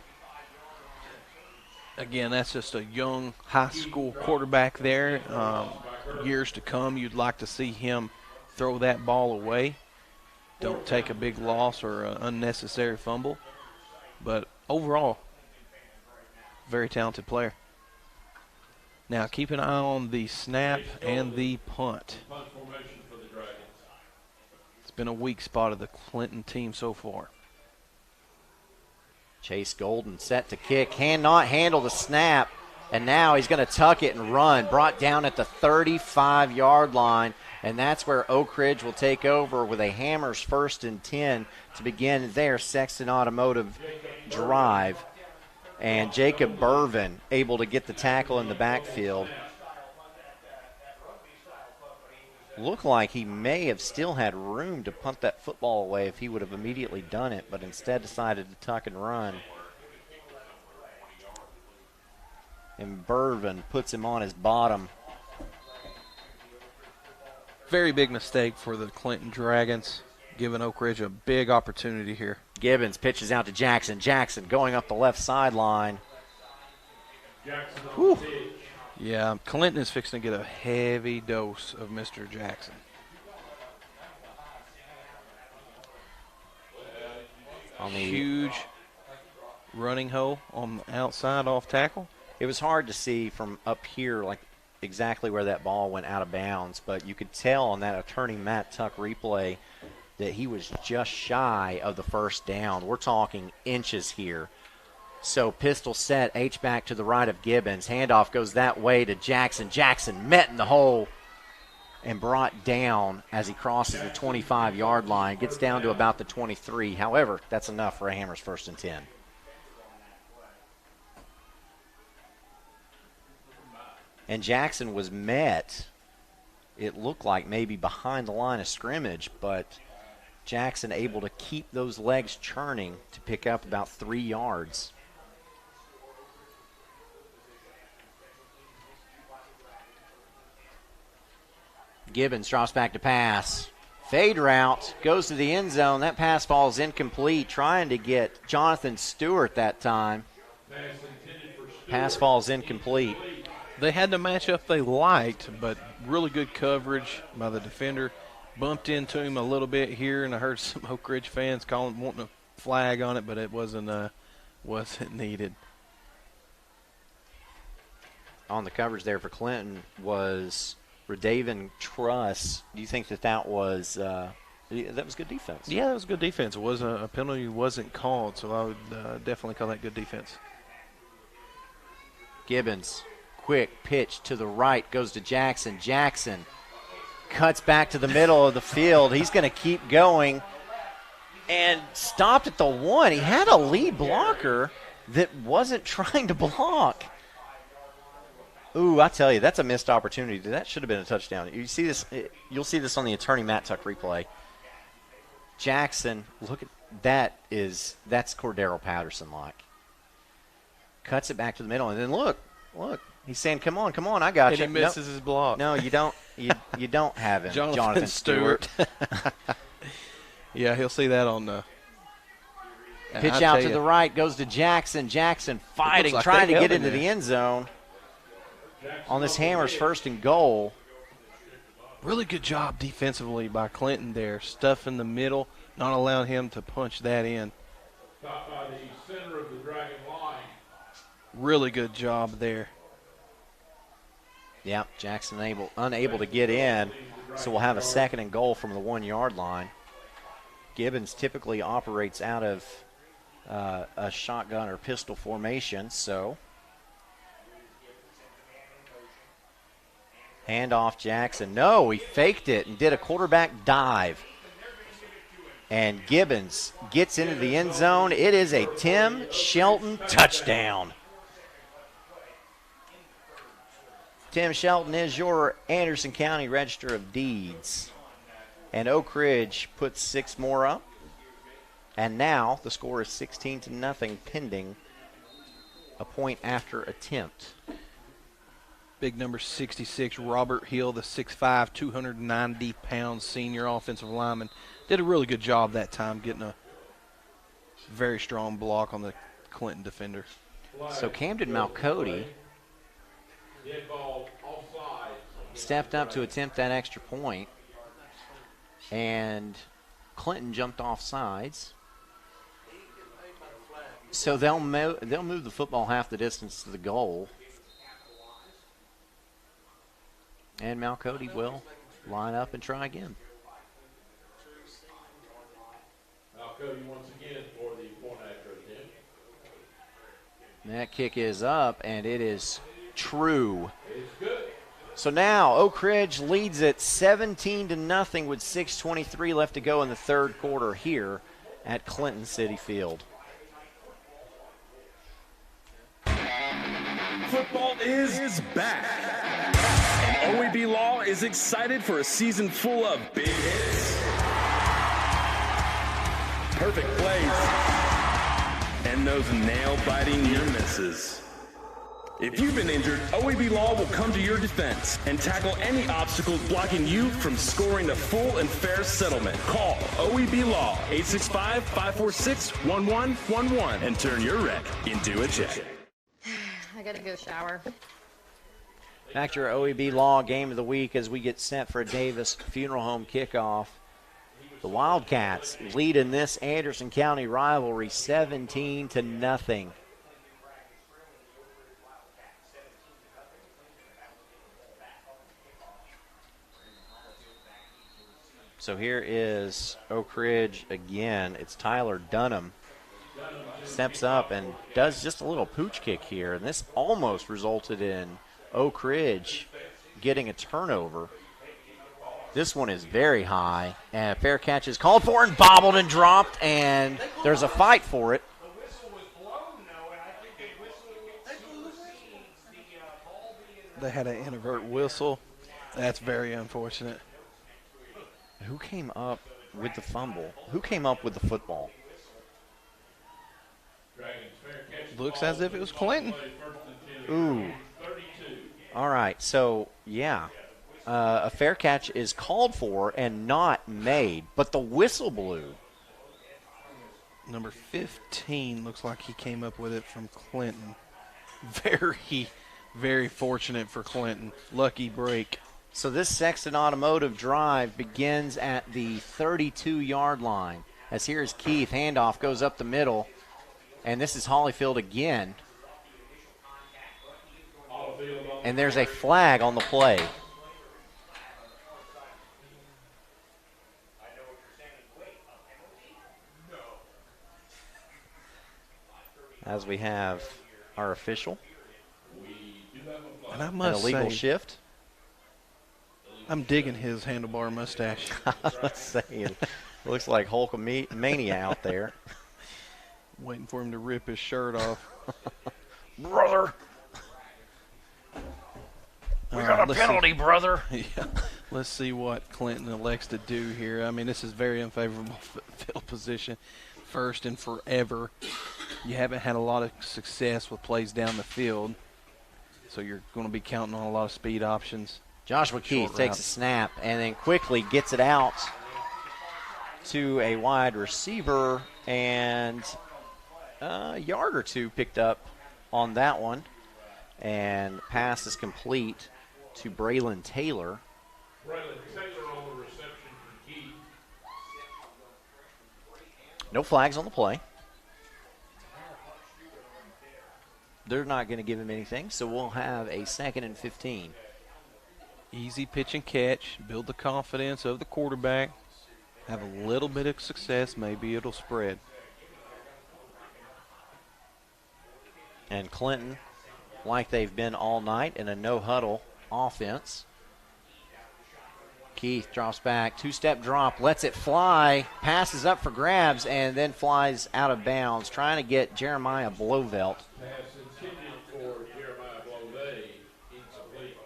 Again, that's just a young high school quarterback there. Years to come, you'd like to see him throw that ball away. Don't take a big loss or an unnecessary fumble. But overall, very talented player. Now keep an eye on the snap and the punt. It's been a weak spot of the Clinton team so far. Chase Golden set to kick, cannot handle the snap, and now he's going to tuck it and run. Brought down at the 35-yard line, and that's where Oak Ridge will take over with a Hammers 1st and 10 to begin their Sexton Automotive drive. And Jacob Burvin able to get the tackle in the backfield. Looked like he may have still had room to punt that football away if he would have immediately done it, but instead decided to tuck and run. And Burvin puts him on his bottom. Very big mistake for the Clinton Dragons, giving Oak Ridge a big opportunity here. Gibbons pitches out to Jackson. Jackson going up the left sideline. Whew. Yeah, Clinton is fixing to get a heavy dose of Mr. Jackson. On the huge running hole on the outside off tackle. It was hard to see from up here, like exactly where that ball went out of bounds, but you could tell on that attorney Matt Tuck replay that he was just shy of the first down. We're talking inches here. So pistol set, H-back to the right of Gibbons. Handoff goes that way to Jackson. Jackson met in the hole and brought down as he crosses the 25-yard line. Gets down to about the 23. However, that's enough for a Hammers 1st and 10. And Jackson was met, it looked like maybe behind the line of scrimmage, but Jackson able to keep those legs churning to pick up about 3 yards. Gibbons drops back to pass. Fade route, goes to the end zone. That pass falls incomplete, trying to get Jonathan Stewart that time. Pass falls incomplete. They had the matchup they liked, but really good coverage by the defender. Bumped into him a little bit here, and I heard some Oak Ridge fans wanting a flag on it, but it wasn't needed. On the coverage there for Clinton was Redavin Truss. Do you think that was that was good defense? Yeah, that was good defense. It wasn't a penalty wasn't called, so I would definitely call that good defense. Gibbons, quick pitch to the right, goes to Jackson. Jackson cuts back to the middle of the field. He's going to keep going and stopped at the 1. He had a lead blocker that wasn't trying to block. Ooh, I tell you, that's a missed opportunity. That should have been a touchdown. You see this? You'll see this on the attorney Matt Tuck replay. Jackson, look at that. That's Cordero Patterson like. Cuts it back to the middle, and then look. He's saying, "Come on, I got you." And he misses his block. No, you don't. You don't have him, Jonathan Stewart. Yeah, he'll see that on the pitch out to the right, goes to Jackson. Jackson fighting, like trying to get into the end zone. On this Hammers 1st and goal. Really good job defensively by Clinton there. Stuff in the middle, not allowing him to punch that in. Caught by the center of the Dragon line. Really good job there. Yeah, Jackson unable to get in, so we'll have a 2nd and goal from the 1-yard line. Gibbons typically operates out of a shotgun or pistol formation, so handoff Jackson. No, he faked it and did a quarterback dive. And Gibbons gets into the end zone. It is a Tim Shelton touchdown. Tim Shelton is your Anderson County Register of Deeds. And Oak Ridge puts 6 more up. And now the score is 16-0 pending a point after attempt. Big number 66, Robert Hill, the 6'5", 290-pound senior offensive lineman. Did a really good job that time getting a very strong block on the Clinton defender. So Camden Malcody stepped up to attempt that extra point, and Clinton jumped off sides. So they'll move the football half the distance to the goal. And Malcody will line up and try again. Malcody once again for the point after attempt. That kick is up, and it is true. So now Oak Ridge leads it 17-0 with 6:23 left to go in the third quarter here at Clinton City Field. Football is back. And OEB Law is excited for a season full of big hits, perfect plays, and those nail-biting near misses. If you've been injured, OEB Law will come to your defense and tackle any obstacles blocking you from scoring a full and fair settlement. Call OEB Law 865-546-1111 and turn your wreck into a check. I gotta go shower. Back to our OEB Law Game of the Week as we get set for a Davis Funeral Home kickoff. The Wildcats lead in this Anderson County rivalry 17-0. So here is Oak Ridge again. It's Tyler Dunham. Steps up and does just a little pooch kick here. And this almost resulted in Oak Ridge getting a turnover. This one is very high. And a fair catch is called for and bobbled and dropped. And there's a fight for it. They had an invert whistle. That's very unfortunate. Who came up with the fumble? Who came up with the football? Looks as if it was Clinton. Ooh. All right, so, yeah. A fair catch is called for and not made, but the whistle blew. Number 15 looks like he came up with it from Clinton. Very, very fortunate for Clinton. Lucky break. So this Sexton Automotive drive begins at the 32-yard line. As here's Keith. Handoff goes up the middle. And this is Hollyfield again. And there's a flag on the play. As we have our official. And I must say, an illegal shift. I'm digging his handlebar mustache. Let's say it looks like Hulkamania out there. Waiting for him to rip his shirt off. Brother. We got a penalty, brother. Yeah. Let's see what Clinton elects to do here. I mean, this is very unfavorable field position. First and forever. You haven't had a lot of success with plays down the field, so you're going to be counting on a lot of speed options. Joshua Keith takes a snap and then quickly gets it out to a wide receiver, and a yard or two picked up on that one. And pass is complete to Braylon Taylor. Braylon Taylor on the reception for Keith. No flags on the play. They're not going to give him anything, so we'll have a 2nd and 15. Easy pitch and catch, build the confidence of the quarterback, have a little bit of success, maybe it'll spread. And Clinton, like they've been all night, in a no-huddle offense. Keith drops back, two-step drop, lets it fly, passes up for grabs, and then flies out of bounds, trying to get Jeremiah Blowvelt. Pass intended for Jeremiah Blowday, incomplete.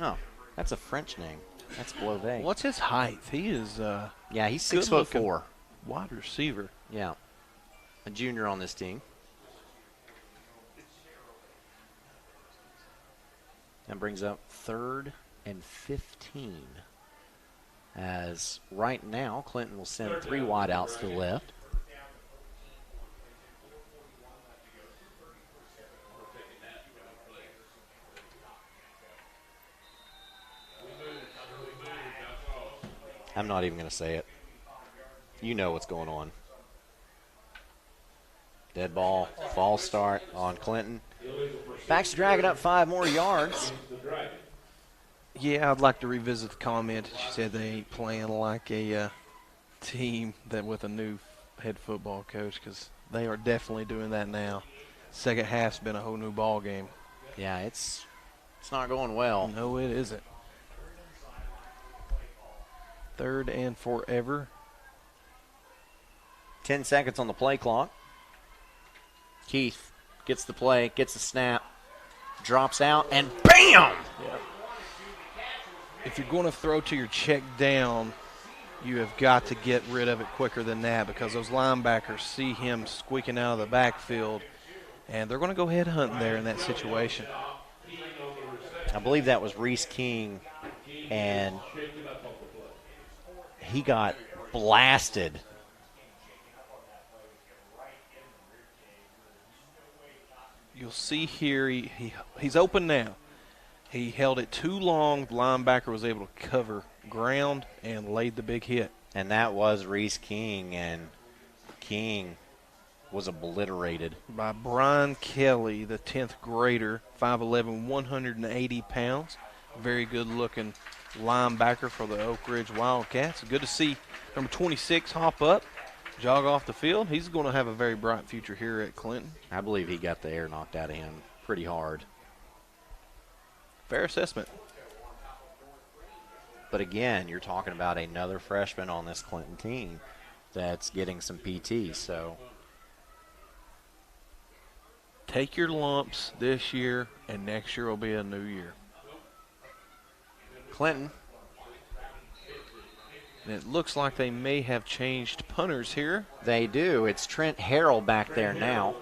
Oh, that's a French name. That's Blowvelt. What's his height? He is yeah, he's 6'4". Wide receiver. Yeah, a junior on this team. That brings up 3rd and 15. As right now, Clinton will send 3 wideouts to the left. I'm not even going to say it. You know what's going on. Dead ball, false start on Clinton. Backs dragging up 5 more yards. Yeah, I'd like to revisit the comment that she said they ain't playing like a team that with a new head football coach, because they are definitely doing that now. Second half's been a whole new ball game. Yeah, it's not going well. No, it isn't. 3rd and forever. 10 seconds on the play clock. Keith gets the play, gets the snap, drops out, and BAM! Yep. If you're going to throw to your check down, you have got to get rid of it quicker than that, because those linebackers see him squeaking out of the backfield, and they're going to go head hunting there in that situation. I believe that was Reese King, and he got blasted. You'll see here he's open now. He held it too long. The linebacker was able to cover ground and laid the big hit. And that was Reese King, and King was obliterated. By Brian Kelly, the 10th grader, 5'11", 180 pounds. Very good-looking linebacker for the Oak Ridge Wildcats. Good to see number 26 hop up, jog off the field. He's going to have a very bright future here at Clinton. I believe he got the air knocked out of him pretty hard. Fair assessment. But again, you're talking about another freshman on this Clinton team that's getting some PT, so take your lumps this year, and next year will be a new year. Clinton. And it looks like they may have changed punters here. They do. It's Trent Harrell back there now.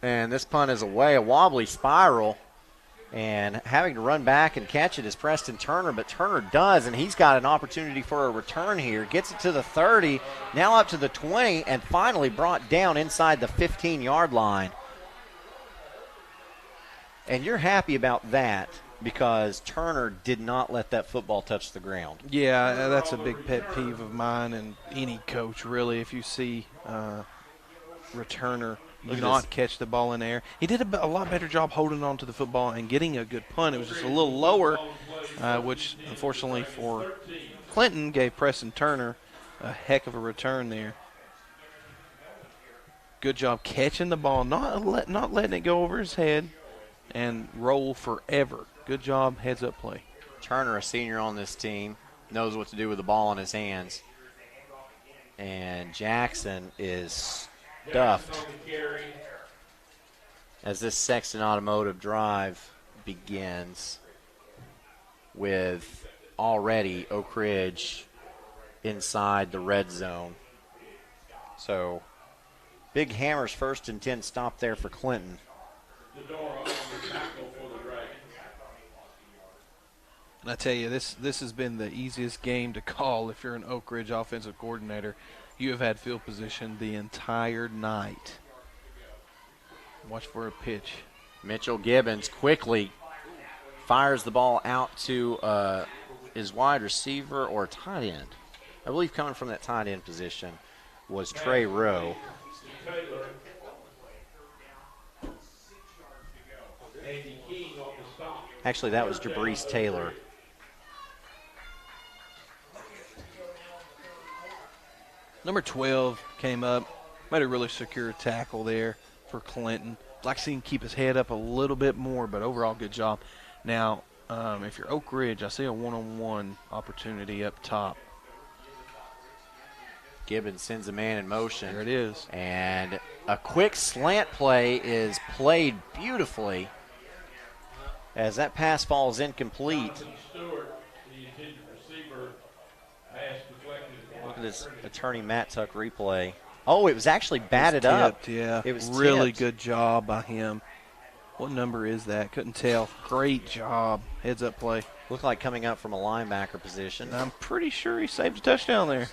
And this punt is away, a wobbly spiral. And having to run back and catch it is Preston Turner, but Turner does, and he's got an opportunity for a return here. Gets it to the 30, now up to the 20, and finally brought down inside the 15-yard line. And you're happy about that because Turner did not let that football touch the ground. Yeah, that's a big pet peeve of mine and any coach, really, if you see returner not catch the ball in the air. He did a lot better job holding on to the football and getting a good punt. It was just a little lower, which unfortunately for Clinton gave Preston Turner a heck of a return there. Good job catching the ball, not letting it go over his head and roll forever. Good job, heads-up play. Turner, a senior on this team, knows what to do with the ball in his hands. And Jackson is stuffed as this Sexton Automotive drive begins with already Oak Ridge inside the red zone. So big Hammers 1st and 10 stop there for Clinton. And I tell you, this has been the easiest game to call if you're an Oak Ridge offensive coordinator. You have had field position the entire night. Watch for a pitch. Mitchell Gibbons quickly fires the ball out to his wide receiver or tight end. I believe coming from that tight end position was Trey Rowe. Actually, that was Jabrice Taylor. Number 12 came up, made a really secure tackle there for Clinton. I'd like to see him keep his head up a little bit more, but overall good job. Now, if you're Oak Ridge, I see a one-on-one opportunity up top. Gibbons sends a man in motion. There it is. And a quick slant play is played beautifully as that pass falls incomplete. Look at this attorney Matt Tuck replay. Oh, it was actually batted up. Yeah, it was really tipped. Good job by him. What number is that? Couldn't tell. Great job. Heads up play. Looked like coming up from a linebacker position. I'm pretty sure he saved a touchdown there.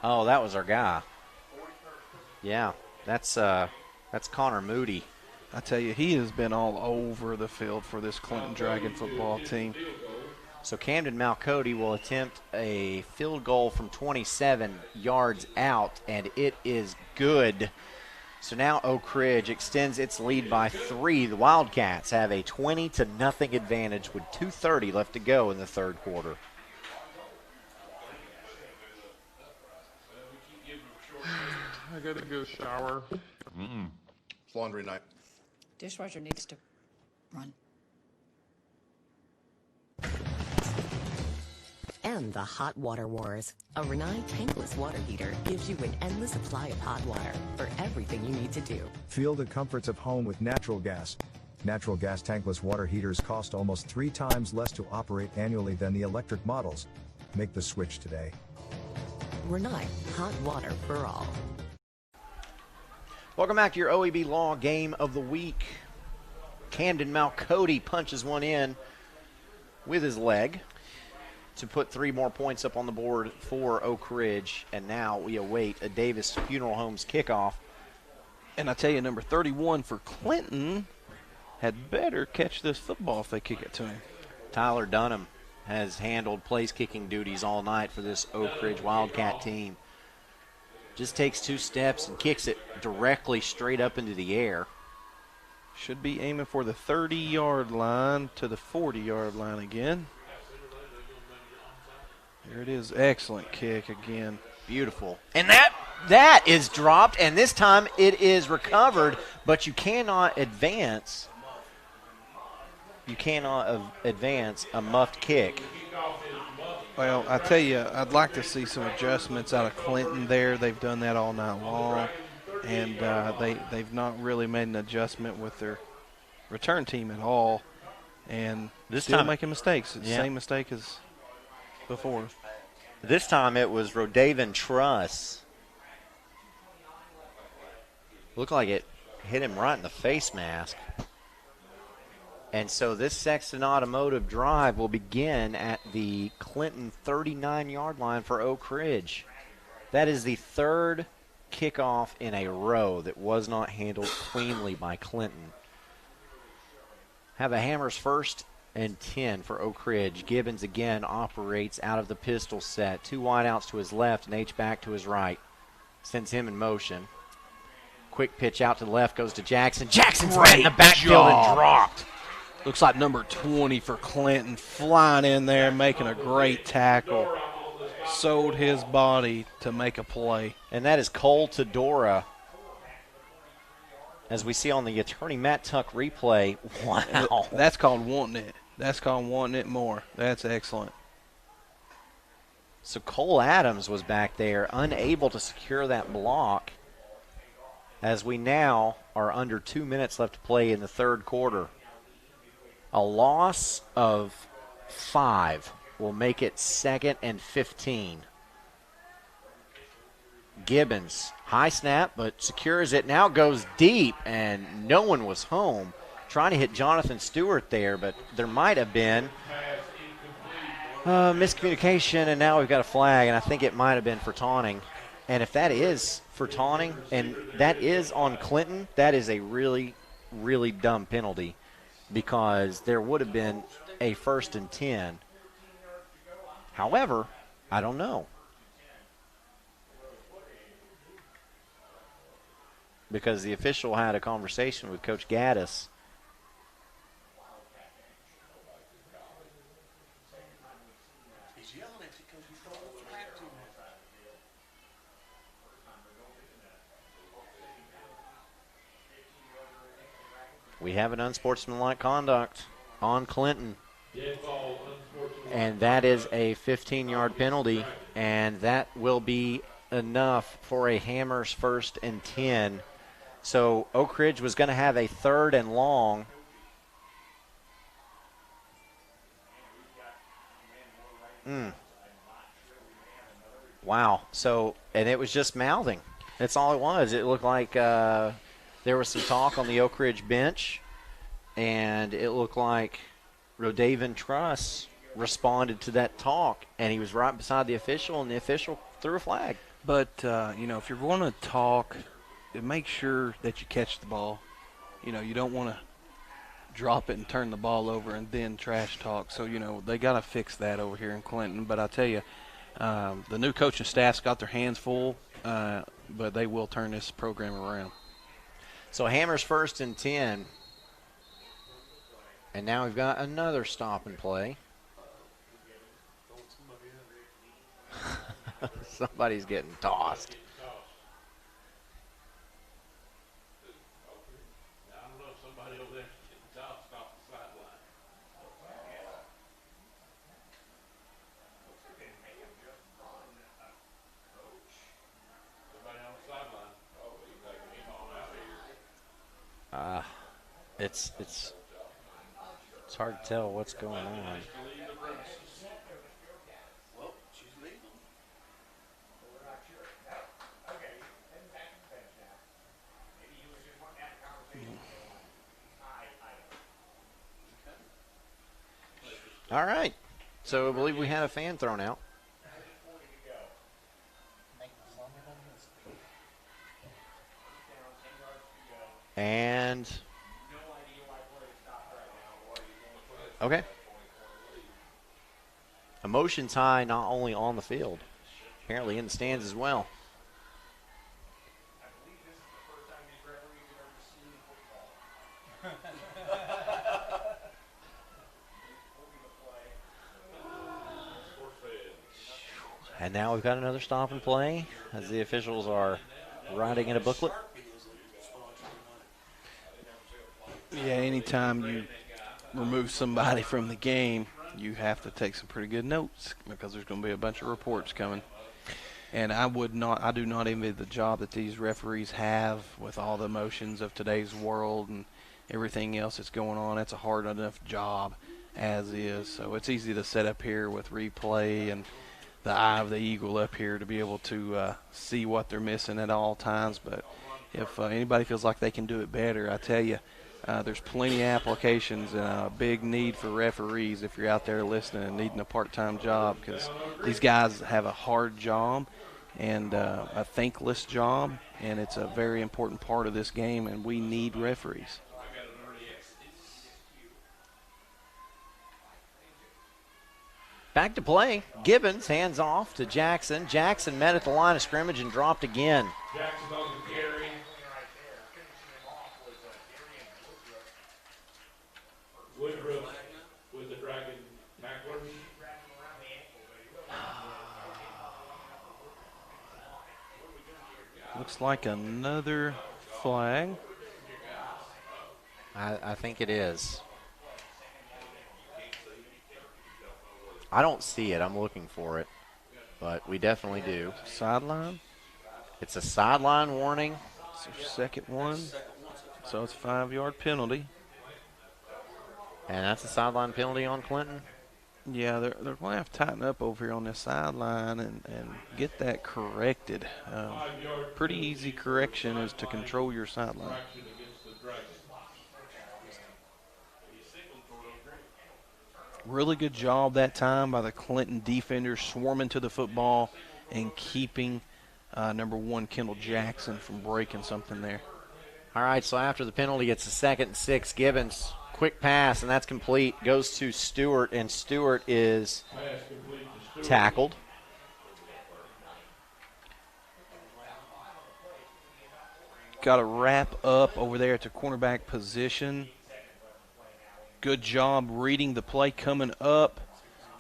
Oh, that was our guy. Yeah, that's Connor Moody. I tell you, he has been all over the field for this Clinton Dragon football team. So Camden Malcody will attempt a field goal from 27 yards out, and it is good. So now Oak Ridge extends its lead by 3. The Wildcats have a 20-0 advantage with 2:30 left to go in the third quarter. I gotta go shower. It's laundry night. Dishwasher needs to run. And the hot water wars. A Renai tankless water heater gives you an endless supply of hot water for everything you need to do. Feel the comforts of home with natural gas. Natural gas tankless water heaters cost almost 3 times less to operate annually than the electric models. Make the switch today. Renai, hot water for all. Welcome back to your OEB Law Game of the Week. Camden Malcody punches one in with his leg to put 3 more points up on the board for Oak Ridge. And now we await a Davis Funeral Homes kickoff. And I tell you, number 31 for Clinton had better catch this football if they kick it to him. Tyler Dunham has handled place-kicking duties all night for this Oak Ridge Wildcat team. Just takes 2 steps and kicks it directly straight up into the air. Should be aiming for the 30-yard line to the 40-yard line again. There it is. Excellent kick again. Beautiful. And that is dropped, and this time it is recovered, but you cannot advance. You cannot advance a muffed kick. Well, I tell you, I'd like to see some adjustments out of Clinton there. They've done that all night long, and they've not really made an adjustment with their return team at all, and this still time making mistakes. It's the same mistake as before. This time it was Rodaven Truss. Looked like it hit him right in the face mask. And so this Sexton Automotive drive will begin at the Clinton 39-yard line for Oak Ridge. That is the 3rd kickoff in a row that was not handled cleanly by Clinton. Have a Hammers 1st and 10 for Oak Ridge. Gibbons again operates out of the pistol set. 2 wideouts to his left and H-back to his right. Sends him in motion. Quick pitch out to the left goes to Jackson. Jackson's right in the backfield and dropped. Looks like number 20 for Clinton flying in there, making a great tackle. Sold his body to make a play. And that is Cole Todora. As we see on the attorney Matt Tuck replay, wow. That's called wanting it. That's called wanting it more. That's excellent. So Cole Adams was back there, unable to secure that block, as we now are under 2 minutes left to play in the third quarter. A loss of 5 will make it 2nd and 15. Gibbons, high snap, but secures it. Now goes deep, and no one was home. Trying to hit Jonathan Stewart there, but there might have been miscommunication, and now we've got a flag, and I think it might have been for taunting. And if that is for taunting, and that is on Clinton, that is a really, really dumb penalty, because there would have been a 1st and 10. However, I don't know. Because the official had a conversation with Coach Gaddis. We have an unsportsmanlike conduct on Clinton. And that is a 15-yard penalty, and that will be enough for a Hammers 1st and 10. So Oak Ridge was going to have a 3rd and long. Wow. So, and it was just mouthing. That's all it was. It looked like there was some talk on the Oak Ridge bench, and it looked like Rodaven Truss responded to that talk, and he was right beside the official, and the official threw a flag. But, if you're going to talk, make sure that you catch the ball. You don't want to drop it and turn the ball over and then trash talk. So, they got to fix that over here in Clinton. But I tell you, the new coaching staff's got their hands full, but they will turn this program around. So Hammers first and 10. And now we've got another stop and play. Somebody's getting tossed. It's hard to tell what's going on. All right. So I believe we had a fan thrown out. And okay. Emotions high, not only on the field, apparently in the stands as well. And now we've got another stop and play as the officials are writing in a booklet. Yeah, anytime you remove somebody from the game, you have to take some pretty good notes because there's going to be a bunch of reports coming. And I do not envy the job that these referees have with all the emotions of today's world and everything else that's going on. It's a hard enough job as is. So it's easy to set up here with replay and the eye of the eagle up here to be able to see what they're missing at all times. But if anybody feels like they can do it better, I tell you, there's plenty of applications and a big need for referees if you're out there listening and needing a part-time job, because these guys have a hard job and a thankless job, and it's a very important part of this game, and we need referees. Back to play. Gibbons hands off to Jackson. Jackson met at the line of scrimmage and dropped again. Jackson on the carry. Woodruff with the Dragon tacklers. Looks like another flag. I think it is. I don't see it. I'm looking for it. But we definitely do. Sideline? It's a sideline warning. It's their second one. So it's a 5-yard penalty. And that's a sideline penalty on Clinton? Yeah, they're going to have to tighten up over here on this sideline and get that corrected. Pretty easy correction is to control your sideline. Really good job that time by the Clinton defenders swarming to the football and keeping number 1 Kendall Jackson from breaking something there. All right, so after the penalty, it's a 2nd and 6. Gibbons, quick pass, and that's complete. Goes to Stewart, and Stewart is tackled. Got to wrap up over there at the cornerback position. Good job reading the play coming up,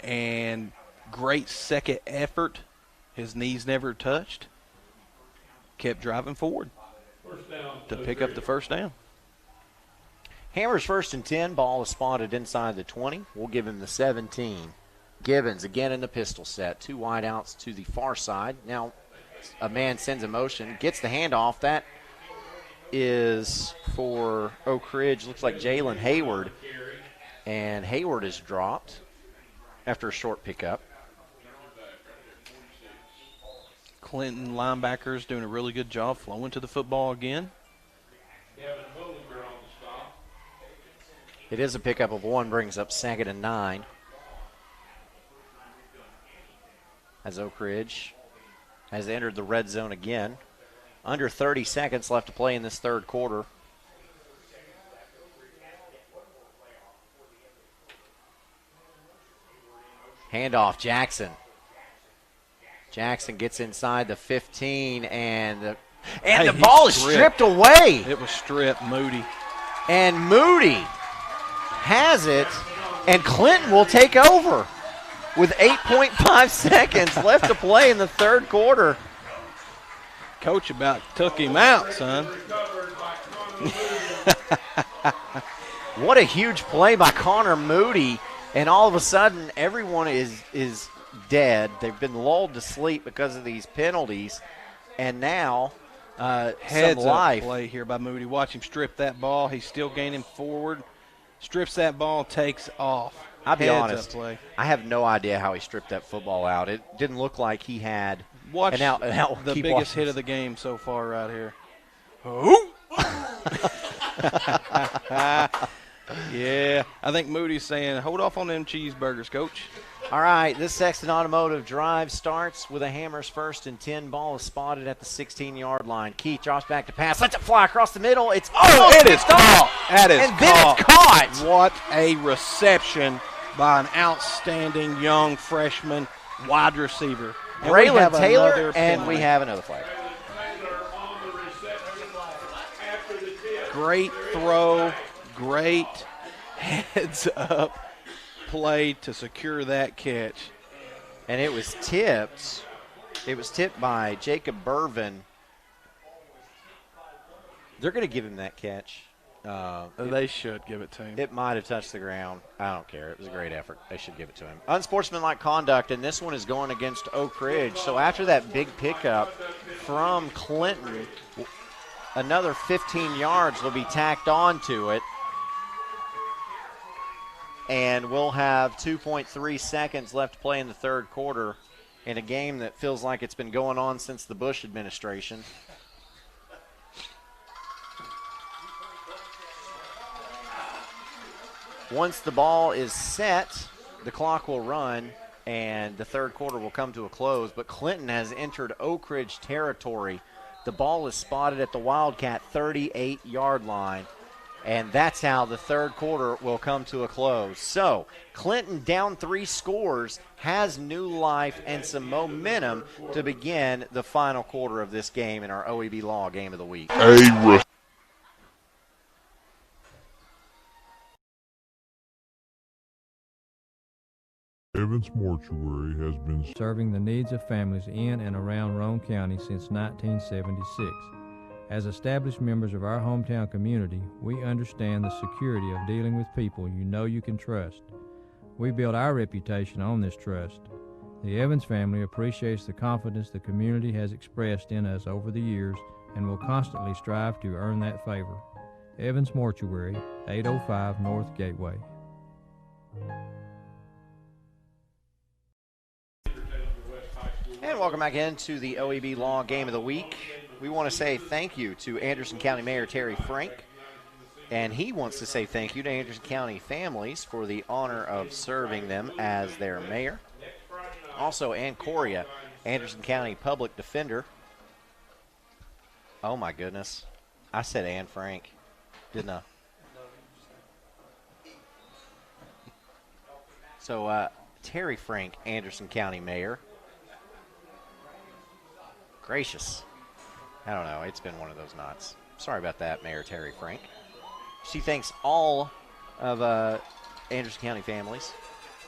and great second effort. His knees never touched. Kept driving forward to pick up the first down. Hammers first and 10. Ball is spotted inside the 20. We'll give him the 17. Gibbons again in the pistol set. 2 wideouts to the far side. Now a man sends a motion, gets the handoff. That is for Oak Ridge. Looks like Jalen Hayward. And Hayward is dropped after a short pickup. Clinton linebackers doing a really good job flowing to the football again. It is a pickup of 1, brings up 2nd and 9. As Oak Ridge has entered the red zone again. Under 30 seconds left to play in this third quarter. Handoff, Jackson. Jackson gets inside the 15, and the And the ball is stripped away. It was stripped, Moody. And Moody has it, and Clinton will take over with 8.5 seconds left to play in the third quarter. Coach about took him out, son. What a huge play by Connor Moody, and all of a sudden everyone is dead. They've been lulled to sleep because of these penalties, and now Heads some life. up play here by Moody. Watch him strip that ball. He's still gaining forward. Strips that ball, takes off. I'll be Heads honest, up play. I have no idea how he stripped that football out. It didn't look like he had. Watch and now the keep biggest watching. hit of the game so far right here. Oh! Yeah, I think Moody's saying, hold off on them cheeseburgers, Coach. All right, this Sexton Automotive drive starts with a Hammers 1st and 10. Ball is spotted at the 16-yard line. Keith drops back to pass, lets it fly across the middle. It's it is caught. That is and then it's caught. What a reception by an outstanding young freshman wide receiver. And we have Braylon Taylor, another and we penalty. have another flag. Great throw, great heads-up play to secure that catch. And it was tipped. It was tipped by Jacob Bervin. They're going to give him that catch. They should give it to him. It might have touched the ground. I don't care. It was a great effort. They should give it to him. Unsportsmanlike conduct, and this one is going against Oak Ridge. So after that big pickup from Clinton, another 15 yards will be tacked on to it. And we'll have 2.3 seconds left to play in the third quarter in a game that feels like it's been going on since the Bush administration. Once the ball is set, the clock will run and the third quarter will come to a close. But Clinton has entered Oak Ridge territory. The ball is spotted at the Wildcat 38-yard line. And that's how the third quarter will come to a close. So Clinton, down 3 scores, has new life and some momentum to begin the final quarter of this game in our OEB Law Game of the Week. Evans Mortuary has been serving the needs of families in and around Roane County since 1976. As established members of our hometown community, we understand the security of dealing with people you know you can trust. We build our reputation on this trust. The Evans family appreciates the confidence the community has expressed in us over the years and will constantly strive to earn that favor. Evans Mortuary, 805 North Gateway. And welcome back into the OEB Law Game of the Week. We want to say thank you to Anderson County Mayor Terry Frank, and he wants to say thank you to Anderson County families for the honor of serving them as their mayor. Also, Ann Coria, Anderson County Public Defender. Oh, my goodness. I said Ann Frank, didn't I? So, Terry Frank, Anderson County Mayor. Gracious. I don't know. It's been one of those nights. Sorry about that, Mayor Terry Frank. She thanks all of Anderson County families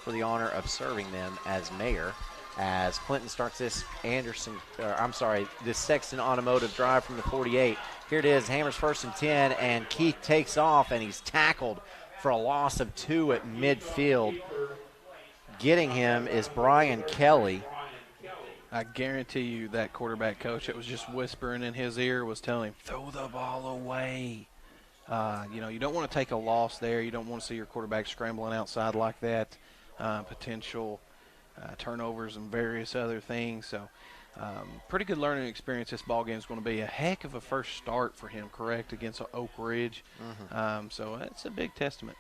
for the honor of serving them as mayor as Clinton starts this this Sexton Automotive drive from the 48. Here it is, Hammers 1st and 10, and Keith takes off, and he's tackled for a loss of 2 at midfield. Getting him is Brian Kelly. I guarantee you that quarterback coach that was just whispering in his ear was telling him, throw the ball away. You don't want to take a loss there. You don't want to see your quarterback scrambling outside like that. Potential turnovers and various other things. So pretty good learning experience this ball game is going to be. A heck of a first start for him, correct, against Oak Ridge. So it's a big testament.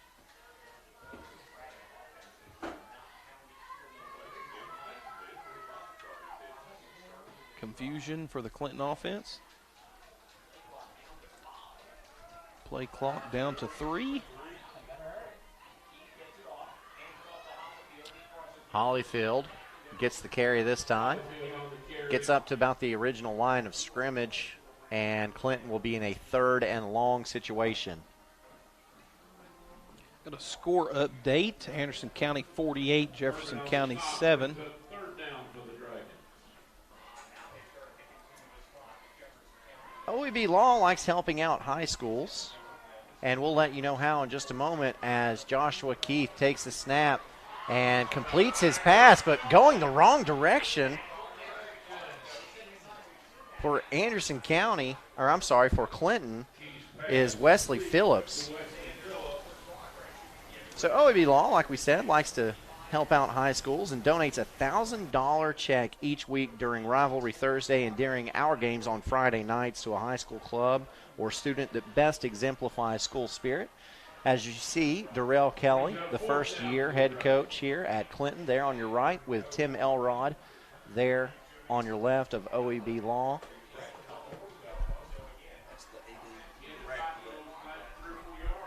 Confusion for the Clinton offense. Play clock down to 3. Hollyfield gets the carry this time. Gets up to about the original line of scrimmage and Clinton will be in a 3rd and long situation. Got a score update. Anderson County 48, Jefferson County 7. OEB Law likes helping out high schools, and we'll let you know how in just a moment as Joshua Keith takes the snap and completes his pass, but going the wrong direction for Anderson County, or I'm sorry, for Clinton, is Wesley Phillips. So OEB Law, like we said, likes to help out high schools and donates a $1,000 check each week during Rivalry Thursday and during our games on Friday nights to a high school club or student that best exemplifies school spirit. As you see, Darrell Kelly, the first-year head coach here at Clinton, there on your right, with Tim Elrod there on your left of OEB Law.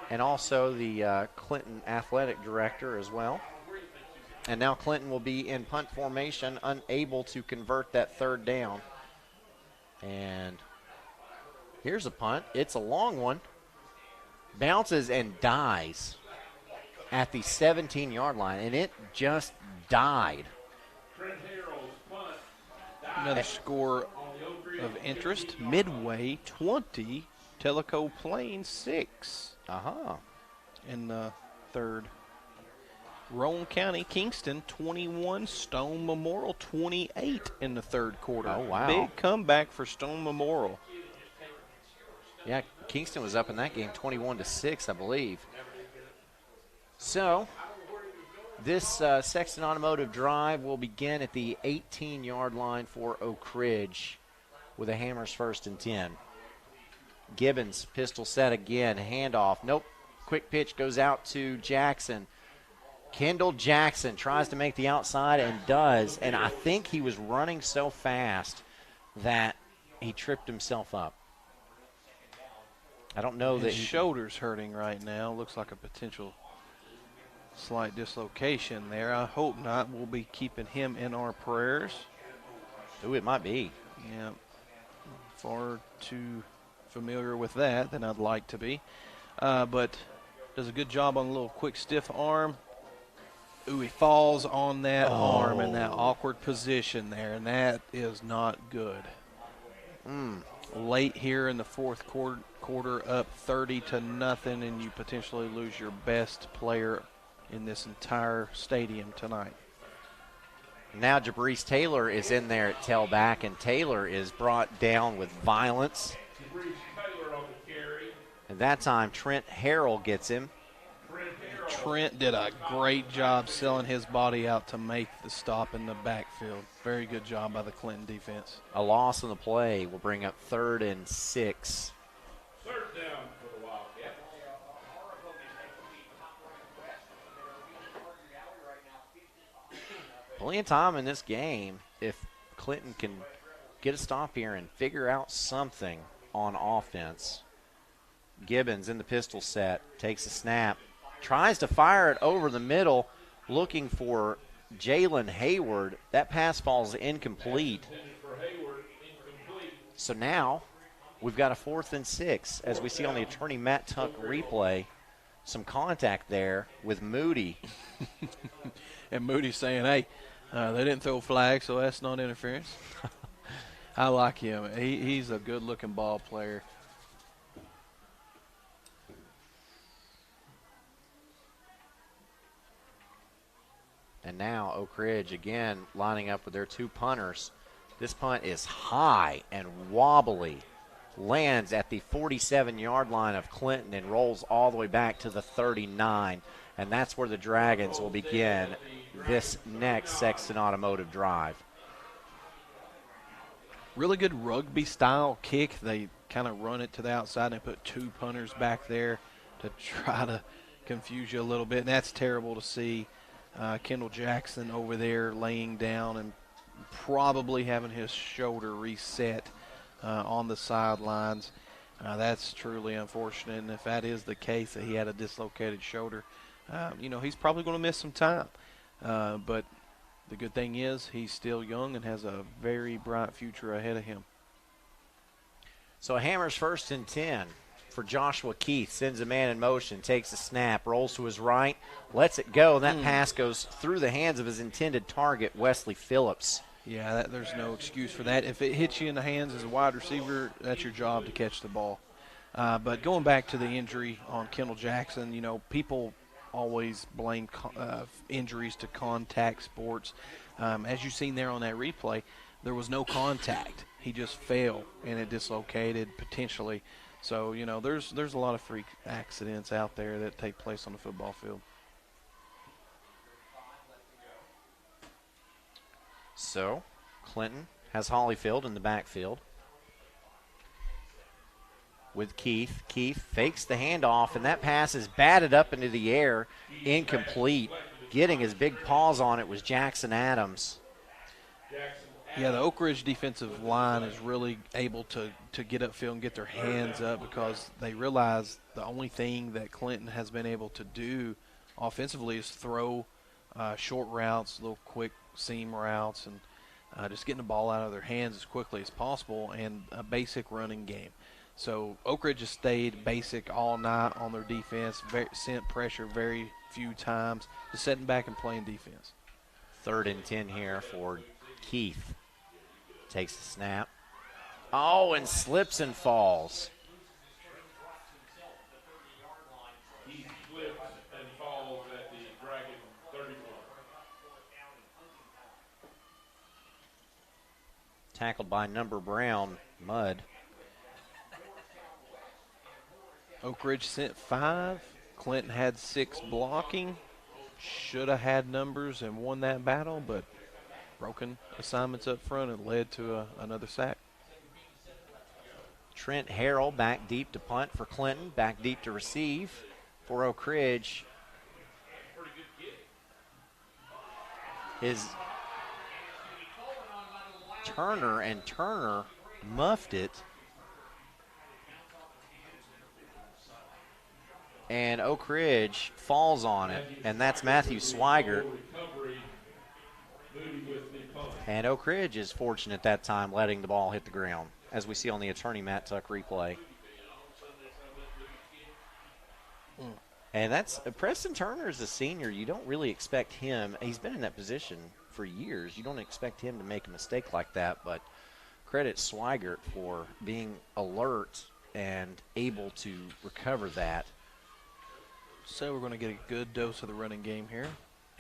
And also the Clinton athletic director as well. And now Clinton will be in punt formation, unable to convert that 3rd down. And here's a punt. It's a long one. Bounces and dies at the 17-yard line, and it just died. Another score of interest. Midway 20, Tellico Plain 6. In the 3rd. Roane County, Kingston 21, Stone Memorial 28 in the 3rd quarter. Oh, wow. Big comeback for Stone Memorial. Yeah, Kingston was up in that game 21-6, I believe. So this Sexton Automotive drive will begin at the 18-yard line for Oak Ridge with a Hammers 1st and 10. Gibbons, pistol set again, handoff. Nope, quick pitch goes out to Jackson. Kendall Jackson tries to make the outside and does, and I think he was running so fast that he tripped himself up. I don't know that his shoulder's hurting right now. Looks like a potential slight dislocation there. I hope not. We'll be keeping him in our prayers. Ooh, it might be. Yeah, far too familiar with that than I'd like to be. But does a good job on a little quick stiff arm. Ooh, he falls on that arm in that awkward position there, and that is not good. Late here in the 4th quarter, up 30-0, and you potentially lose your best player in this entire stadium tonight. Now Jabrice Taylor is in there at tailback, and Taylor is brought down with violence. And that time Trent Harrell gets him. Trent did a great job selling his body out to make the stop in the backfield. Very good job by the Clinton defense. A loss on the play will bring up 3rd and 6. 3rd down for the Wildcats. Plenty of time in this game if Clinton can get a stop here and figure out something on offense. Gibbons in the pistol set, takes a snap, tries to fire it over the middle, looking for Jalen Hayward. That pass falls incomplete. So now we've got a 4th and 6, as we see on the attorney Matt Tuck replay. Some contact there with Moody. And Moody's saying, hey, they didn't throw flags, so that's not interference. I like him. He's a good-looking ball player. And now Oak Ridge again lining up with their 2 punters. This punt is high and wobbly. Lands at the 47-yard line of Clinton and rolls all the way back to the 39. And that's where the Dragons will begin this next Sexton Automotive drive. Really good rugby-style kick. They kind of run it to the outside and they put 2 punters back there to try to confuse you a little bit. And that's terrible to see. Kendall Jackson over there laying down and probably having his shoulder reset on the sidelines. That's truly unfortunate, and if that is the case, that he had a dislocated shoulder, he's probably going to miss some time. But the good thing is he's still young and has a very bright future ahead of him. So Hammers 1st and 10 for Joshua Keith. Sends a man in motion, takes a snap, rolls to his right, lets it go, and that pass goes through the hands of his intended target, Wesley Phillips. Yeah, there's no excuse for that. If it hits you in the hands as a wide receiver, that's your job to catch the ball. But going back to the injury on Kendall Jackson, people always blame injuries to contact sports. As you've seen there on that replay, there was no contact. He just fell, and it dislocated potentially. So, there's a lot of freak accidents out there that take place on the football field. So, Clinton has Holyfield in the backfield with Keith. Keith fakes the handoff, and that pass is batted up into the air, incomplete. Getting his big paws on it was Jackson Adams. Yeah, the Oak Ridge defensive line is really able to get upfield and get their hands up because they realize the only thing that Clinton has been able to do offensively is throw short routes, little quick seam routes, and just getting the ball out of their hands as quickly as possible, and a basic running game. So Oak Ridge has stayed basic all night on their defense, sent pressure very few times, just sitting back and playing defense. 3rd and 10 here for Keith. Takes the snap. Oh, and slips and falls. He slips and falls at the Dragon 31. Tackled by number Brown, Mudd. Oak Ridge sent 5. Clinton had 6 blocking. Should have had numbers and won that battle, but broken assignments up front and led to another sack. Trent Harrell back deep to punt for Clinton, back deep to receive for Oak Ridge. His Turner muffed it. And Oak Ridge falls on it, and that's Matthew Swigert. And Oak Ridge is fortunate that time letting the ball hit the ground, as we see on the attorney Matt Tuck replay. And that's Preston Turner is a senior. You don't really expect him. He's been in that position for years. You don't expect him to make a mistake like that, but credit Swigert for being alert and able to recover that. So we're going to get a good dose of the running game here,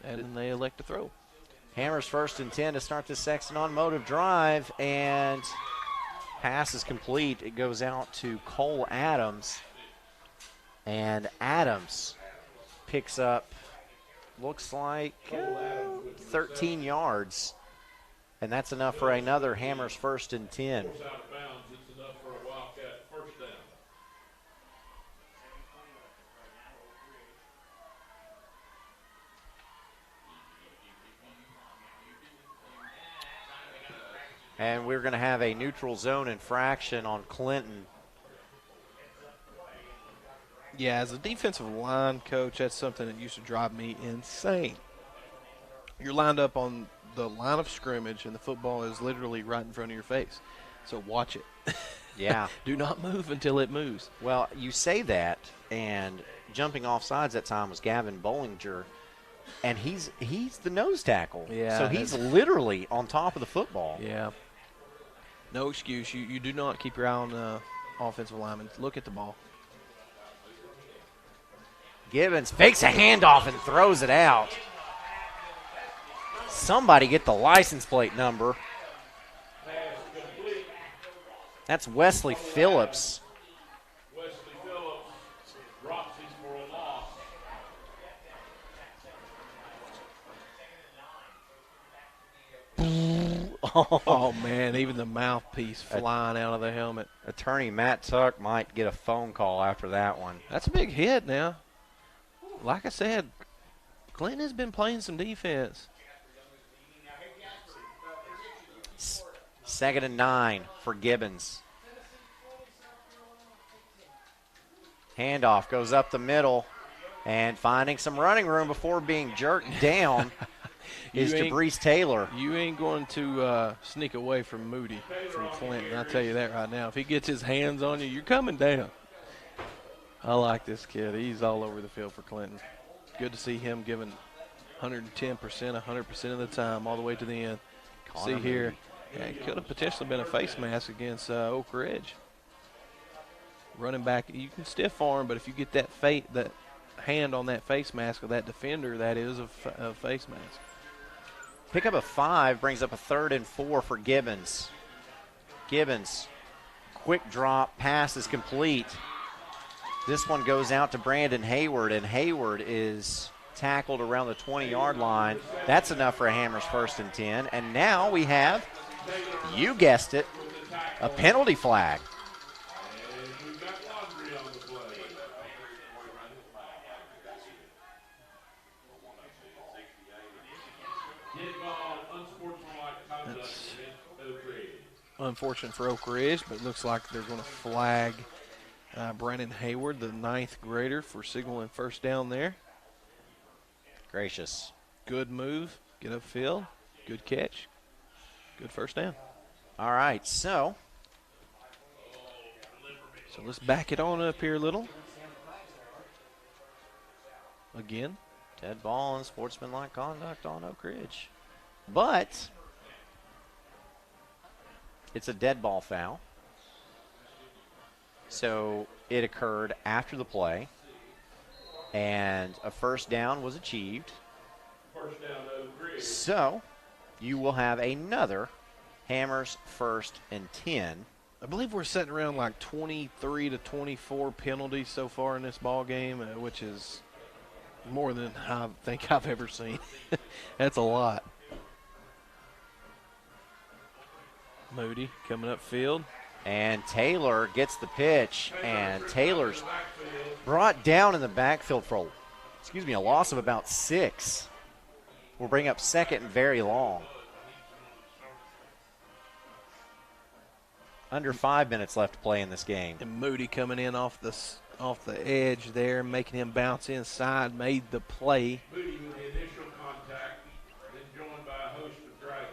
and then they elect to throw. Hammers 1st and 10 to start the Sexton automotive drive, and pass is complete. It goes out to Cole Adams, and Adams picks up, looks like 13 yards, and that's enough for another Hammers 1st and 10. And we're going to have a neutral zone infraction on Clinton. Yeah, as a defensive line coach, that's something that used to drive me insane. You're lined up on the line of scrimmage, and the football is literally right in front of your face. So watch it. Yeah. Do not move until it moves. Well, you say that, and jumping off sides that time was Gavin Bollinger, and he's the nose tackle. Yeah. So he's literally on top of the football. Yeah. No excuse. You do not keep your eye on the offensive lineman. Look at the ball. Gibbons fakes a handoff and throws it out. Somebody get the license plate number. That's Wesley Phillips. Wesley Phillips drops his for a loss. Oh, man, even the mouthpiece flying out of the helmet. Attorney Matt Tuck might get a phone call after that one. That's a big hit now. Like I said, Clinton has been playing some defense. 2nd and 9 for Gibbons. Handoff goes up the middle and finding some running room before being jerked down. is Jabrice Taylor. You ain't going to sneak away from Moody from Clinton. I'll tell you that right now. If he gets his hands on you, you're coming down. I like this kid. He's all over the field for Clinton. Good to see him giving 110%, 100% of the time, all the way to the end. See here, yeah, it could have potentially been a face mask against Oak Ridge. Running back, you can stiff arm, but if you get that hand on that face mask of that defender, that is a face mask. Pick up a 5, brings up a 3rd and 4 for Gibbons. Gibbons, quick drop, pass is complete. This one goes out to Brandon Hayward, and Hayward is tackled around the 20-yard line. That's enough for a Hammers 1st and 10. And now we have, you guessed it, a penalty flag. That's unfortunate for Oak Ridge, but it looks like they're going to flag Brandon Hayward, the 9th grader, for signaling first down there. Gracious. Good move. Get upfield. Good catch. Good first down. All right, so let's back it on up here a little. Again. Dead ball and sportsmanlike conduct on Oak Ridge. But it's a dead ball foul. So it occurred after the play, and a first down was achieved. So you will have another Hammers 1st and 10. I believe we're sitting around like 23 to 24 penalties so far in this ball game, which is more than I think I've ever seen. That's a lot. Moody coming up field. And Taylor gets the pitch, and Taylor's brought down in the backfield for, a loss of about 6. We'll bring up 2nd and very long. Under 5 minutes left to play in this game. And Moody coming in off the edge there, making him bounce inside, made the play. Moody with the initial contact, then joined by a host of Dragons.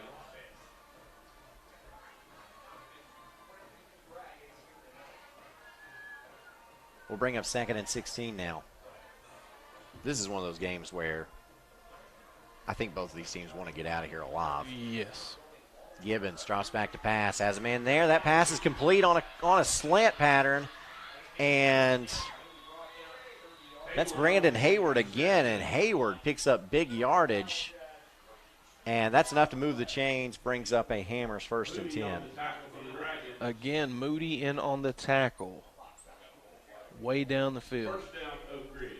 We'll bring up 2nd and 16 now. This is one of those games where I think both of these teams want to get out of here alive. Yes. Gibbons drops back to pass. Has a man there. That pass is complete on a slant pattern. And that's Brandon Hayward again. And Hayward picks up big yardage. And that's enough to move the chains. Brings up a Hammers 1st and 10. Again, Moody in on the tackle. Way down the field. First down, Oak Ridge.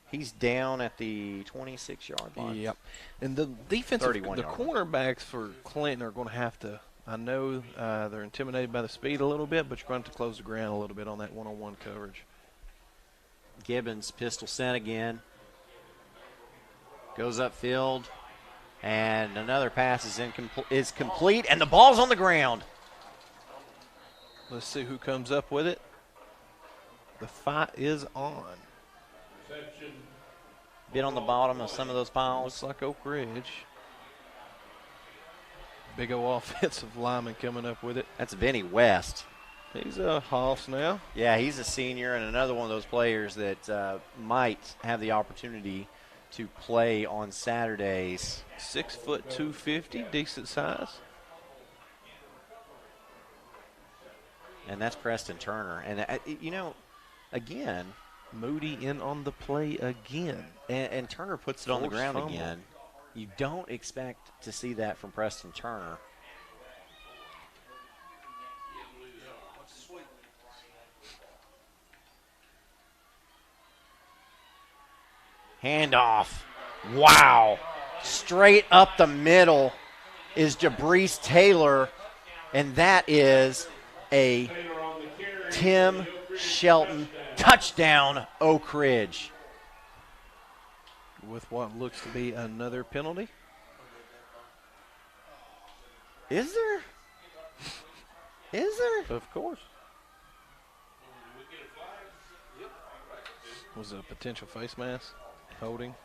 He's down at the 26-yard line. Yep. And the defensive, the cornerbacks for Clinton are going to have to, I know they're intimidated by the speed a little bit, but you're going to have to close the ground a little bit on that one-on-one coverage. Gibbons, pistol sent again. Goes upfield. And another pass is complete, and the ball's on the ground. Let's see who comes up with it. The fight is on. Been on the bottom of some of those piles. Looks like Oak Ridge. Big old offensive lineman coming up with it. That's Vinny West. He's a hoss now. Yeah, he's a senior and another one of those players that might have the opportunity to play on Saturdays. 6 foot 250, decent size. And that's Preston Turner. And, again, Moody in on the play again. And Turner puts it on the ground again. You don't expect to see that from Preston Turner. Handoff. Wow. Straight up the middle is Jabrice Taylor, and that is a Tim Shelton touchdown, Oak Ridge. With what looks to be another penalty. Is there? Is there? Of course. Was it a potential face mask? Holding.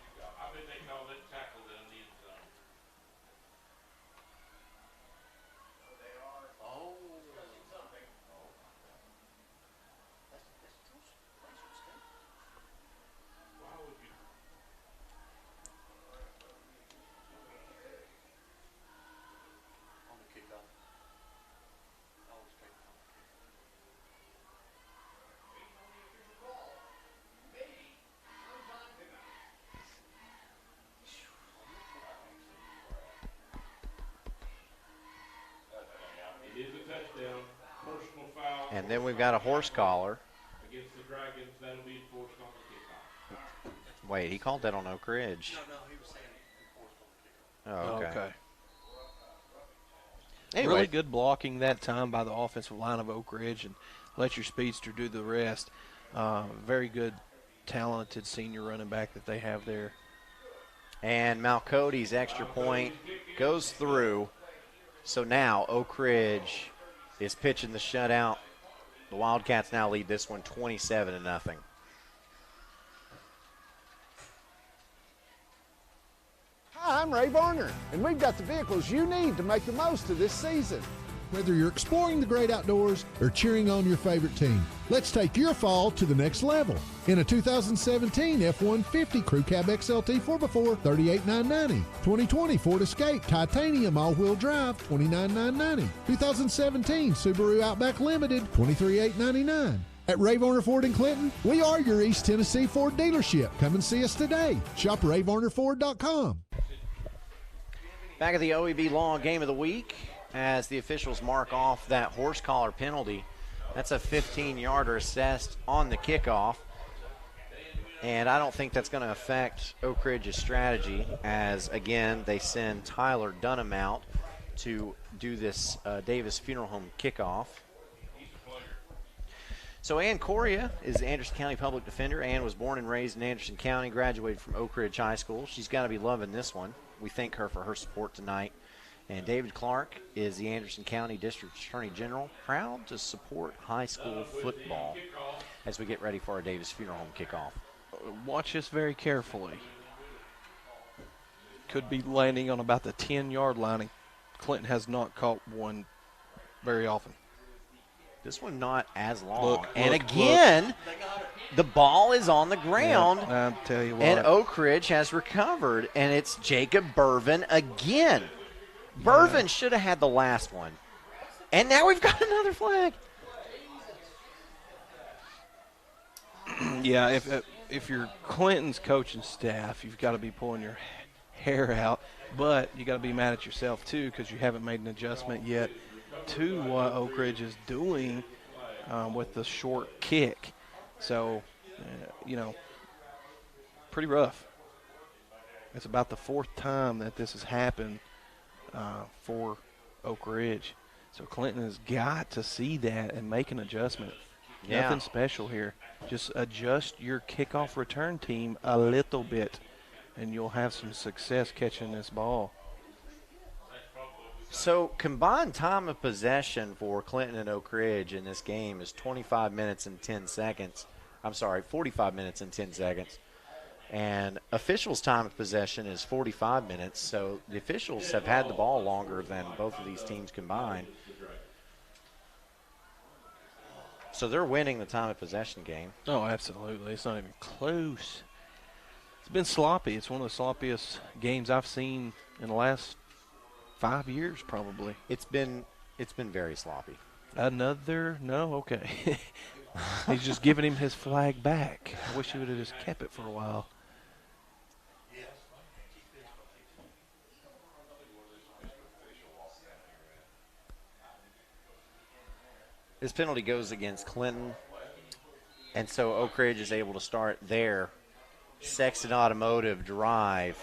And then we've got a horse collar. Against the Dragons, that'll be enforced on the kickoff. Wait, he called that on Oak Ridge. No, he was saying enforced on the kickoff. Oh, okay. Okay. Anyway. Really good blocking that time by the offensive line of Oak Ridge, and let your speedster do the rest. Very good, talented senior running back that they have there. And Malcody's extra point goes through. So now Oak Ridge is pitching the shutout. The Wildcats now lead this one 27-0. Hi, I'm Ray Varner, and we've got the vehicles you need to make the most of this season. Whether you're exploring the great outdoors or cheering on your favorite team, let's take your fall to the next level. In a 2017 F-150 Crew Cab XLT 4x4, $38,990. 2020 Ford Escape Titanium All-Wheel Drive, $29,990. 2017 Subaru Outback Limited, $23,899. At Ray Varner Ford in Clinton, we are your East Tennessee Ford dealership. Come and see us today. Shop RayVarnerFord.com. Back at the OEB Law Game of the Week, as the officials mark off that horse collar penalty. That's a 15-yarder assessed on the kickoff. And I don't think that's going to affect Oak Ridge's strategy, as, again, they send Tyler Dunham out to do this Davis Funeral Home kickoff. So Ann Coria is the Anderson County Public Defender. Ann was born and raised in Anderson County, graduated from Oak Ridge High School. She's got to be loving this one. We thank her for her support tonight. And David Clark is the Anderson County District Attorney General, proud to support high school football as we get ready for our Davis Funeral Home kickoff. Watch this very carefully. Could be landing on about the 10-yard line, and Clinton has not caught one very often. This one not as long. Look, and look, again, the ball is on the ground. Yeah, I'll tell you what. And Oak Ridge has recovered, and it's Jacob Burvin again. Burvin should have had the last one. And now we've got another flag. Yeah, if you're Clinton's coaching staff, you've got to be pulling your hair out. But you got to be mad at yourself, too, because you haven't made an adjustment yet to what Oak Ridge is doing with the short kick. So, pretty rough. It's about the fourth time that this has happened for Oak Ridge. So Clinton has got to see that and make an adjustment. Yeah. Nothing special here. Just adjust your kickoff return team a little bit, and you'll have some success catching this ball. So combined time of possession for Clinton and Oak Ridge in this game is 25 minutes and 10 seconds. I'm sorry, 45 minutes and 10 seconds. And officials' time of possession is 45 minutes, so the officials have had the ball longer than both of these teams combined. So they're winning the time of possession game. Oh, absolutely. It's not even close. It's been sloppy. It's one of the sloppiest games I've seen in the last 5 years, probably. It's been very sloppy. No, okay. He's just giving him his flag back. I wish he would have just kept it for a while. This penalty goes against Clinton, and so Oak Ridge is able to start their Sexton Automotive drive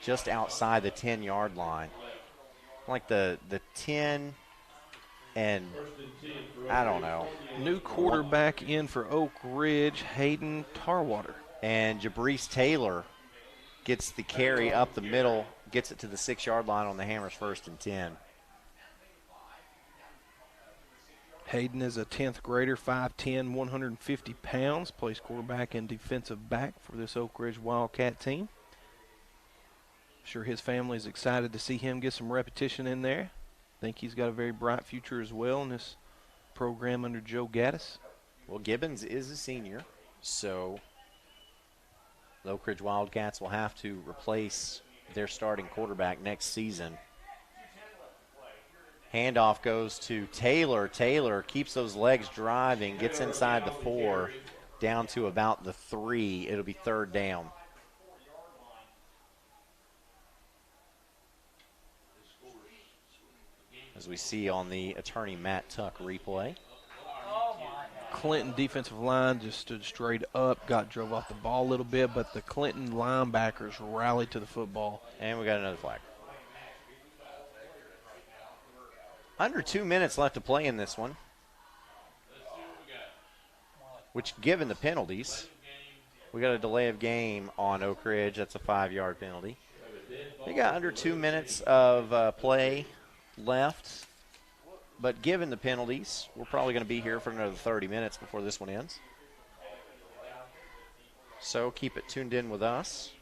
just outside the 10-yard line. Like the 10 and I don't know. New quarterback in for Oak Ridge, Hayden Tarwater. And Jabrice Taylor gets the carry up the middle, gets it to the 6-yard line on the Hammers 1st and 10. Hayden is a 10th grader, 5'10", 150 pounds, plays quarterback and defensive back for this Oak Ridge Wildcat team. Sure his family is excited to see him get some repetition in there. Think he's got a very bright future as well in this program under Joe Gaddis. Well, Gibbons is a senior, so the Oak Ridge Wildcats will have to replace their starting quarterback next season. Handoff goes to Taylor. Taylor keeps those legs driving, gets inside the 4, down to about the 3. It'll be 3rd down. as we see on the attorney Matt Tuck replay. Clinton defensive line just stood straight up, drove off the ball a little bit, but the Clinton linebackers rallied to the football. And we got another flag. Under 2 minutes left to play in this one, which, given the penalties, we got a delay of game on Oak Ridge. That's a 5-yard penalty. They got under 2 minutes of play left, but given the penalties, we're probably going to be here for another 30 minutes before this one ends. So keep it tuned in with us.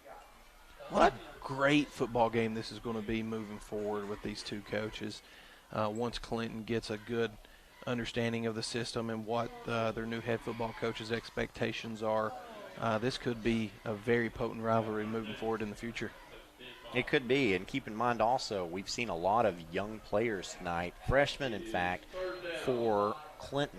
What a great football game this is going to be moving forward with these two coaches. Once Clinton gets a good understanding of the system and what their new head football coach's expectations are, this could be a very potent rivalry moving forward in the future. It could be, and keep in mind also, we've seen a lot of young players tonight, freshmen in fact, for Clinton.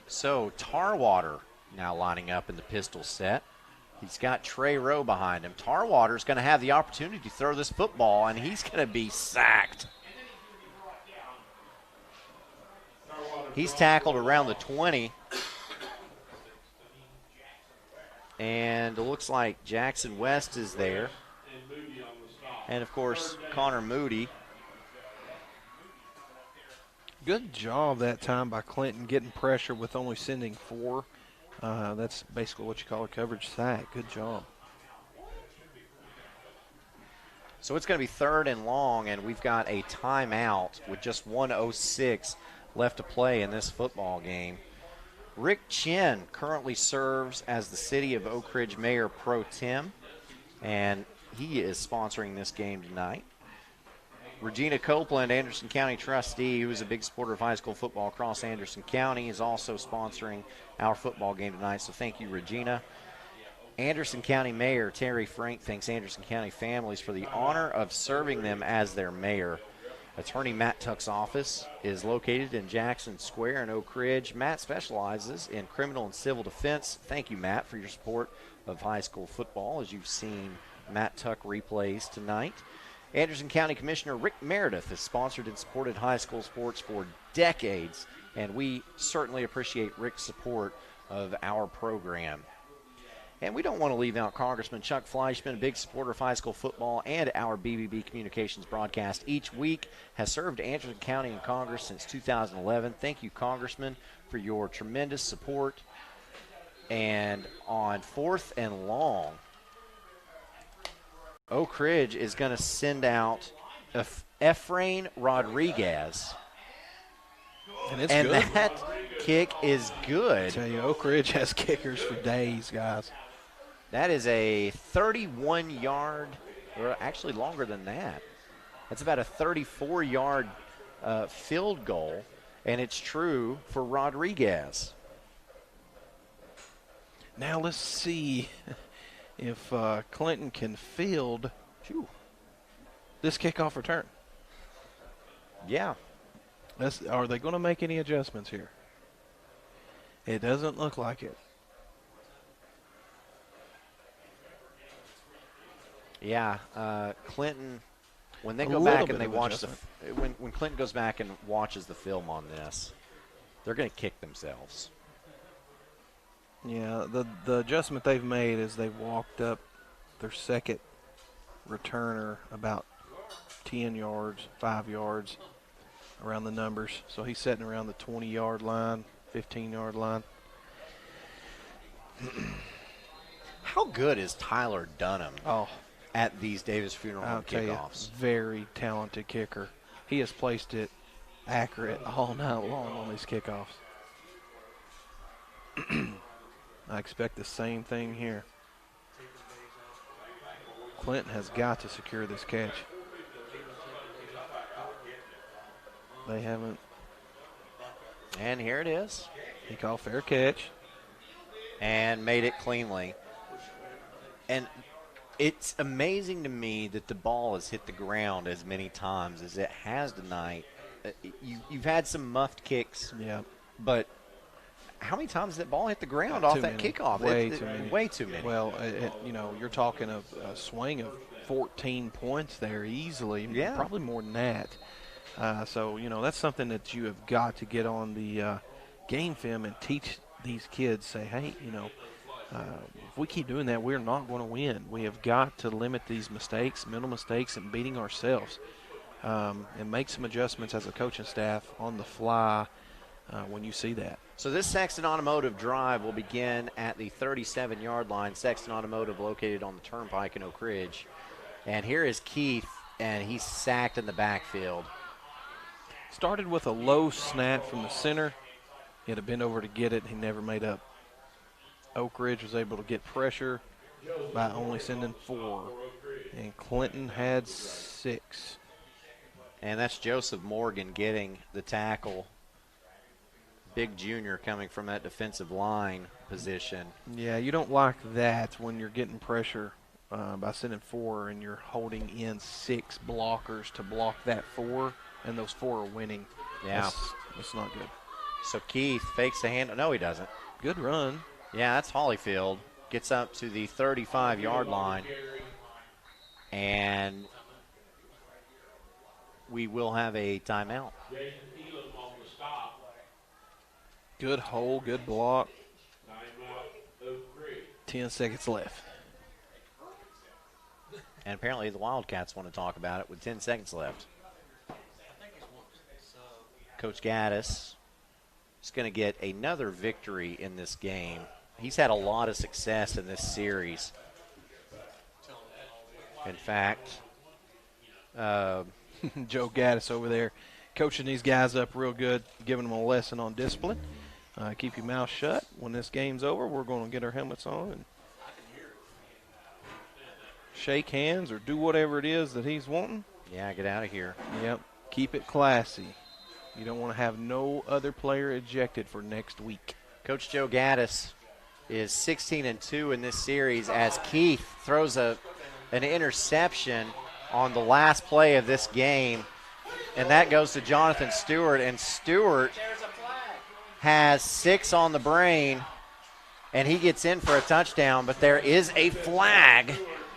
So Tarwater now lining up in the pistol set. He's got Trey Rowe behind him. Tarwater's going to have the opportunity to throw this football, and he's going to be sacked. He's tackled around the 20. And it looks like Jackson West is there. And, of course, Connor Moody. Good job that time by Clinton getting pressure with only sending 4. That's basically what you call a coverage sack. Good job. So it's going to be 3rd and long, and we've got a timeout with just 1:06 left to play in this football game. Rick Chin currently serves as the City of Oak Ridge Mayor Pro Tem, and he is sponsoring this game tonight. Regina Copeland, Anderson County trustee, who is a big supporter of high school football across Anderson County, is also sponsoring our football game tonight, so thank you, Regina. Anderson County Mayor Terry Frank thanks Anderson County families for the honor of serving them as their mayor. Attorney Matt Tuck's office is located in Jackson Square in Oak Ridge. Matt specializes in criminal and civil defense. Thank you, Matt, for your support of high school football, as you've seen Matt Tuck replays tonight. Anderson County Commissioner Rick Meredith has sponsored and supported high school sports for decades, and we certainly appreciate Rick's support of our program. And we don't want to leave out Congressman Chuck Fleischman, a big supporter of high school football and our BBB Communications broadcast each week, has served Anderson County in Congress since 2011. Thank you, Congressman, for your tremendous support. And on 4th and long, Oak Ridge is going to send out Efrain Rodriguez. And it's good. That kick is good. I tell you, Oak Ridge has kickers for days, guys. That is a 31-yard, or actually longer than that. That's about a 34-yard field goal, and it's true for Rodriguez. Now let's see if Clinton can field this kickoff return. Yeah. Are they going to make any adjustments here? It doesn't look like it. Yeah, Clinton, when they go back and they watch when Clinton goes back and watches the film on this, they're going to kick themselves. Yeah, the adjustment they've made is they've walked up their second returner about 10 yards, 5 yards around the numbers. So he's sitting around the 20-yard line, 15-yard line. How good is Tyler Dunham at these Davis Funeral Home kickoffs? Very talented kicker. He has placed it accurate all night long on these kickoffs. I expect the same thing here. Clinton has got to secure this catch. They haven't. And here it is. He called fair catch. And made it cleanly. And it's amazing to me that the ball has hit the ground as many times as it has tonight, you've had some muffed kicks. Yeah. But how many times did that ball hit the ground off that kickoff? Way too many. Way too many. Well, you're talking a swing of 14 points there easily. Yeah. Probably more than that. So, that's something that you have got to get on the game film and teach these kids. Say, hey, if we keep doing that, we're not going to win. We have got to limit these mistakes, mental mistakes, and beating ourselves, and make some adjustments as a coaching staff on the fly when you see that. So this Sexton Automotive drive will begin at the 37-yard line. Sexton Automotive located on the Turnpike in Oak Ridge. And here is Keith, and he's sacked in the backfield. Started with a low snap from the center. He had to bend over to get it. He never made up. Oak Ridge was able to get pressure by only sending 4. And Clinton had 6. And that's Joseph Morgan getting the tackle. Big junior coming from that defensive line position. Yeah, you don't like that when you're getting pressure by sending 4 and you're holding in 6 blockers to block that 4, and those 4 are winning. Yeah. That's not good. So Keith fakes the hand. No, he doesn't. Good run. Yeah, that's Holyfield. Gets up to the 35-yard line. And we will have a timeout. Good hole, good block. 10 seconds left. And apparently the Wildcats want to talk about it with 10 seconds left. Coach Gaddis is going to get another victory in this game. He's had a lot of success in this series. In fact, Joe Gaddis over there coaching these guys up real good, giving them a lesson on discipline. Keep your mouth shut. When this game's over, we're going to get our helmets on and shake hands or do whatever it is that he's wanting. Yeah, get out of here. Yep. Keep it classy. You don't want to have no other player ejected for next week. Coach Joe Gaddis is 16-2 in this series as Keith throws an interception on the last play of this game, and that goes to Jonathan Stewart, and Stewart has 6 on the brain, and he gets in for a touchdown, but there is a flag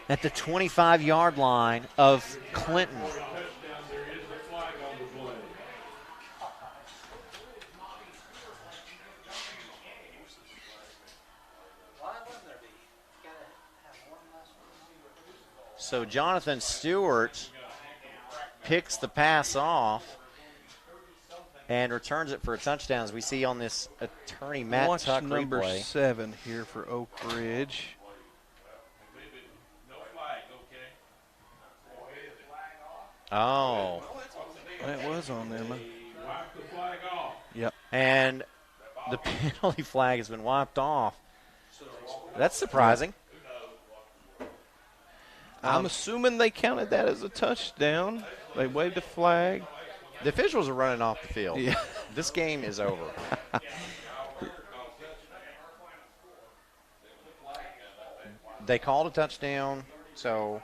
at the 25-yard line of Clinton. So Jonathan Stewart picks the pass off and returns it for a touchdown, as we see on this attorney Matt Watch Tuck number replay. 7 here for Oak Ridge. Oh. That was on there, man. Yep. And the penalty flag has been wiped off. That's surprising. I'm assuming they counted that as a touchdown. They waved a flag. The officials are running off the field. Yeah. This game is over. They called a touchdown, so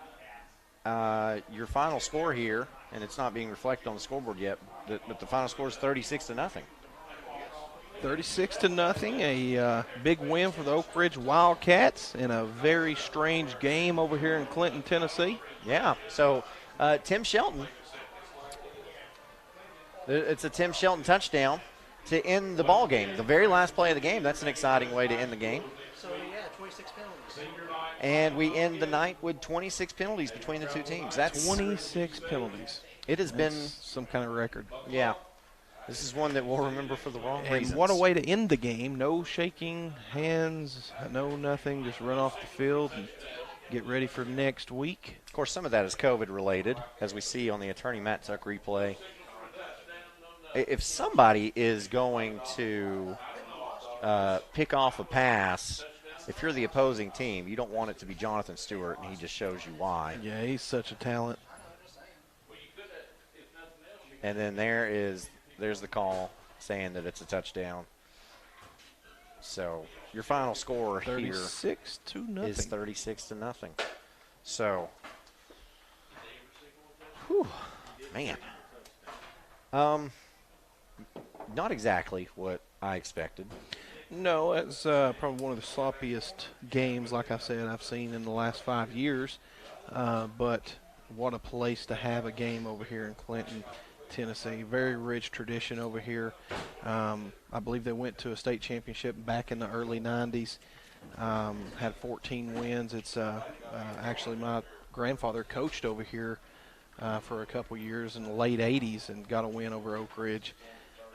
your final score here, and it's not being reflected on the scoreboard yet, but the final score is 36-0. 36-0, a big win for the Oak Ridge Wildcats in a very strange game over here in Clinton, Tennessee. Yeah, so Tim Shelton, it's a Tim Shelton touchdown to end the ball game. The very last play of the game, that's an exciting way to end the game. So, yeah, 26 penalties. And we end the night with 26 penalties between the two teams. That's 26 penalties. It has been some kind of record. Yeah. This is one that we'll remember for the wrong reasons. And what a way to end the game. No shaking hands, no nothing. Just run off the field and get ready for next week. Of course, some of that is COVID-related, as we see on the attorney Matt Tuck replay. If somebody is going to pick off a pass, if you're the opposing team, you don't want it to be Jonathan Stewart, and he just shows you why. Yeah, he's such a talent. And then there's the call saying that it's a touchdown. So your final score here 36-0 is 36-0. So, whew, man. Not exactly what I expected. No, it's probably one of the sloppiest games, like I said, I've seen in the last 5 years. But what a place to have a game over here in Clinton, Tennessee. Very rich tradition over here. I believe they went to a state championship back in the early 90s. Had 14 wins. It's actually my grandfather coached over here for a couple years in the late 80s and got a win over Oak Ridge.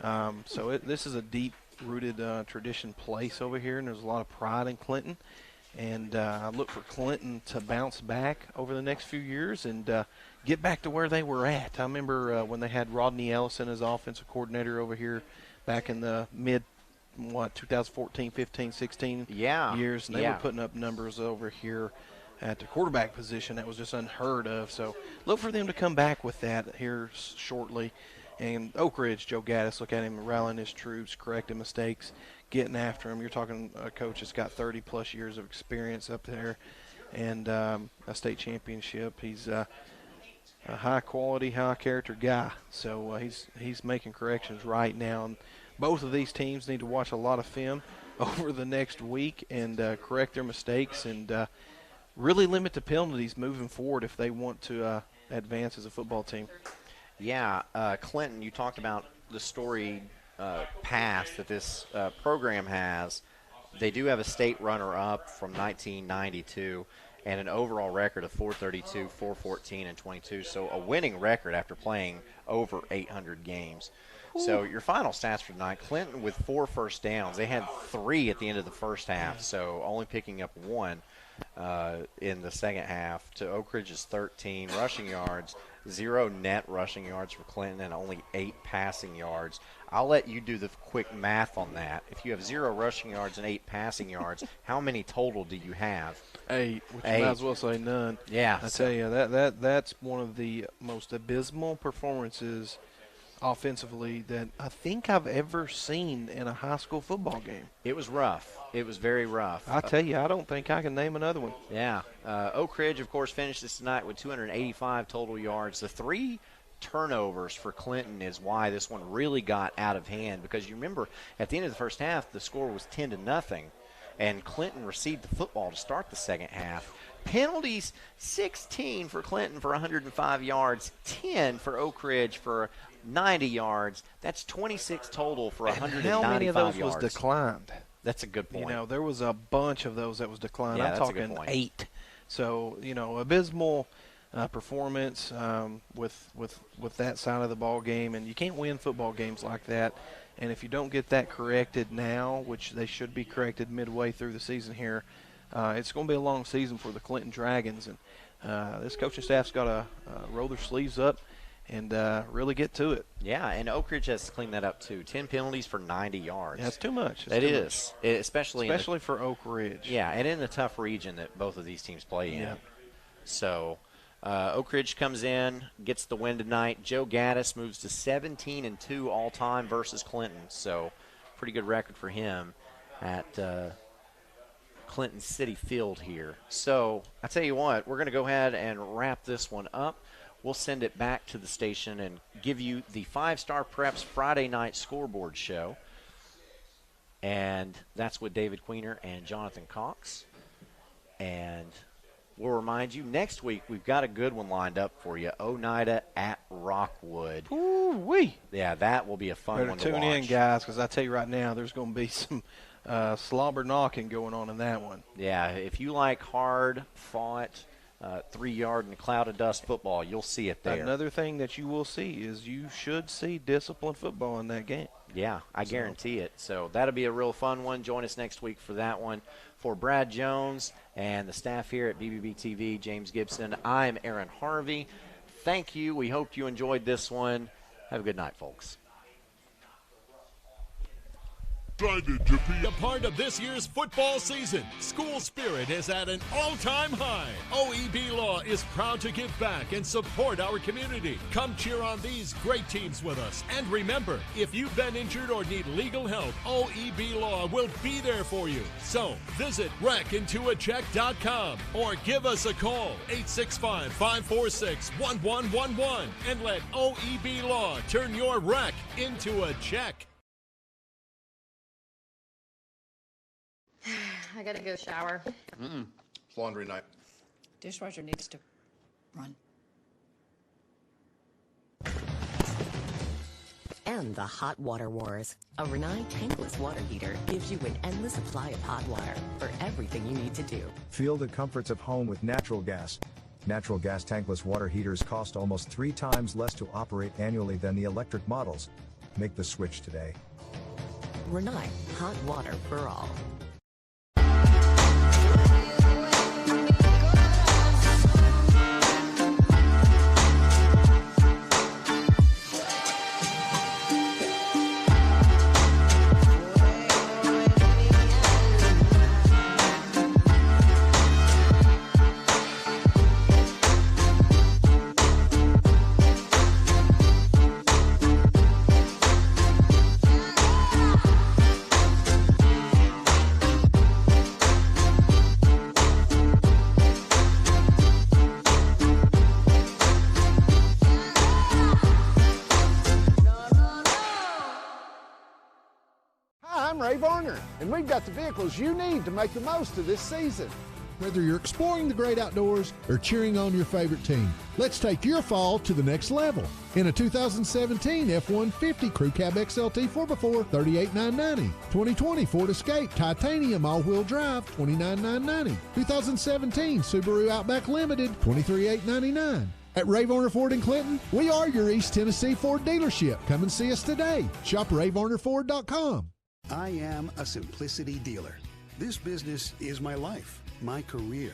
So this is a deep-rooted tradition place over here, and there's a lot of pride in Clinton. And I look for Clinton to bounce back over the next few years and get back to where they were at. I remember when they had Rodney Ellison as offensive coordinator over here back in the 2014, 15, 16 years. And they were putting up numbers over here at the quarterback position that was just unheard of. So look for them to come back with that here shortly. And Oak Ridge, Joe Gaddis, look at him rallying his troops, correcting mistakes, getting after him. You're talking a coach that's got 30-plus years of experience up there and a state championship. He's a high-quality, high-character guy. So he's making corrections right now. And both of these teams need to watch a lot of film over the next week and correct their mistakes and really limit the penalties moving forward if they want to advance as a football team. Yeah, Clinton, you talked about the storied past that this program has. They do have a state runner-up from 1992 and an overall record of 432, 414, and 22. So a winning record after playing over 800 games. Ooh. So your final stats for tonight, Clinton with 4 first downs. They had 3 at the end of the first half, so only picking up 1 in the second half to Oak Ridge's 13 rushing yards. 0 net rushing yards for Clinton and only 8 passing yards. I'll let you do the quick math on that. If you have 0 rushing yards and 8 passing yards, how many total do you have? 8, which 8. You might as well say none. Yeah. I tell you, that's one of the most abysmal performances offensively that I think I've ever seen in a high school football game. It was rough. It was very rough. I tell you, I don't think I can name another one. Yeah. Oak Ridge, of course, finished this tonight with 285 total yards. The 3 turnovers for Clinton is why this one really got out of hand, because you remember at the end of the first half, the score was 10-0, and Clinton received the football to start the second half. Penalties, 16 for Clinton for 105 yards, 10 for Oak Ridge for 90 yards. That's 26 total for 195 yards. How many of those was declined? That's a good point. You know, there was a bunch of those that was declined. Yeah, I'm talking 8. So, you know, abysmal performance with that side of the ball game, and you can't win football games like that. And if you don't get that corrected now, which they should be corrected midway through the season here, it's going to be a long season for the Clinton Dragons. And this coaching staff's got to roll their sleeves up and really get to it. Yeah, and Oak Ridge has to clean that up too. 10 penalties for 90 yards. Yeah, that's too much. It is, especially for Oak Ridge. Yeah, and in the tough region that both of these teams play in. So Oak Ridge comes in, gets the win tonight. Joe Gaddis moves to 17-2 all-time versus Clinton. So pretty good record for him at Clinton City Field here. So I tell you what, we're going to go ahead and wrap this one up. We'll send it back to the station and give you the 5-Star Preps Friday night scoreboard show. And that's with David Queener and Jonathan Cox. And we'll remind you, next week we've got a good one lined up for you. Oneida at Rockwood. Ooh-wee. Yeah, that will be a fun one to watch. Tune in, guys, because I tell you right now, there's going to be some slobber knocking going on in that one. Yeah, if you like hard-fought, 3-yard and cloud of dust football, you'll see it there. Another thing that you will see is you should see disciplined football in that game. Yeah, I guarantee it. So that'll be a real fun one. Join us next week for that one. For Brad Jones and the staff here at BBB TV, James Gibson, I'm Aaron Harvey. Thank you. We hope you enjoyed this one. Have a good night, folks. excited to be a part of this year's football season. School spirit is at an all-time high. OEB Law is proud to give back and support our community. Come cheer on these great teams with us. And remember, if you've been injured or need legal help, OEB Law will be there for you. So visit wreckintoacheck.com or give us a call, 865-546-1111, and let OEB Law turn your wreck into a check. I gotta go shower. It's laundry night. Dishwasher needs to run. And the hot water wars. A Renai tankless water heater gives you an endless supply of hot water for everything you need to do. Feel the comforts of home with natural gas. Natural gas tankless water heaters cost almost 3 times less to operate annually than the electric models. Make the switch today. Renai, hot water for all. And we've got the vehicles you need to make the most of this season. Whether you're exploring the great outdoors or cheering on your favorite team, let's take your fall to the next level. In a 2017 F-150 Crew Cab XLT 4x4, $38,990. 2020 Ford Escape Titanium All-Wheel Drive, $29,990. 2017 Subaru Outback Limited, $23,899. At Ray Varner Ford in Clinton, we are your East Tennessee Ford dealership. Come and see us today. Shop RayVarnerFord.com. I am a Simplicity dealer. This business is my life, my career.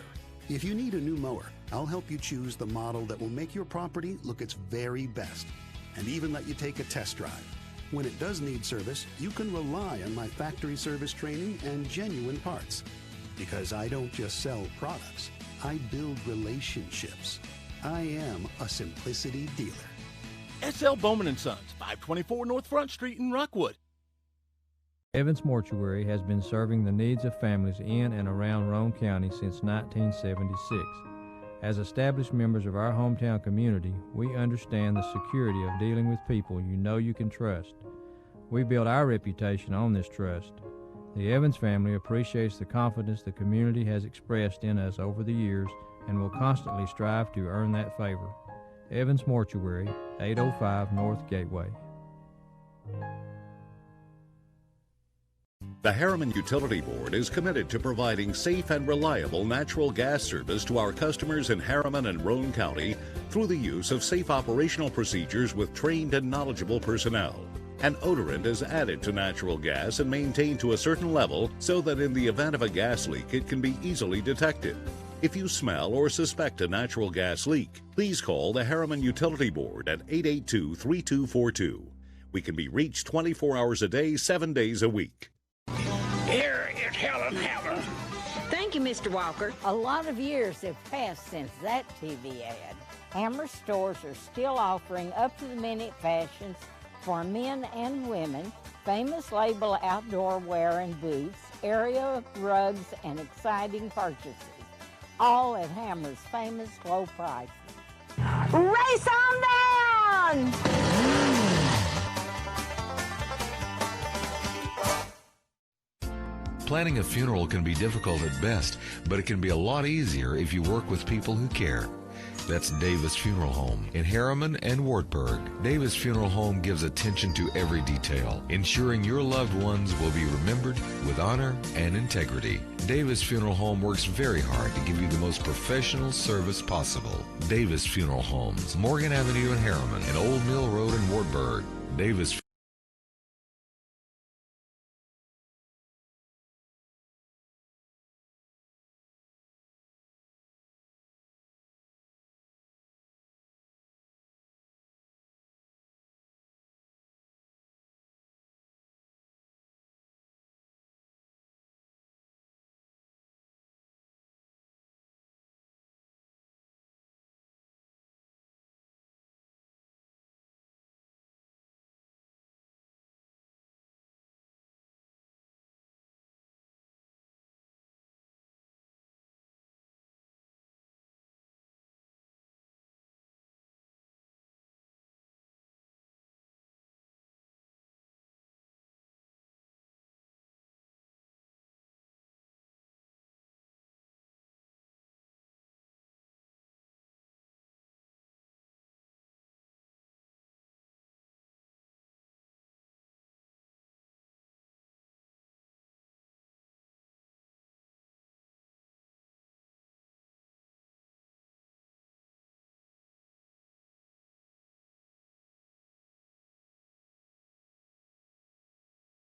If you need a new mower, I'll help you choose the model that will make your property look its very best, and even let you take a test drive. When it does need service, you can rely on my factory service training and genuine parts. Because I don't just sell products, I build relationships. I am a Simplicity dealer. S.L. Bowman & Sons, 524 North Front Street in Rockwood. Evans Mortuary has been serving the needs of families in and around Roane County since 1976. As established members of our hometown community, we understand the security of dealing with people you know you can trust. We build our reputation on this trust. The Evans family appreciates the confidence the community has expressed in us over the years and will constantly strive to earn that favor. Evans Mortuary, 805 North Gateway. The Harriman Utility Board is committed to providing safe and reliable natural gas service to our customers in Harriman and Roane County through the use of safe operational procedures with trained and knowledgeable personnel. An odorant is added to natural gas and maintained to a certain level so that in the event of a gas leak it can be easily detected. If you smell or suspect a natural gas leak, please call the Harriman Utility Board at 882-3242. We can be reached 24 hours a day, 7 days a week. Here is Helen Hammer. Thank you, Mr. Walker. A lot of years have passed since that TV ad. Hammer stores are still offering up-to-the-minute fashions for men and women, famous label outdoor wear and boots, area rugs, and exciting purchases. All at Hammer's famous low prices. Race on down! Planning a funeral can be difficult at best, but it can be a lot easier if you work with people who care. That's Davis Funeral Home in Harriman and Wartburg. Davis Funeral Home gives attention to every detail, ensuring your loved ones will be remembered with honor and integrity. Davis Funeral Home works very hard to give you the most professional service possible. Davis Funeral Homes, Morgan Avenue in Harriman and Old Mill Road in Wartburg. Davis